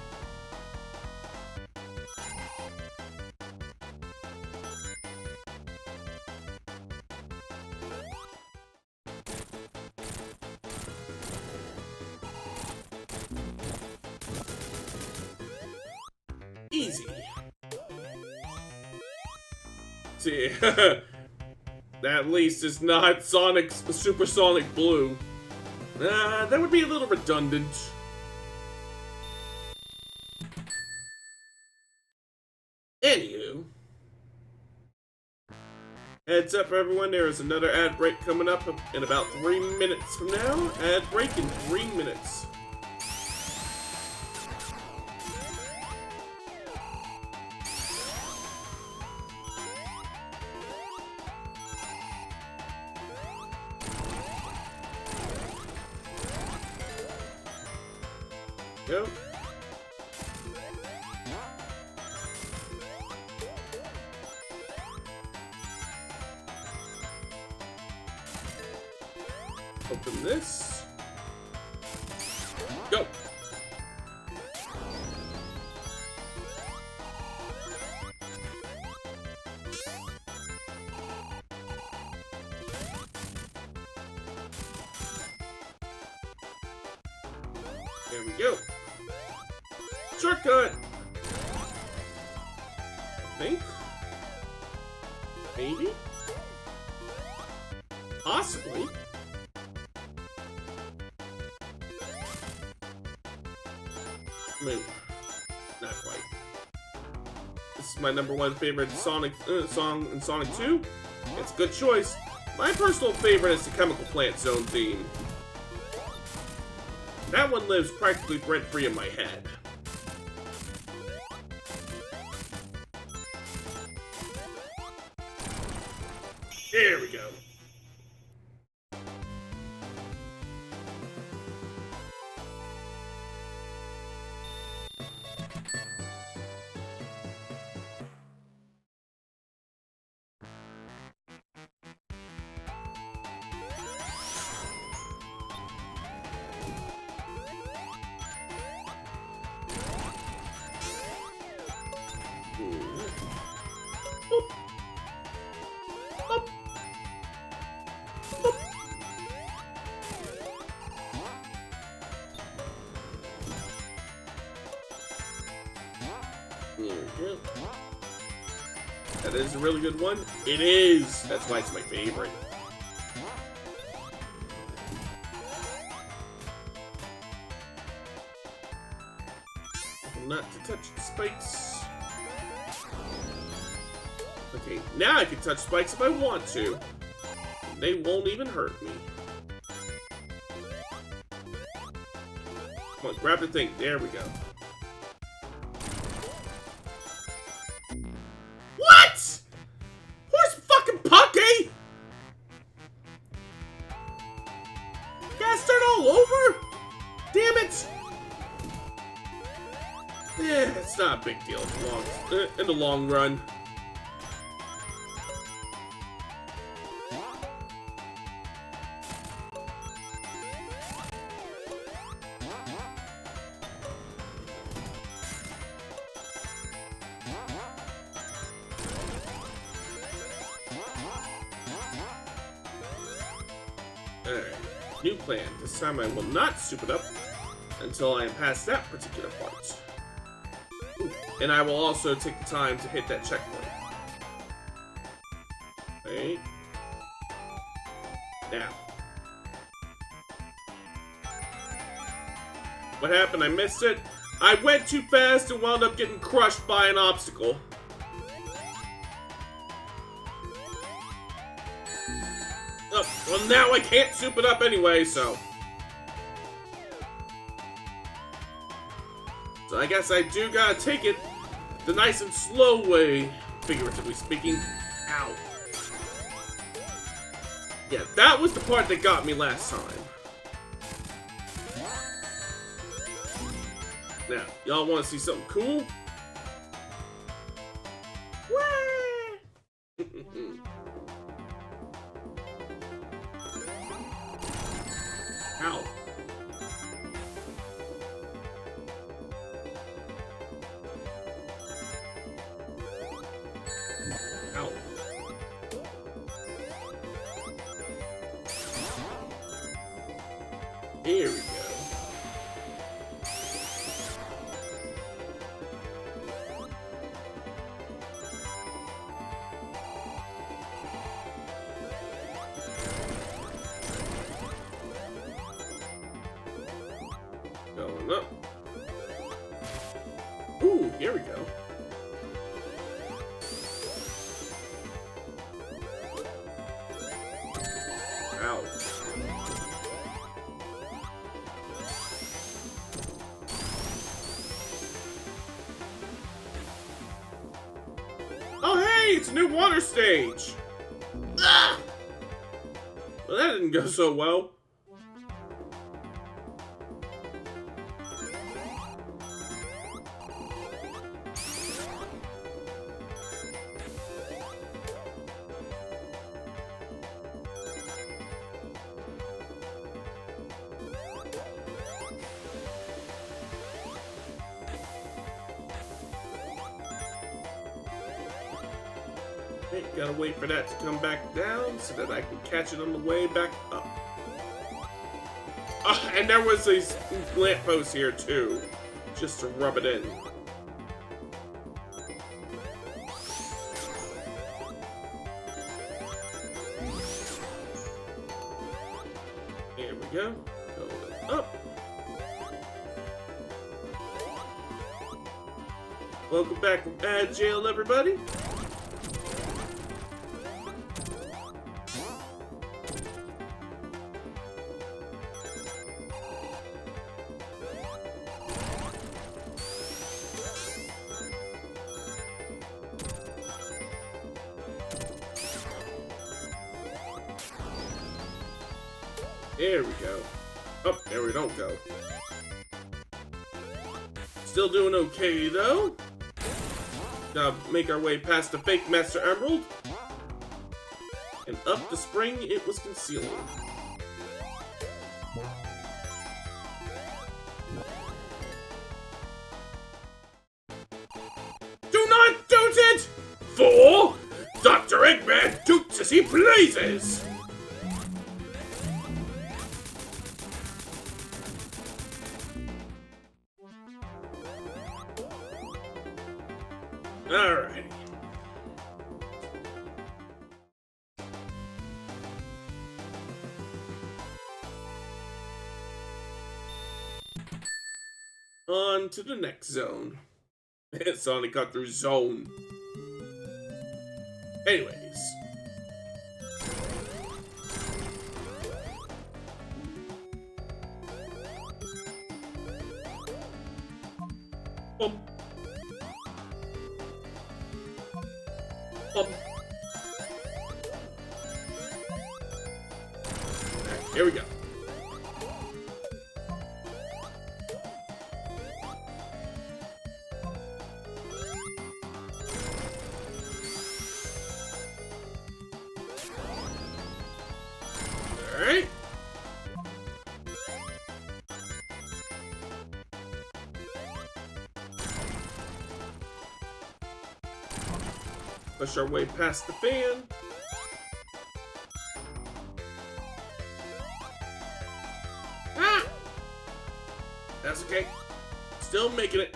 Easy. See, that at least is not Sonic's Supersonic Blue. That would be a little redundant. Anywho. Heads up, everyone, there is another ad break coming up in about 3 minutes from now. Ad break in 3 minutes. Go. Open this. Go. There we go. Shortcut. I think. Maybe. Possibly. Maybe. Not quite. This is my #1 favorite Sonic song in Sonic 2. It's a good choice. My personal favorite is the Chemical Plant Zone theme. That one lives practically rent-free in my head. There we go. That is a really good one. It is. That's why it's my favorite. Not to touch the spikes. Okay, now I can touch spikes if I want to. They won't even hurt me. Come on, grab the thing. There we go. What? Where's fucking Pucky? Gotta start all over? Damn it. Yeah, it's not a big deal in the long run. Alright, new plan. This time I will not soup it up until I am past that particular part. And I will also take the time to hit that checkpoint. Okay. Now. What happened? I missed it. I went too fast and wound up getting crushed by an obstacle. Oh, well, now I can't soup it up anyway, so I guess I do gotta take it the nice and slow way, figuratively speaking. Ow. Yeah, that was the part that got me last time. Now, y'all want to see something cool? Ow. Ow. Here we go. Going up. Ooh, here we go. Ow. Oh, hey, it's a new water stage. Ah! Well, that didn't go so well. Okay, gotta wait for that to come back down so that I can catch it on the way back up. And there was a lamppost here too, just to rub it in. There we go. Going up. Welcome back from Ad Jail, everybody. There we go. Oh, there we don't go. Still doing okay, though. Now make our way past the fake Master Emerald. And up the spring it was concealing. Do not toot it! For Dr. Eggman toots as he pleases! Alright. On to the next zone. Sonic got through zone. Anyways. Here we go. All right. Push our way past the fan. That's okay. Still making it.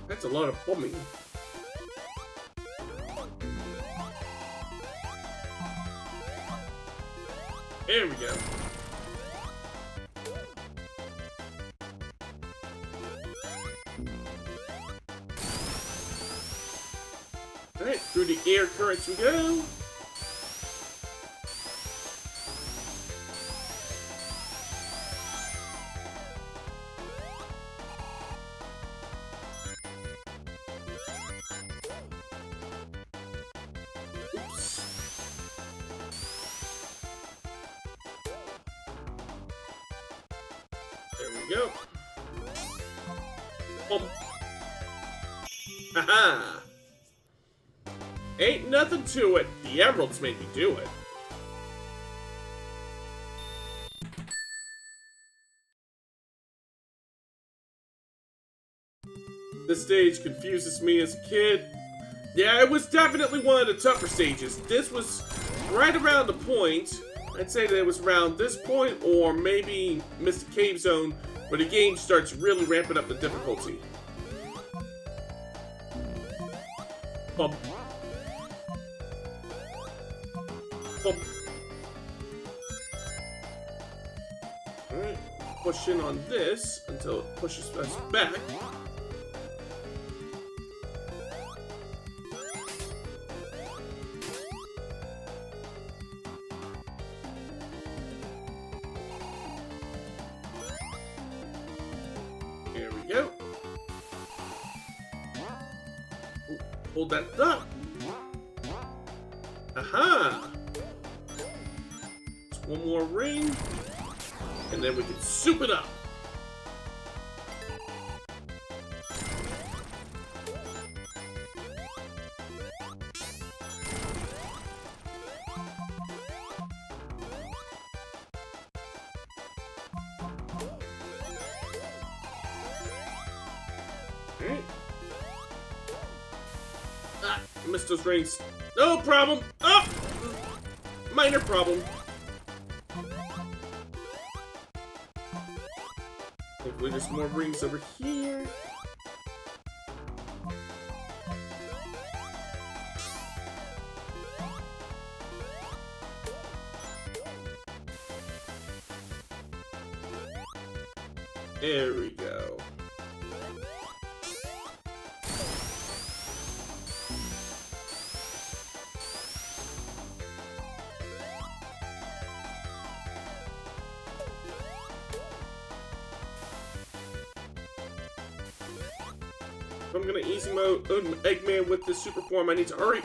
That's a lot of bombing. There we go. Alright, through the air currents we go. Oops. There we go. Boom. Haha. Ain't nothing to it. The emeralds made me do it. This stage confuses me as a kid. Yeah, it was definitely one of the tougher stages. This was right around the point. I'd say that it was around this point, or maybe Mr. Cave Zone, where the game starts really ramping up the difficulty. Bump. Bump. Alright, push in on this until it pushes us back. Here we go. Ooh, hold that up. Aha! Just one more ring, and then we can soup it up. Alright. Ah, missed those rings. No problem. Oh! Minor problem. Hopefully there's more rings over here. There we go. If I'm gonna easy mode Eggman with this super form, I need to hurry.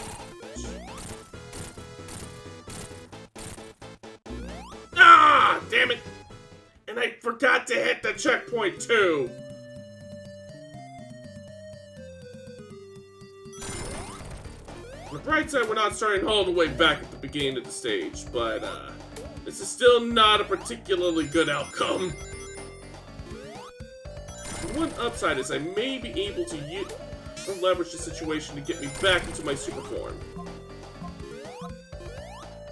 Ah, damn it! And I forgot to hit the checkpoint too. On the bright side, we're not starting all the way back at the beginning of the stage, but this is still not a particularly good outcome. The one upside is I may be able to leverage the situation to get me back into my super form.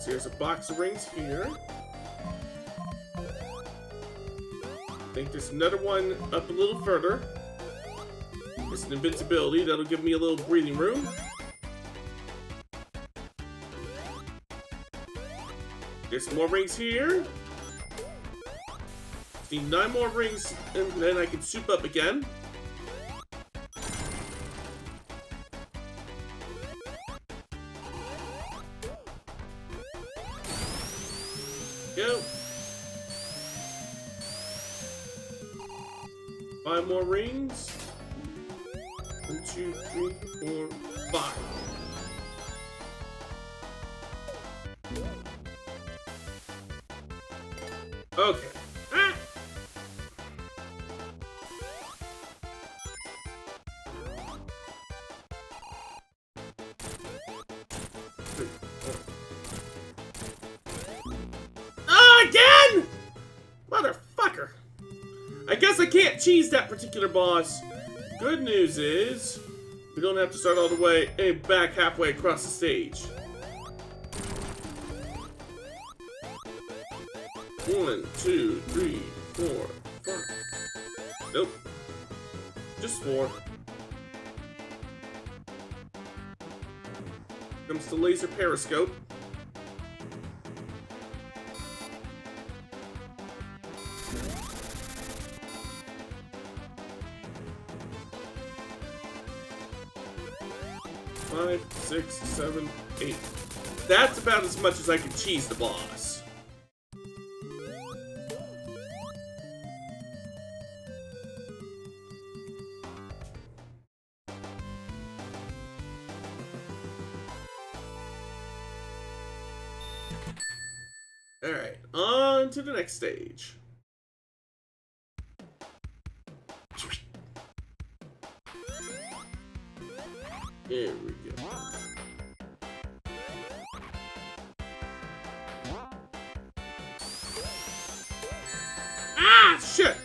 So here's a box of rings here. I think there's another one up a little further. It's an invincibility that'll give me a little breathing room. There's some more rings here. Need 9 more rings, and then I can soup up again. Go. 5 more rings. 1, 2, 3, 4, 5. Okay. Ah. Again! Motherfucker! I guess I can't cheese that particular boss. Good news is, we don't have to start all the way and back halfway across the stage. 1, 2, 3, 4, 5. Nope. Just 4. Comes the laser periscope. Five, 6, 7, 8. That's about as much as I can cheese the boss. Alright, on to the next stage. There we go. Ah, shit!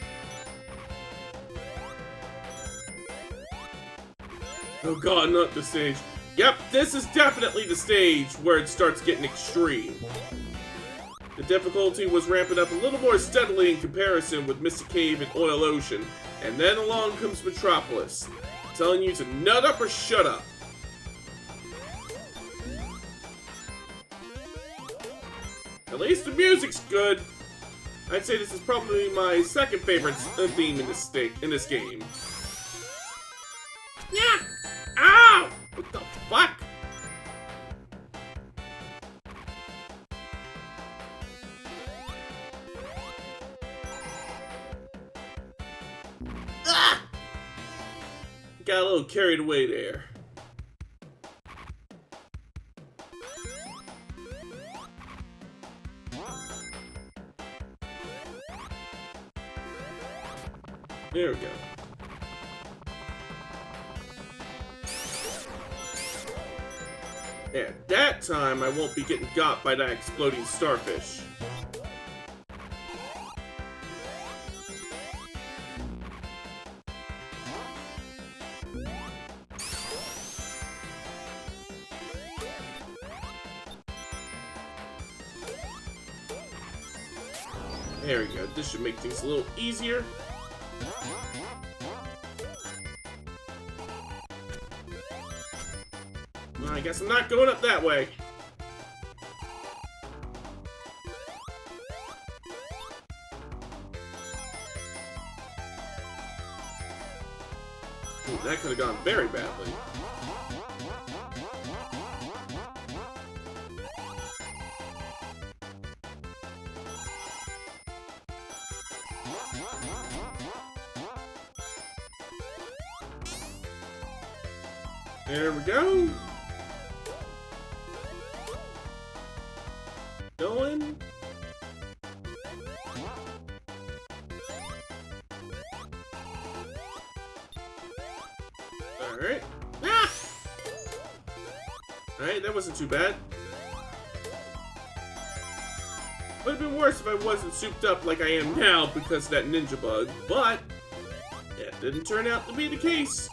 Oh god, not the stage. Yep, this is definitely the stage where it starts getting extreme. The difficulty was ramping up a little more steadily in comparison with Mystic Cave and Oil Ocean, and then along comes Metropolis, telling you to nut up or shut up. At least the music's good. I'd say this is probably my second favorite theme in this game. Yeah! Ow! What the fuck? Ah! Got a little carried away there. There we go. At that time, I won't be getting got by that exploding starfish. There we go. This should make things a little easier. Well, I guess I'm not going up that way. Ooh, that could have gone very badly. There we go. Going. Alright. Ah! Alright, that wasn't too bad. Would have been worse if I wasn't souped up like I am now because of that ninja bug, but that didn't turn out to be the case.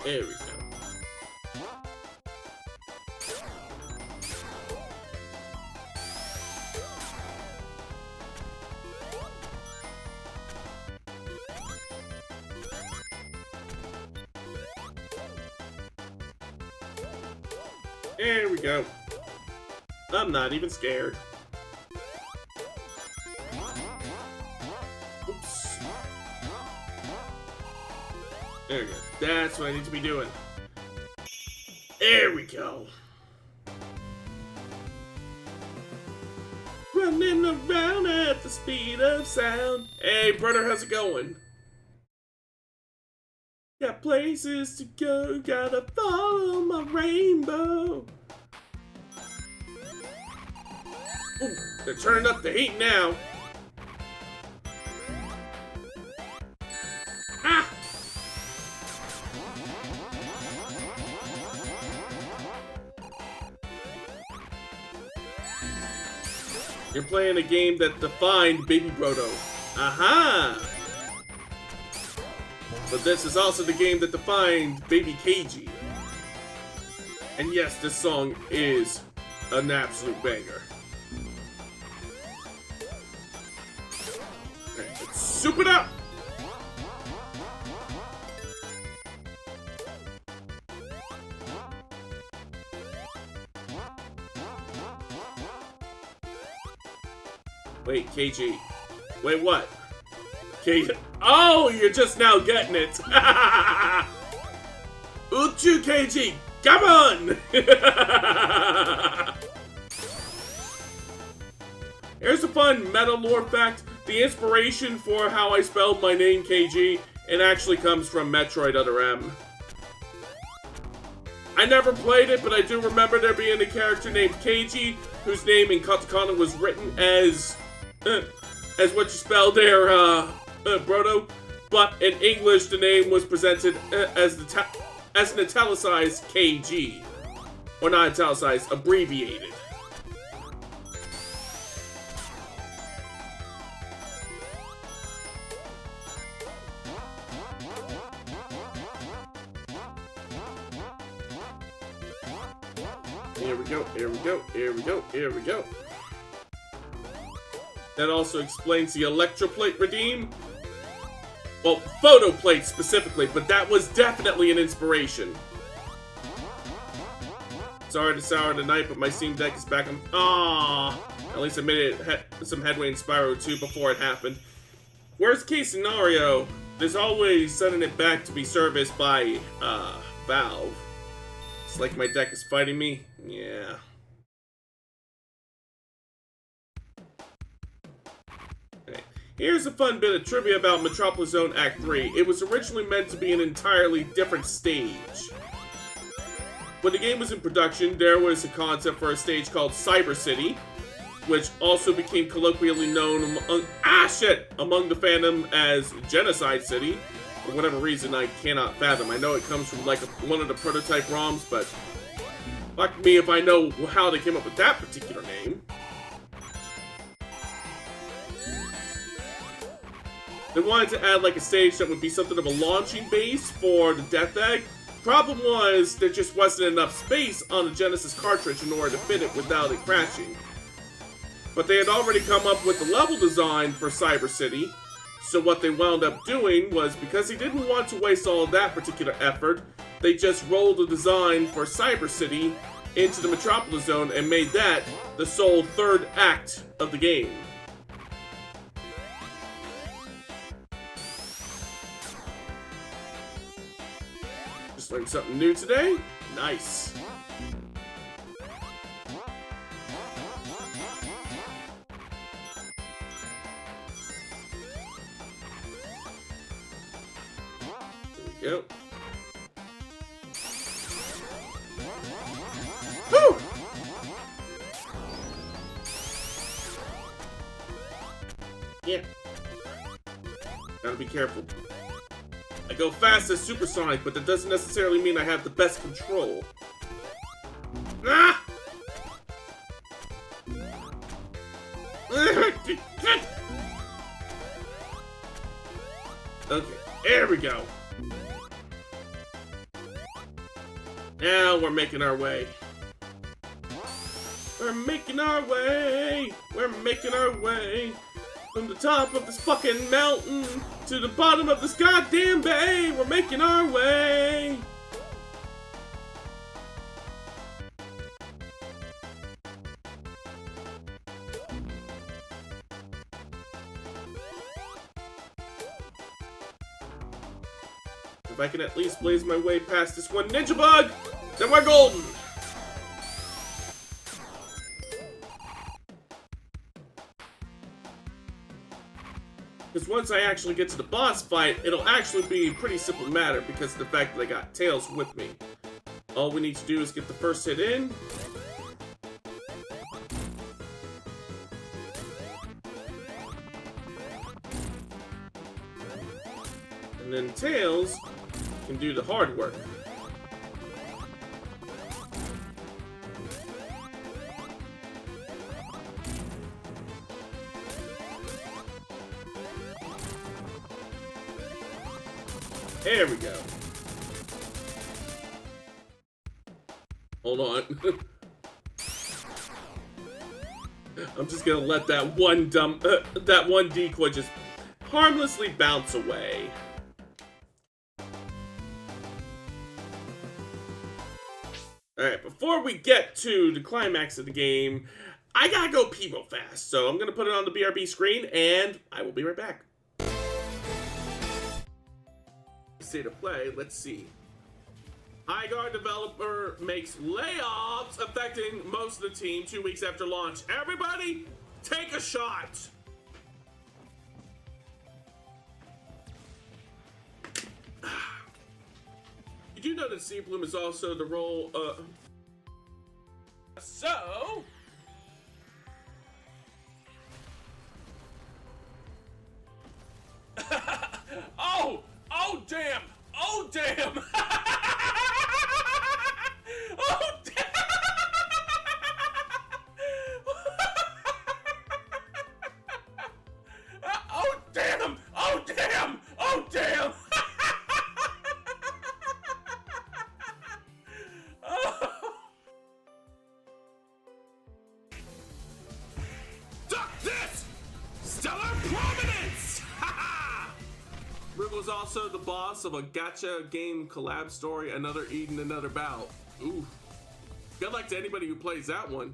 There we go. There we go. I'm not even scared. Oops. There we go. That's what I need to be doing. There we go. Running around at the speed of sound. Hey, brother, how's it going? Got places to go, gotta follow my rainbow. Ooh, they're turning up the heat now. Ah! You're playing a game that defined Baby Brodo. Aha! But this is also the game that defined Baby KG. And yes, this song is an absolute banger. Alright, let's soup it up! Wait, KG. Wait, what? KG. Oh, you're just now getting it. Uchu KG, come on! Here's a fun meta lore fact. The inspiration for how I spelled my name KG, it actually comes from Metroid Other M. I never played it, but I do remember there being a character named KG, whose name in katakana was written as what you spelled there, Brodo, but in English the name was presented as an italicized KG, or not italicized, abbreviated. Here we go, here we go, here we go, here we go. That also explains the electroplate redeem. Well, photo plate specifically, but that was definitely an inspiration. Sorry to sour tonight, but my Steam Deck is back on. Ah, at least I made some headway in Spyro 2 before it happened. Worst case scenario, there's always sending it back to be serviced by Valve. It's like my deck is fighting me. Yeah. Here's a fun bit of trivia about Metropolis Zone Act 3. It was originally meant to be an entirely different stage. When the game was in production, there was a concept for a stage called Cyber City, which also became colloquially known among the fandom as Genocide City. For whatever reason, I cannot fathom. I know it comes from like one of the prototype ROMs, but fuck me if I know how they came up with that particular name. They wanted to add like a stage that would be something of a launching base for the Death Egg, Problem was, there just wasn't enough space on the Genesis cartridge in order to fit it without it crashing. But they had already come up with the level design for Cyber City, so what they wound up doing was, because they didn't want to waste all of that particular effort, they just rolled the design for Cyber City into the Metropolis Zone and made that the sole third act of the game. Just learned something new today? Nice. There we go. Woo! Yeah. Gotta be careful. I go fast as supersonic, but that doesn't necessarily mean I have the best control. Ah! Okay, there we go. Now we're making our way. We're making our way. We're making our way. From the top of this fucking mountain to the bottom of this goddamn bay. We're making our way. If I can at least blaze my way past this one ninja bug, then we're golden. Because once I actually get to the boss fight, it'll actually be a pretty simple matter because of the fact that I got Tails with me. All we need to do is get the first hit in. And then Tails can do the hard work. There we go. Hold on. I'm just gonna let that one decoy just harmlessly bounce away. Alright, before we get to the climax of the game, I gotta go pee real fast. So I'm gonna put it on the BRB screen and I will be right back. State of play, let's see. High Guard developer makes layoffs affecting most of the team 2 weeks after launch. Everybody, take a shot. You do know that Sea Bloom is also the role so Oh damn! Oh damn! Oh damn! Oh damn! Oh damn! Oh damn! Duck this! Stellar prominence! Wriggle's also the boss of a gacha game collab story, Another Eden, Another Bout. Ooh. Good luck to anybody who plays that one.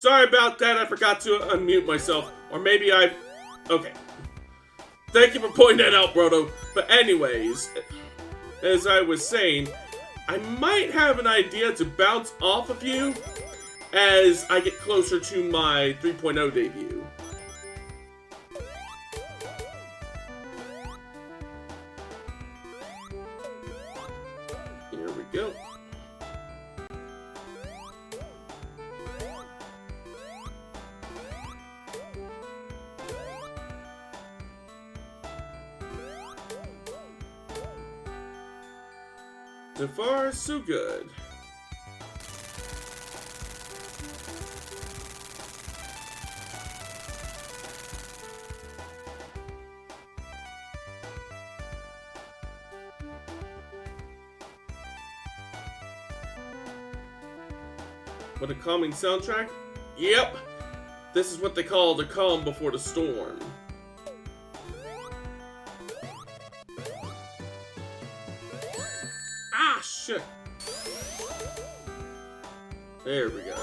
Sorry about that, I forgot to unmute myself. Or maybe I... Okay. Thank you for pointing that out, Brodo. But anyways... as I was saying, I might have an idea to bounce off of you as I get closer to my 3.0 debut. Here we go. So far, so good. What a calming soundtrack? Yep! This is what they call the calm before the storm. Ah, shit! There we go.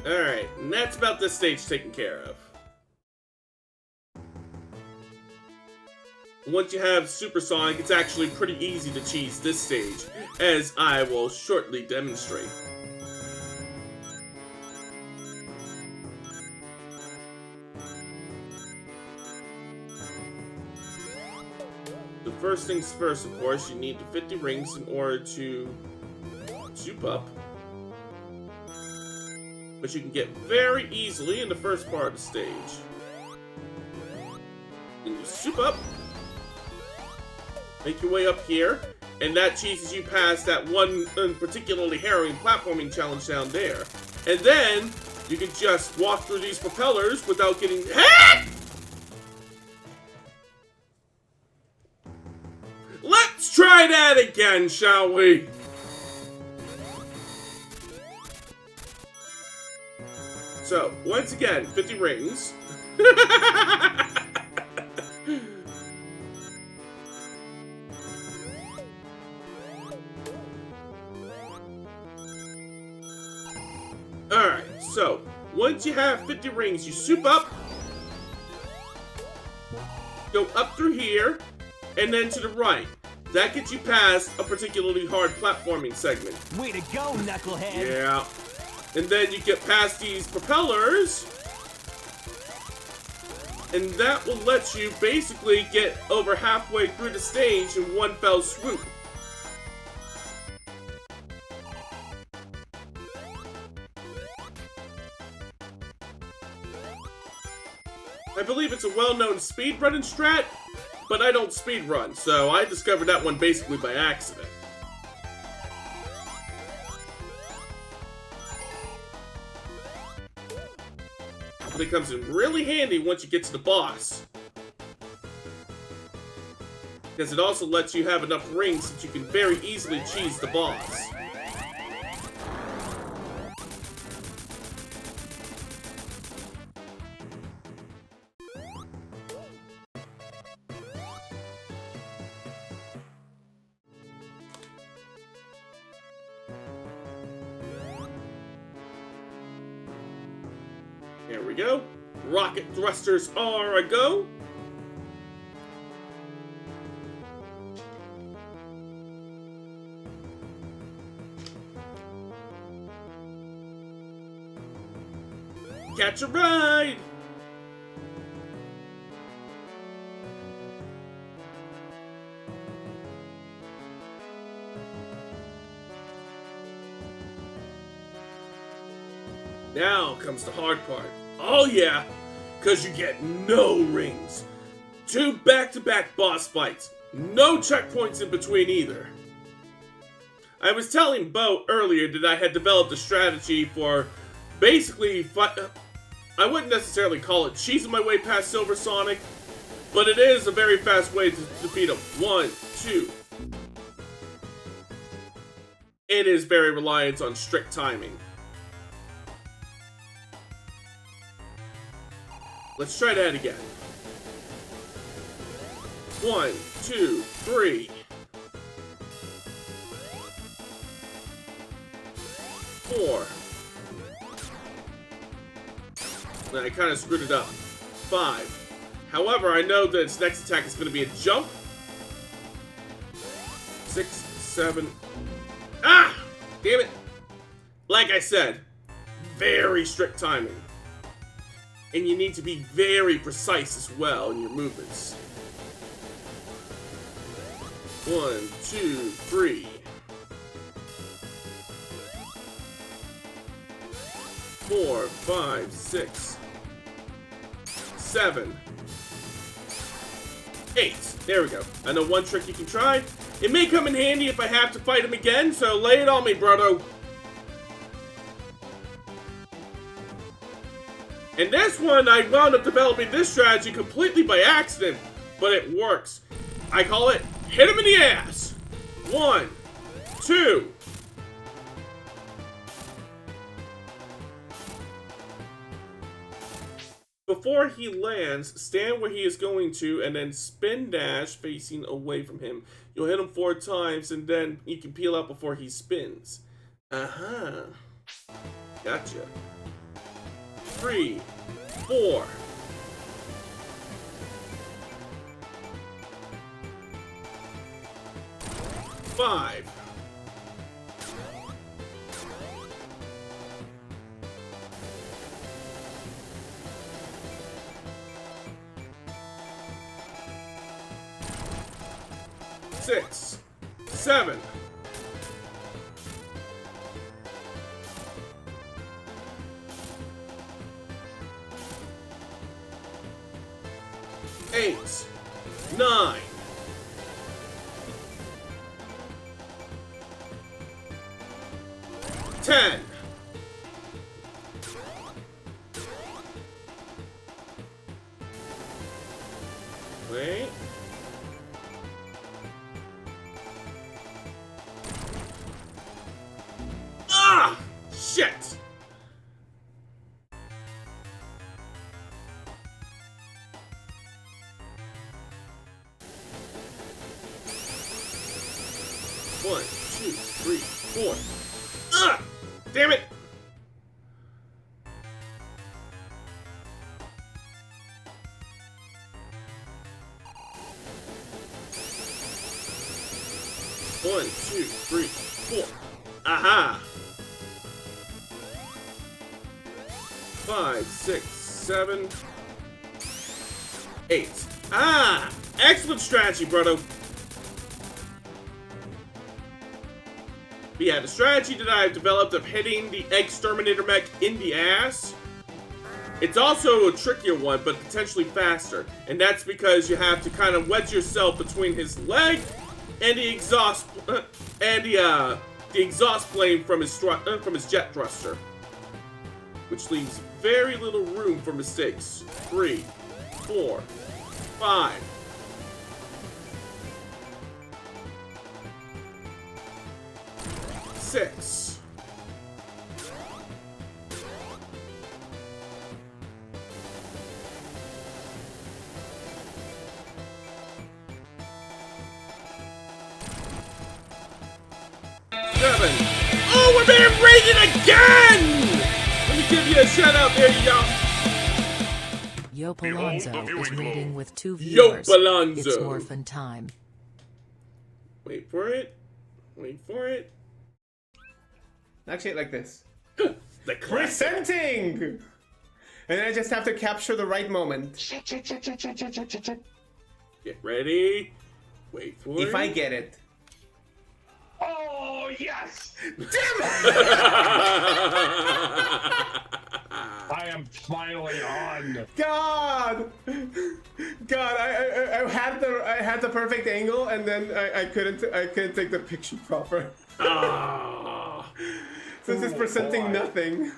Alright, and that's about this stage taken care of. Once you have Supersonic, it's actually pretty easy to cheese this stage, as I will shortly demonstrate. The first things first, of course, you need the 50 rings in order to soup up. Which you can get very easily in the first part of the stage. Then you soup up. Make your way up here, and that cheeses you past that one particularly harrowing platforming challenge down there. And then, you can just walk through these propellers without getting hit! Let's try that again, shall we? So, once again, 50 rings. Alright, so, once you have 50 rings, you soup up, go up through here, and then to the right. That gets you past a particularly hard platforming segment. Way to go, knucklehead! Yeah. And then you get past these propellers, and that will let you basically get over halfway through the stage in one fell swoop. I believe it's a well-known speedrunning strat, but I don't speedrun, so I discovered that one basically by accident. But it comes in really handy once you get to the boss. Because it also lets you have enough rings that you can very easily cheese the boss. There we go. Rocket thrusters are a go. Catch a ride! Now comes the hard part. Oh yeah, because you get no rings. 2 back-to-back boss fights. No checkpoints in between either. I was telling Bo earlier that I had developed a strategy for basically, I wouldn't necessarily call it cheesing my way past Silver Sonic, but it is a very fast way to defeat him. 1, 2. It is very reliant on strict timing. Let's try that again. 1, 2, 3. 4. I kind of screwed it up. 5. However, I know that its next attack is going to be a jump. 6, 7. Ah! Damn it. Like I said, very strict timing. And you need to be very precise as well in your movements. 1, 2, 3. 4, 5, 6, 7, 8. There we go. I know one trick you can try. It may come in handy if I have to fight him again, so lay it on me, Brodo. And this one, I wound up developing this strategy completely by accident, but it works. I call it hit him in the ass. 1, 2. Before he lands, stand where he is going to, and then spin dash facing away from him. You'll hit him 4 times, and then you can peel out before he spins. Uh-huh. Gotcha. 3, 4. 5. 6, 7. 8, 9. 10. Wait. Ah! Shit! One, 2, 3, 4. Ah! Damn it! One, 2, 3, 4. Aha! 5, 6, 7, 8. Ah! Excellent strategy, Brodo. But yeah, the strategy that I've developed of hitting the Exterminator mech in the ass, it's also a trickier one, but potentially faster. And that's because you have to kind of wedge yourself between his leg and the exhaust the exhaust flame from his jet thruster, which leaves very little room for mistakes. 3, 4, 5. 6. 7. Oh, we're being raided again! Let me give you a shout out there, y'all. Yo Palonzo is raiding with 2 Yo viewers. Palonzo. It's morphin time. Wait for it. Wait for it. Actually, like this. The classic. Presenting! And then I just have to capture the right moment. Get ready. Wait for it. If I get it. Oh, yes! Damn it! I am finally on. God! God, I had the perfect angle, and then I couldn't take the picture proper. Ah. Since it's presenting nothing.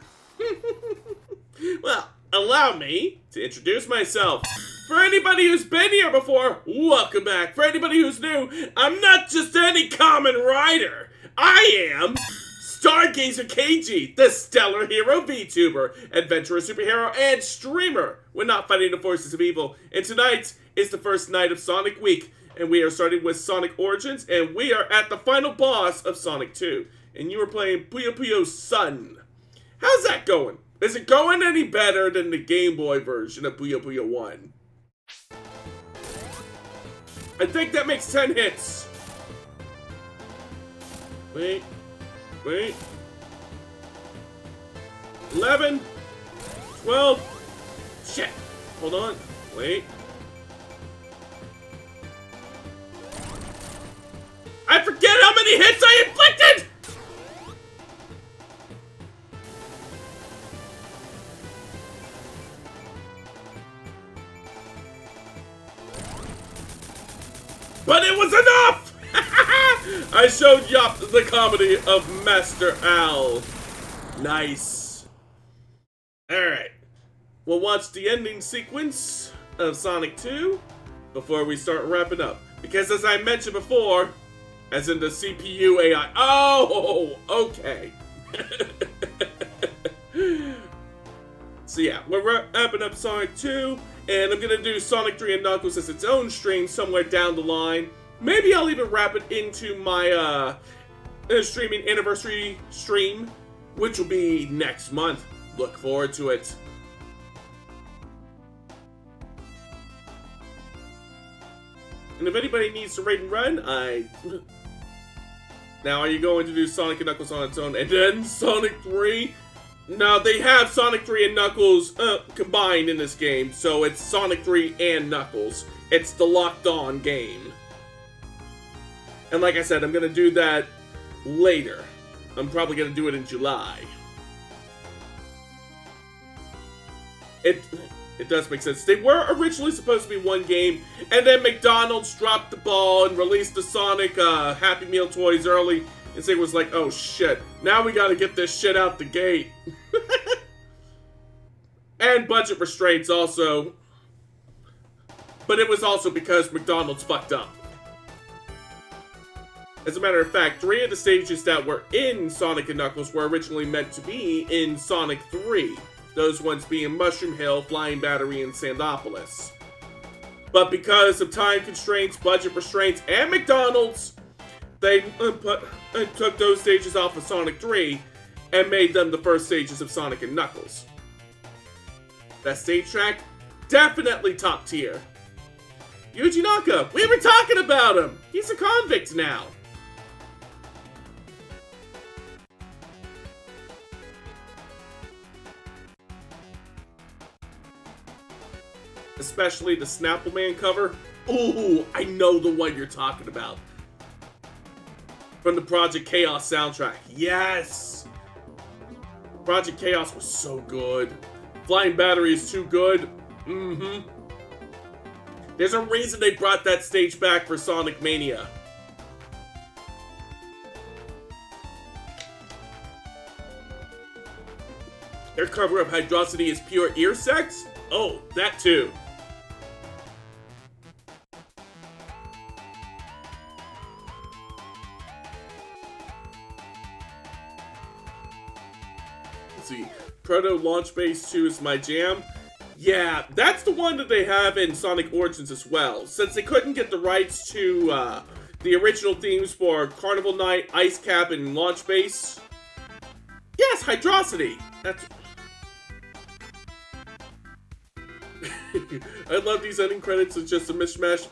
Well, allow me to introduce myself. For anybody who's been here before, welcome back. For anybody who's new, I'm not just any common rider. I am Stargazer KG, the stellar hero VTuber, adventurer, superhero, and streamer when not fighting the forces of evil. And tonight is the first night of Sonic Week, and we are starting with Sonic Origins, and we are at the final boss of Sonic 2. And you are playing Puyo Puyo's son. How's that going? Is it going any better than the Game Boy version of Puyo Puyo 1? I think that makes 10 hits. Wait. 11. 12. Shit. Hold on. Wait. I forget how many hits I inflicted! But it was enough! I showed Yop the comedy of Master Al. Nice. Alright. We'll watch the ending sequence of Sonic 2 before we start wrapping up. Because as I mentioned before, as in the CPU AI. Oh, okay. So yeah, we're wrapping up Sonic 2, and I'm gonna do Sonic 3 and Knuckles as its own stream somewhere down the line. Maybe I'll even wrap it into my streaming anniversary stream, which will be next month. Look forward to it. And if anybody needs to raid and run, Now, are you going to do Sonic and Knuckles on its own and then Sonic 3? No, they have Sonic 3 and Knuckles combined in this game, so it's Sonic 3 and Knuckles. It's the locked-on game. And like I said, I'm gonna do that later. I'm probably gonna do it in July. It does make sense. They were originally supposed to be one game, and then McDonald's dropped the ball and released the Sonic Happy Meal toys early, and Sega was like, oh shit, now we gotta get this shit out the gate. And budget restraints also. But it was also because McDonald's fucked up. As a matter of fact, 3 of the stages that were in Sonic & Knuckles were originally meant to be in Sonic 3. Those ones being Mushroom Hill, Flying Battery, and Sandopolis. But because of time constraints, budget restraints, and McDonald's, they took those stages off of Sonic 3 and made them the first stages of Sonic & Knuckles. That stage track, definitely top tier. Yuji Naka, we were talking about him! He's a convict now. Especially the Snapple Man cover. Ooh, I know the one you're talking about. From the Project Chaos soundtrack. Yes! Project Chaos was so good. Flying Battery is too good. Mm-hmm. There's a reason they brought that stage back for Sonic Mania. Their cover of Hydrocity is pure ear sex? Oh, that too. Let's see. Proto Launch Base 2 is my jam. Yeah, that's the one that they have in Sonic Origins as well. Since they couldn't get the rights to the original themes for Carnival Night, Ice Cap, and Launch Base. Yes, Hydrocity! That's... I love these ending credits. It's just a mishmash.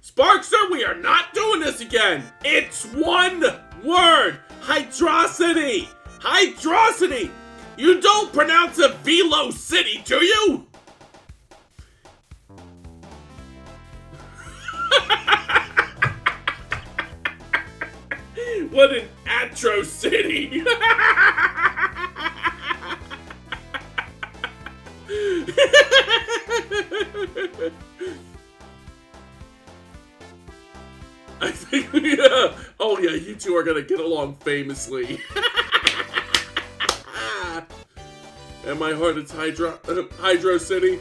Sparkster, we are not doing this again! It's one word! Hydrocity! Hydrocity! You don't pronounce a Velocity, do you? What an Atrocity! I think, yeah. Oh yeah, you two are gonna get along famously. And my heart is Hydro City.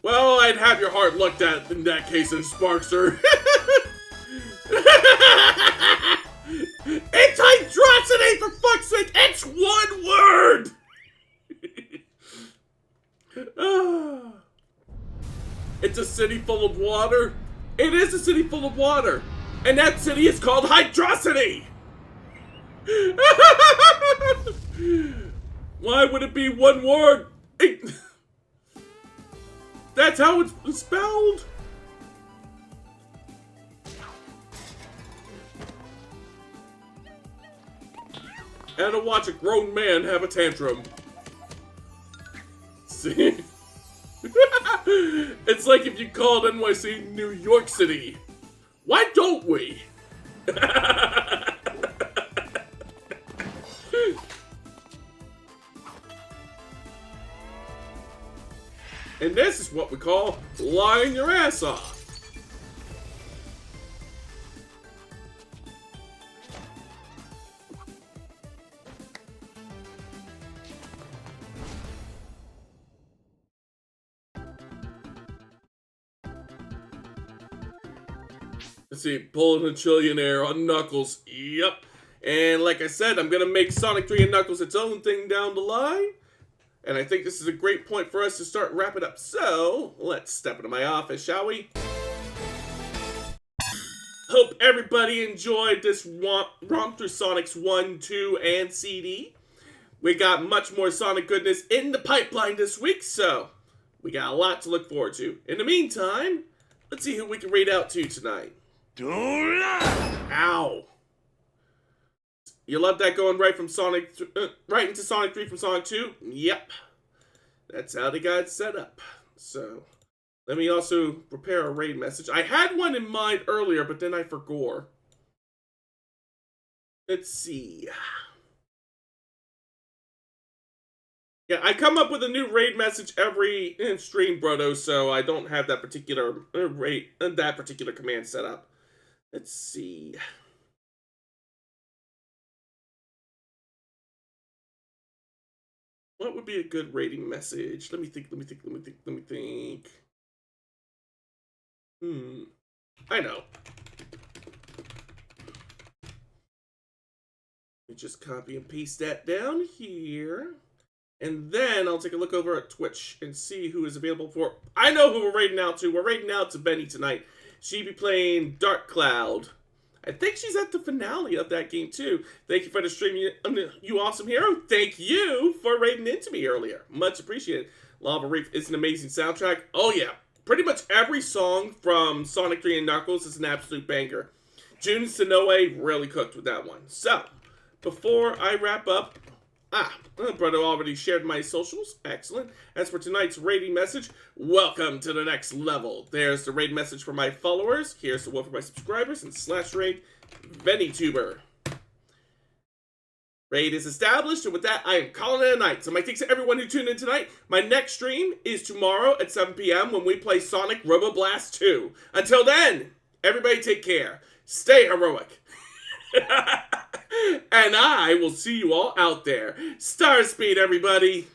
Well, I'd have your heart looked at in that case in Sparkster. It's Hydrocity, for fuck's sake! city full of water? It is a city full of water. And that city is called Hydrocity! Why would it be one word? That's how it's spelled? And to watch a grown man have a tantrum. See? It's like if you called NYC New York City. Why don't we? And this is what we call lying your ass off. Let's see, pulling a trillionaire on Knuckles. Yep. And like I said, I'm going to make Sonic 3 and Knuckles its own thing down the line. And I think this is a great point for us to start wrapping up. So, let's step into my office, shall we? Hope everybody enjoyed this romp through Sonic's 1, 2, and CD. We got much more Sonic goodness in the pipeline this week, so we got a lot to look forward to. In the meantime, let's see who we can raid out to tonight. Ow. You love that going right from Sonic, right into Sonic 3 from Sonic 2? Yep. That's how they got it set up. So, let me also prepare a raid message. I had one in mind earlier, but then I forgot. Let's see. Yeah, I come up with a new raid message every stream, Brodo, so I don't have that particular that particular command set up. Let's see. What would be a good rating message? Let me think. I know. Let me just copy and paste that down here. And then I'll take a look over at Twitch and see who is available for... I know who we're raiding out to. We're raiding out to Benny tonight. She'll be playing Dark Cloud. I think she's at the finale of that game, too. Thank you for the stream, you awesome hero. Thank you for raiding into me earlier. Much appreciated. Lava Reef is an amazing soundtrack. Oh, yeah. Pretty much every song from Sonic 3 and Knuckles is an absolute banger. Jun Sonoe really cooked with that one. So, before I wrap up... brother already shared my socials. Excellent. As for tonight's raiding message, welcome to the next level. There's the raid message for my followers. Here's the one for my subscribers. And /raid Vtuber. Raid is established, and with that, I am calling it a night. So my thanks to everyone who tuned in tonight. My next stream is tomorrow at 7 p.m. when we play Sonic Robo Blast 2. Until then, everybody take care. Stay heroic. And I will see you all out there. Star speed, everybody.